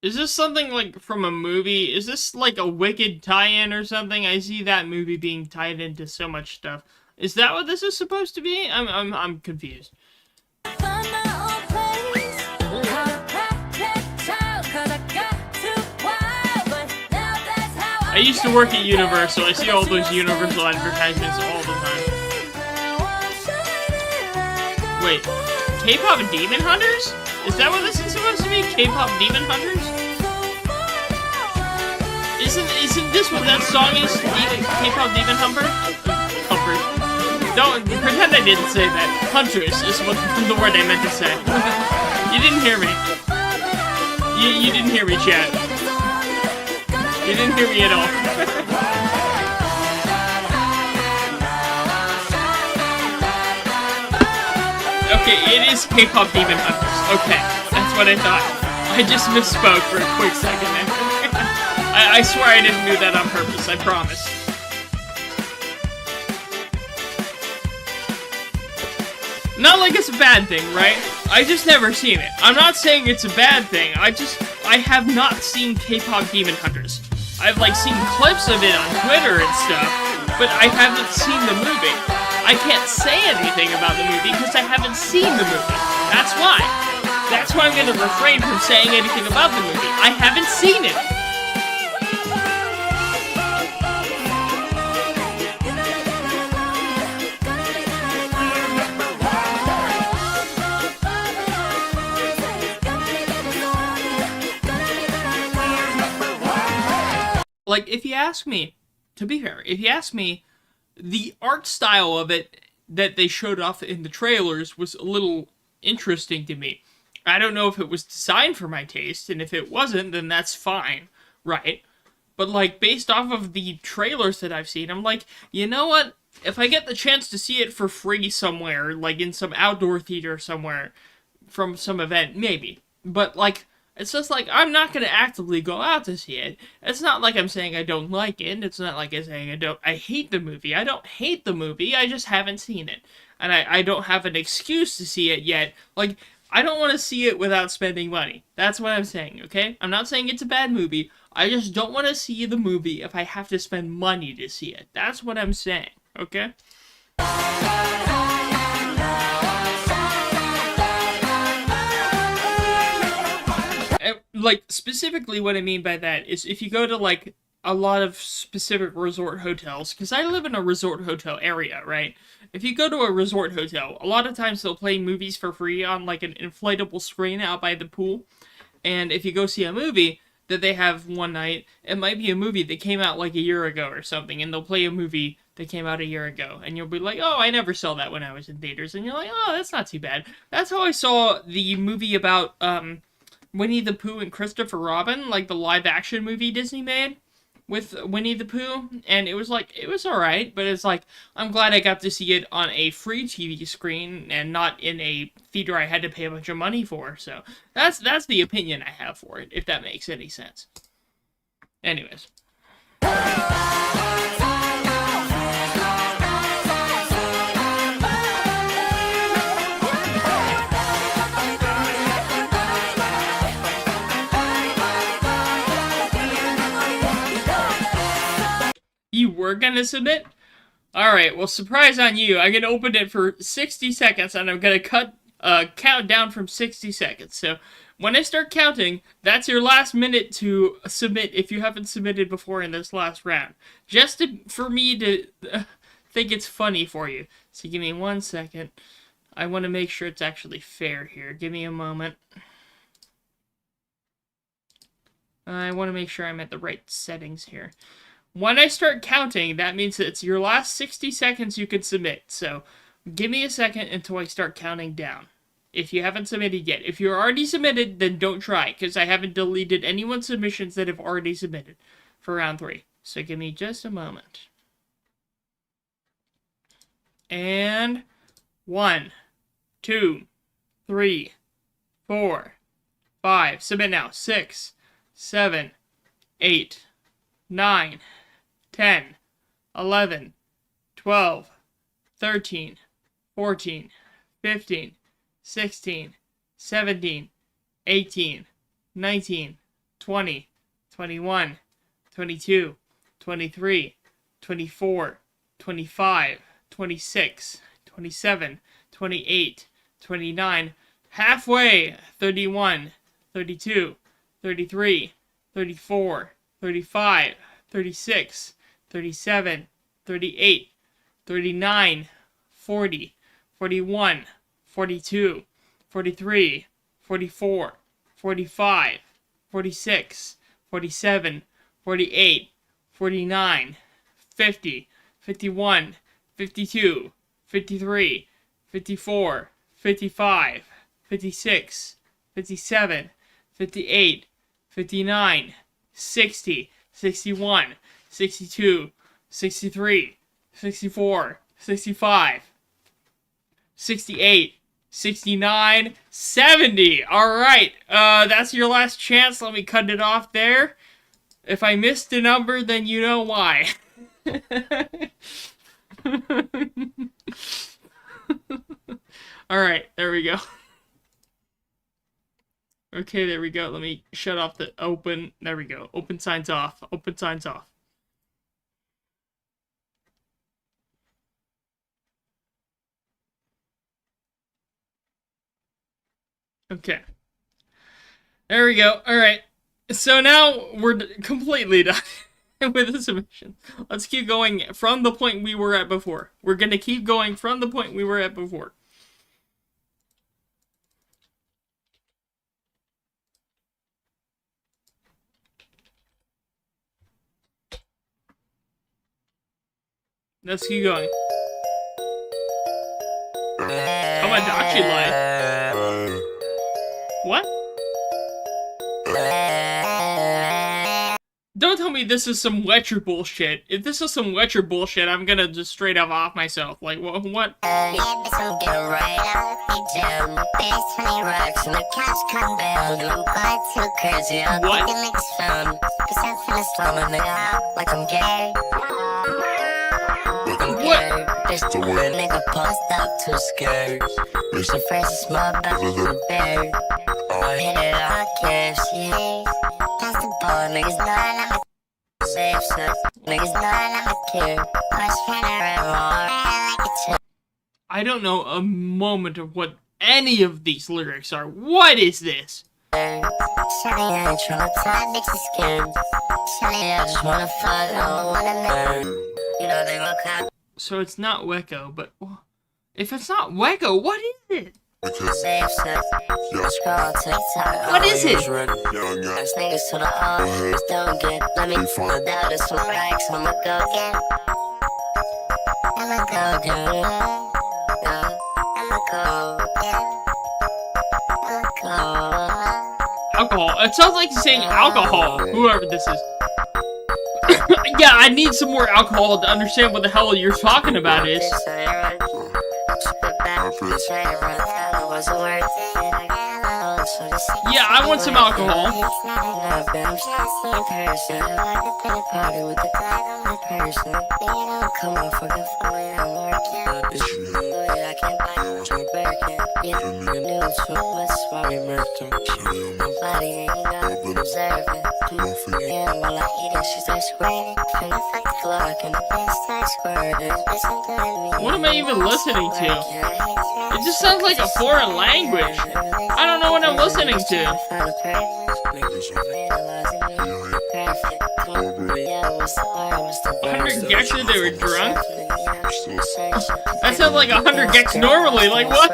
Speaker 1: Is this something like from a movie? Is this like a Wicked tie-in or something? I see that movie being tied into so much stuff. Is that what this is supposed to be? I'm confused.
Speaker 2: Find my own place. How to pack that child, 'cause I got too wild, but now that's how
Speaker 1: I used to work at Universal. I see all those Universal advertisements all the time. Wait, K-pop Demon Hunters? Is that what this is supposed to be? K-pop Demon Hunters? Isn't this what that song is? K-pop Demon Humper? Humper. Don't pretend I didn't say that. Huntress is what the word I meant to say. You didn't hear me. You didn't hear me, chat. You didn't hear me at all. Okay, it is K-pop Demon Hunters. Okay, that's what I thought. I just misspoke for a quick second there. I swear I didn't do that on purpose, I promise. Not like it's a bad thing, right? I just never seen it. I'm not saying it's a bad thing. I have not seen K-pop Demon Hunters. I've like seen clips of it on Twitter and stuff, but I haven't seen the movie. I can't say anything about the movie because I haven't seen the movie. That's why. That's why I'm gonna refrain from saying anything about the movie. I haven't seen it. Like, if you ask me, to be fair, if you ask me, the art style of it that they showed off in the trailers was a little interesting to me. I don't know if it was designed for my taste, and if it wasn't, then that's fine, right? But, like, based off of the trailers that I've seen, I'm like, you know what? If I get the chance to see it for free somewhere, like in some outdoor theater somewhere, from some event, maybe. But, like, it's just like, I'm not gonna actively go out to see it. It's not like I'm saying I don't like it. It's not like I'm saying I hate the movie. I don't hate the movie, I just haven't seen it. And I don't have an excuse to see it yet. Like, I don't want to see it without spending money. That's what I'm saying, okay? I'm not saying it's a bad movie. I just don't want to see the movie if I have to spend money to see it. That's what I'm saying, okay? Like, specifically what I mean by that is if you go to, like, a lot of specific resort hotels, because I live in a resort hotel area, right? If you go to a resort hotel, a lot of times they'll play movies for free on, like, an inflatable screen out by the pool. And if you go see a movie that they have one night, it might be a movie that came out, like, a year ago or something, and they'll play a movie that came out a year ago, and you'll be like, oh, I never saw that when I was in theaters, and you're like, oh, that's not too bad. That's how I saw the movie about, Winnie the Pooh and Christopher Robin, like the live-action movie Disney made with Winnie the Pooh, and it was alright, but it's like, I'm glad I got to see it on a free TV screen and not in a theater I had to pay a bunch of money for, so that's the opinion I have for it, if that makes any sense. Anyways. You were gonna submit? Alright, well, surprise on you. I'm gonna open it for 60 seconds, and I'm gonna count down from 60 seconds. So, when I start counting, that's your last minute to submit if you haven't submitted before in this last round. Just for me to think it's funny for you. So, give me 1 second. I want to make sure it's actually fair here. Give me a moment. I want to make sure I'm at the right settings here. When I start counting, that means that it's your last 60 seconds you can submit. So, give me a second until I start counting down. If you haven't submitted yet. If you're already submitted, then don't try, because I haven't deleted anyone's submissions that have already submitted for round 3. So, give me just a moment. And 1, 2, 3, 4, 5. Submit now. 6, 7, 8, 9, 10, 11, 12, 13, 14, 15, 16, 17, 18, 19, 20, 21, 22, 23, 24, 25, 26, 27, 28, 29, halfway, 31, 32, 33, 34, 35, 36, 37, 38, 39, 40, 41, 42, 43, 44, 45, 46, 47, 48, 49, 50, 51, 52, 53, 54, 55, 56, 57, 58, 59, 60, 61, 62, 63, 64, 65, 68, 69, 70. Alright, that's your last chance. Let me cut it off there. If I missed a number, then you know why. Alright, there we go. Okay, there we go. Let me shut off the open. There we go. Open signs off. Open signs off. Okay. There we go. Alright. So now we're completely done with the submission. Let's keep going from the point we were at before. We're going to keep going from the point we were at before. Let's keep going. Tomodachi Life. What? Don't tell me this is some Wetcher bullshit. If this is some Wetcher bullshit, I'm gonna just straight up off myself. Like, what?
Speaker 4: What? Nigga post up too scared. She first is small back from the bear. I hit it on KFC. Pass the ball, niggas know I'm a safe shit. Niggas know I'm a kid. Push hand around, like a chick.
Speaker 1: I don't know a moment of what any of these lyrics are. What is this?
Speaker 4: Shawty, I ain't tryna tie bitches' skin. Shawty, I just wanna follow, wanna learn. You know they look out.
Speaker 1: So it's not Wecco, but if it's not Wecco, what is it?
Speaker 4: What is
Speaker 1: it?
Speaker 4: Niggas to the office, don't get. Let me find out it's some racks. I'ma go again. I'ma go again. I'ma go again. I'ma go.
Speaker 1: Alcohol. It sounds like he's saying alcohol. Whoever this is. Yeah, I need some more alcohol to understand what the hell you're talking about is. Yeah, I want some alcohol. What am I even listening to? It just sounds like a foreign language. I don't know what I'm listening to. 100 gex if they were drunk? That sounds like 100 gex normally, like what?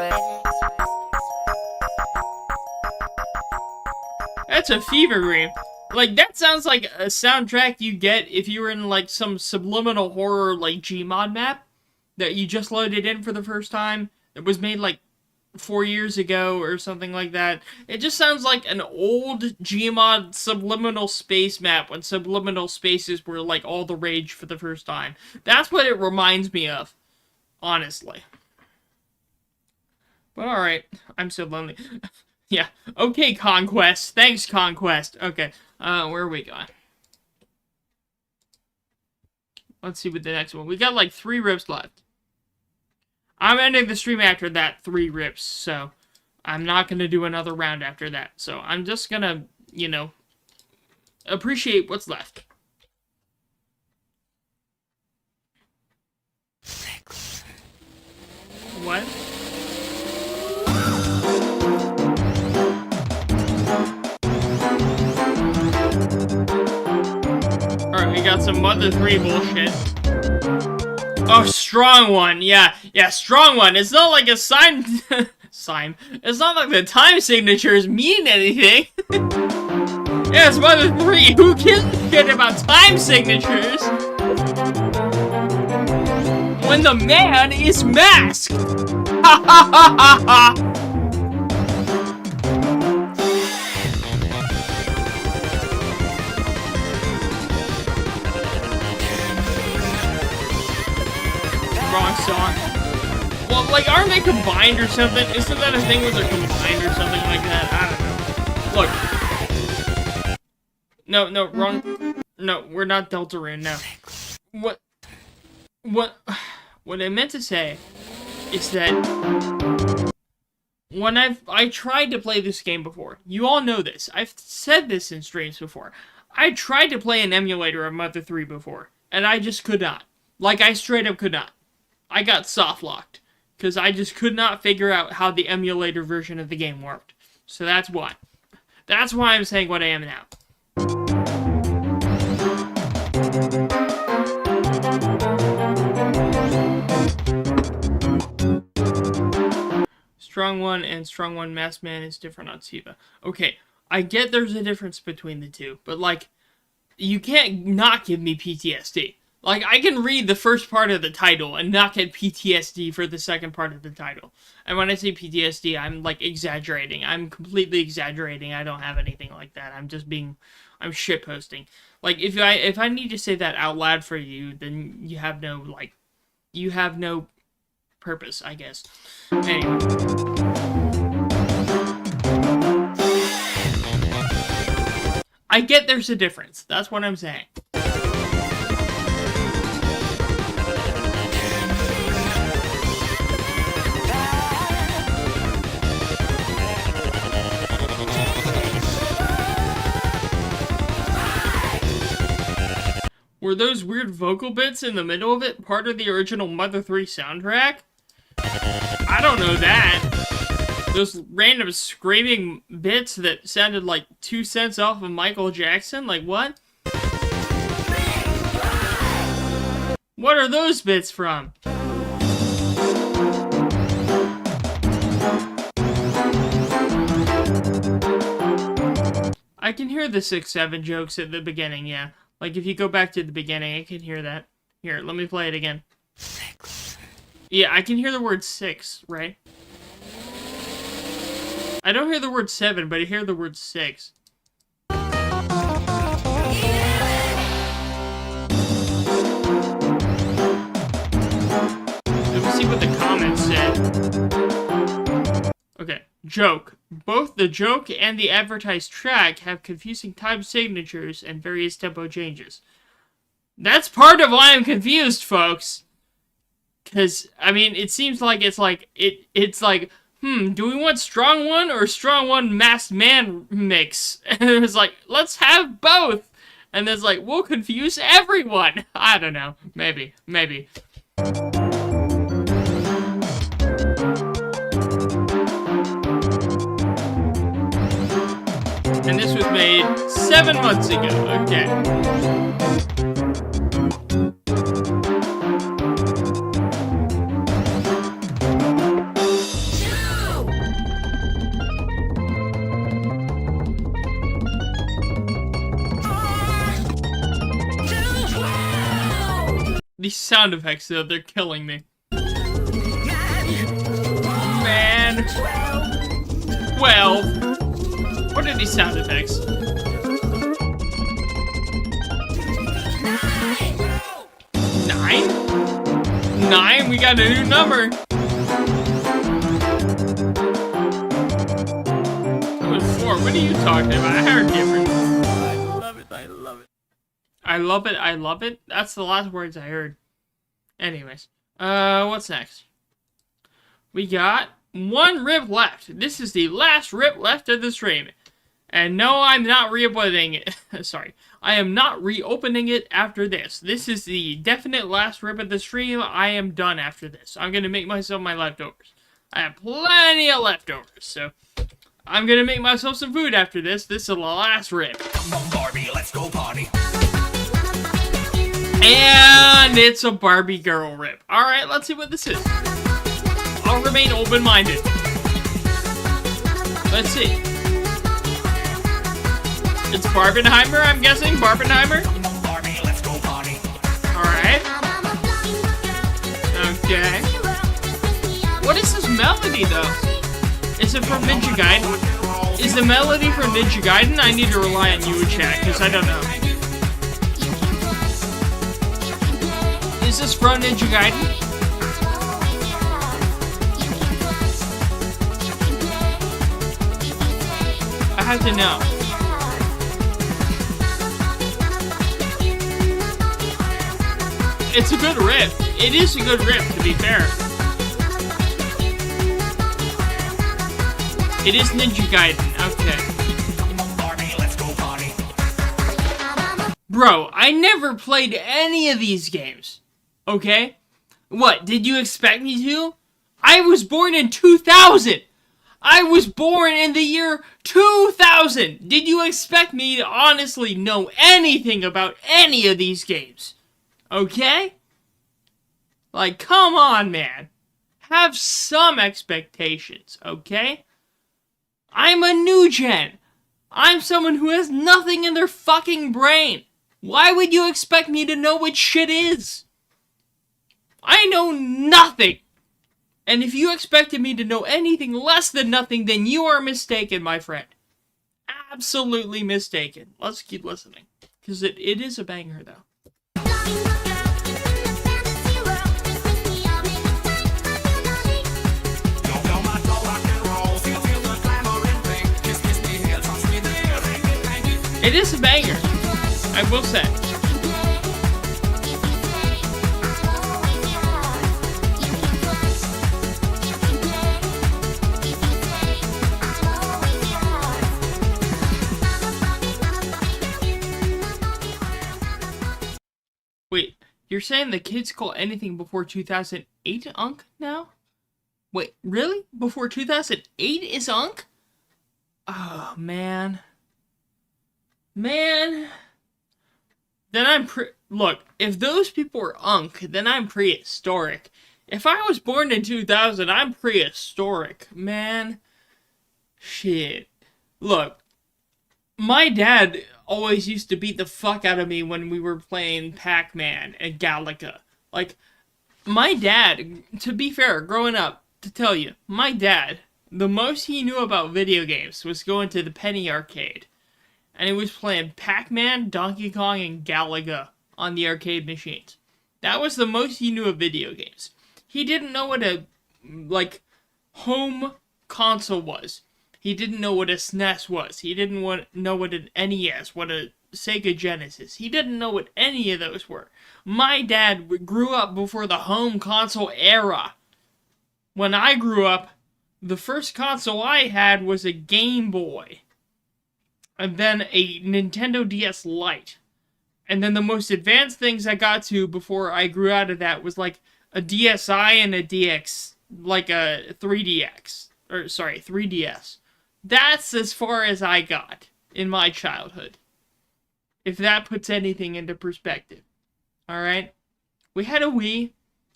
Speaker 1: That's a fever dream. Like, that sounds like a soundtrack you get if you were in, like, some subliminal horror, like, Gmod map that you just loaded in for the first time. It was made, like, 4 years ago or something like that. It just sounds like an old Gmod subliminal space map when subliminal spaces were, like, all the rage for the first time. That's what it reminds me of, honestly. But alright, I'm so lonely. Yeah, okay, Conquest. Thanks, Conquest. Okay, where are we going? Let's see what the next one. We got, like, 3 rips left. I'm ending the stream after that 3 rips, so I'm not going to do another round after that. So I'm just going to, you know, appreciate what's left. What? Alright, we got some Mother 3 bullshit. Oh, strong one. Yeah, strong one. It's not like a sign. It's not like the time signatures mean anything. Yeah, it's Mother 3. Who gives a shit about time signatures? When the man is masked. Ha ha ha ha ha. Wrong song. Well, like, aren't they combined or something? Isn't that a thing where they're combined or something like that? I don't know. Look. No, wrong. No, we're not Deltarune, no. What I meant to say is that when I tried to play this game before, you all know this. I've said this in streams before. I tried to play an emulator of Mother 3 before, and I just could not. Like, I straight up could not. I got soft-locked, because I just could not figure out how the emulator version of the game worked. So that's why. That's why I'm saying what I am now. Strong One and Strong One Masked Man is different on SiIva. Okay, I get there's a difference between the two, but, like, you can't not give me PTSD. Like, I can read the first part of the title and not get PTSD for the second part of the title. And when I say PTSD, I'm, like, exaggerating. I'm completely exaggerating. I don't have anything like that. I'm I'm shitposting. Like, if I need to say that out loud for you, then you have no purpose, I guess. Anyway. I get there's a difference. That's what I'm saying. Were those weird vocal bits in the middle of it part of the original Mother 3 soundtrack? I don't know that. Those random screaming bits that sounded like 2 cents off of Michael Jackson? Like, what? What are those bits from? I can hear the 6-7 jokes at the beginning, yeah. Like, if you go back to the beginning, I can hear that. Here, let me play it again. 6. Yeah, I can hear the word 6, right? I don't hear the word 7, but I hear the word 6. Let me see what the comments said. Okay, joke. Both the joke and the advertised track have confusing time signatures and various tempo changes. That's part of why I'm confused, folks. Because, I mean, it seems like it's like, do we want Strong One or Strong One Masked Man mix? And it was like, let's have both. And then it's like, we'll confuse everyone. I don't know. Maybe. And this was made 7 months ago. Okay. These sound effects, though, they're killing me. Man. 12. What are these sound effects? 9? 9? We got a new number. It was 4. What are you talking about? I heard different. I love it. That's the last words I heard. Anyways. What's next? We got 1 rip left. This is the last rip left of the stream. And no, I'm not reopening it. Sorry. I am not reopening it after this. This is the definite last rip of the stream. I am done after this. I'm going to make myself my leftovers. I have plenty of leftovers, so I'm going to make myself some food after this. This is the last rip.
Speaker 6: Come on, Barbie, let's go party.
Speaker 1: And it's a Barbie girl rip. Alright, let's see what this is. I'll remain open-minded. Let's see. It's Barbenheimer, I'm guessing? Barbenheimer?
Speaker 6: Barbie, let's go party.
Speaker 1: Alright. Okay. What is this melody, though? Is it from Ninja Gaiden? Is the melody from Ninja Gaiden? I need to rely on you, chat, because I don't know. Is this from Ninja Gaiden? I have to know. It's a good rip. It is a good rip, to be fair. It is Ninja Gaiden. Okay.
Speaker 6: Come on, Barbie, let's go party.
Speaker 1: Bro, I never played any of these games. Okay? What, did you expect me to? I was born in 2000! I was born in the year 2000! Did you expect me to honestly know anything about any of these games? Okay? Like, come on, man. Have some expectations, okay? I'm a new gen. I'm someone who has nothing in their fucking brain. Why would you expect me to know what shit is? I know nothing. And if you expected me to know anything less than nothing, then you are mistaken, my friend. absolutely mistaken. Let's keep listening. Because it is a banger, though. It is a banger, I will say. Wait, you're saying the kids call anything before 2008 Unk now? Wait, really? Before 2008 is Unk? Oh, man. Man. Then I'm look, if those people are Unk, then I'm prehistoric. If I was born in 2000, I'm prehistoric. Man. Shit. Look, my dad always used to beat the fuck out of me when we were playing Pac-Man and Galaga. Like, my dad, to be fair, growing up, to tell you, my dad, the most he knew about video games was going to the Penny Arcade. And he was playing Pac-Man, Donkey Kong, and Galaga on the arcade machines. That was the most he knew of video games. He didn't know what a, home console was. He didn't know what a SNES was. He didn't know what an NES, what a Sega Genesis. He didn't know what any of those were. My dad grew up before the home console era. When I grew up, the first console I had was a Game Boy. And then a Nintendo DS Lite. And then the most advanced things I got to before I grew out of that was like a DSi and a DX, like a 3DX. 3DS. That's as far as I got in my childhood. If that puts anything into perspective. Alright? We had a Wii.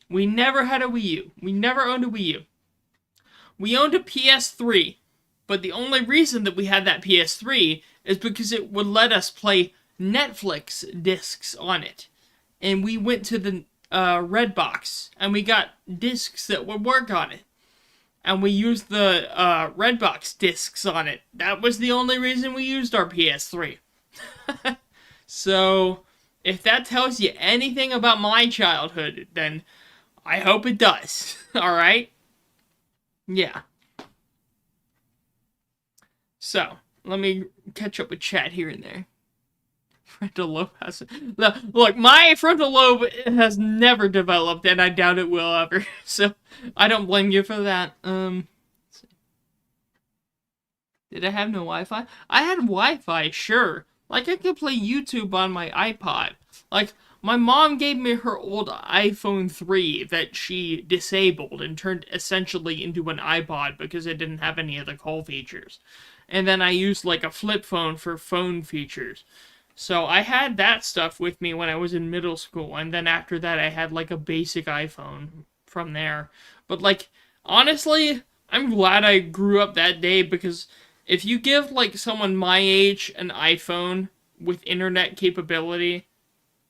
Speaker 1: We never had a Wii U. We never owned a Wii U. We owned a PS3. But the only reason that we had that PS3 is because it would let us play Netflix discs on it. And we went to the Redbox, and we got discs that would work on it. And we used the Redbox discs on it. That was the only reason we used our PS3. So, if that tells you anything about my childhood, then I hope it does. Alright? Yeah. So, let me catch up with chat here and there. Frontal lobe has... Look, my frontal lobe has never developed, and I doubt it will ever. So, I don't blame you for that. Let's see. Did I have no Wi-Fi? I had Wi-Fi, sure. Like, I could play YouTube on my iPod. Like, my mom gave me her old iPhone 3 that she disabled and turned essentially into an iPod because it didn't have any of the call features. And then I used, like, a flip phone for phone features. So I had that stuff with me when I was in middle school, and then after that I had, like, a basic iPhone from there. But, like, honestly, I'm glad I grew up that day, because if you give, like, someone my age an iPhone with internet capability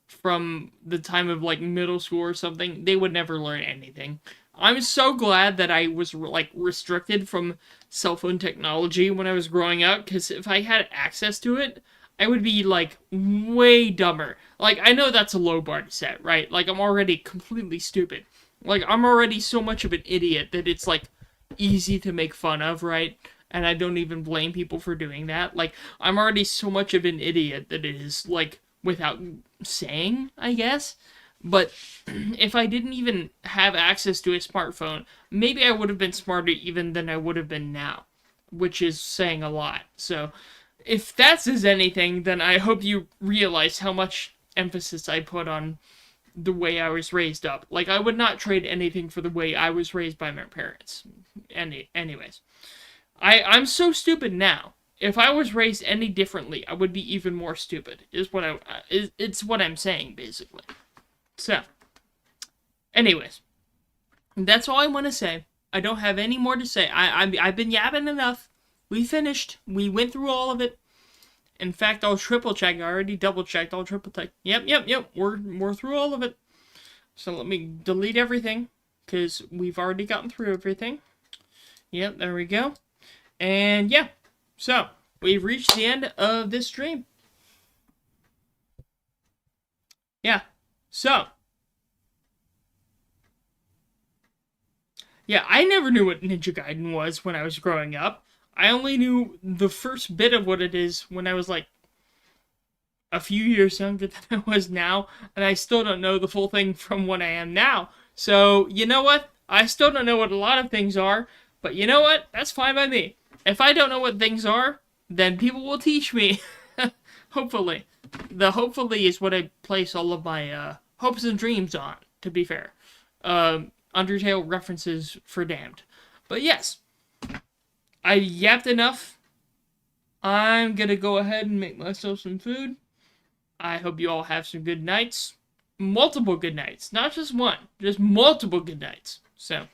Speaker 1: from the time of, like, middle school or something, they would never learn anything. I'm so glad that I was, like, restricted from cell phone technology when I was growing up, because if I had access to it, I would be, like, way dumber. Like, I know that's a low bar to set, right? Like, I'm already completely stupid. Like, I'm already so much of an idiot that it's, like, easy to make fun of, right? And I don't even blame people for doing that. Like, I'm already so much of an idiot that it is, like, without saying, I guess. But if I didn't even have access to a smartphone, maybe I would have been smarter even than I would have been now. Which is saying a lot. So, if that says anything, then I hope you realize how much emphasis I put on the way I was raised up. Like, I would not trade anything for the way I was raised by my parents. Anyways. I'm so stupid now. If I was raised any differently, I would be even more stupid. It's what I'm saying, basically. So, anyways. That's all I want to say. I don't have any more to say. I've been yapping enough. We finished. We went through all of it. In fact, I'll triple check. I already double checked. I'll triple check. Yep. We're through all of it. So let me delete everything, because we've already gotten through everything. Yep, there we go. And yeah. So, we've reached the end of this stream. Yeah. So. Yeah, I never knew what Ninja Gaiden was when I was growing up. I only knew the first bit of what it is when I was like a few years younger than I was now, and I still don't know the full thing from what I am now. So, you know what? I still don't know what a lot of things are, but you know what? That's fine by me. If I don't know what things are, then people will teach me. Hopefully. The hopefully is what I place all of my hopes and dreams on, to be fair. Undertale references for damned. But yes, I yapped enough. I'm gonna go ahead and make myself some food. I hope you all have some good nights. Multiple good nights. Not just one. Just multiple good nights. So,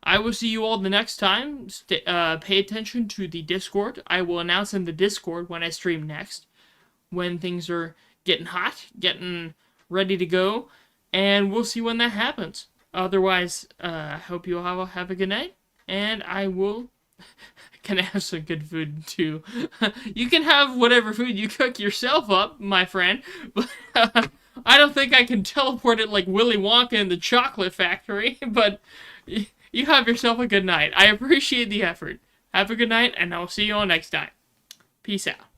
Speaker 1: I will see you all the next time. Pay attention to the Discord. I will announce in the Discord when I stream next. When things are getting hot. Getting ready to go. And we'll see when that happens. Otherwise, I hope you all have a good night. And I will... Can I have some good food too? You can have whatever food you cook yourself up, my friend. But I don't think I can teleport it like Willy Wonka in the chocolate factory. But you have yourself a good night. I appreciate the effort. Have a good night, and I'll see you all next time. Peace out.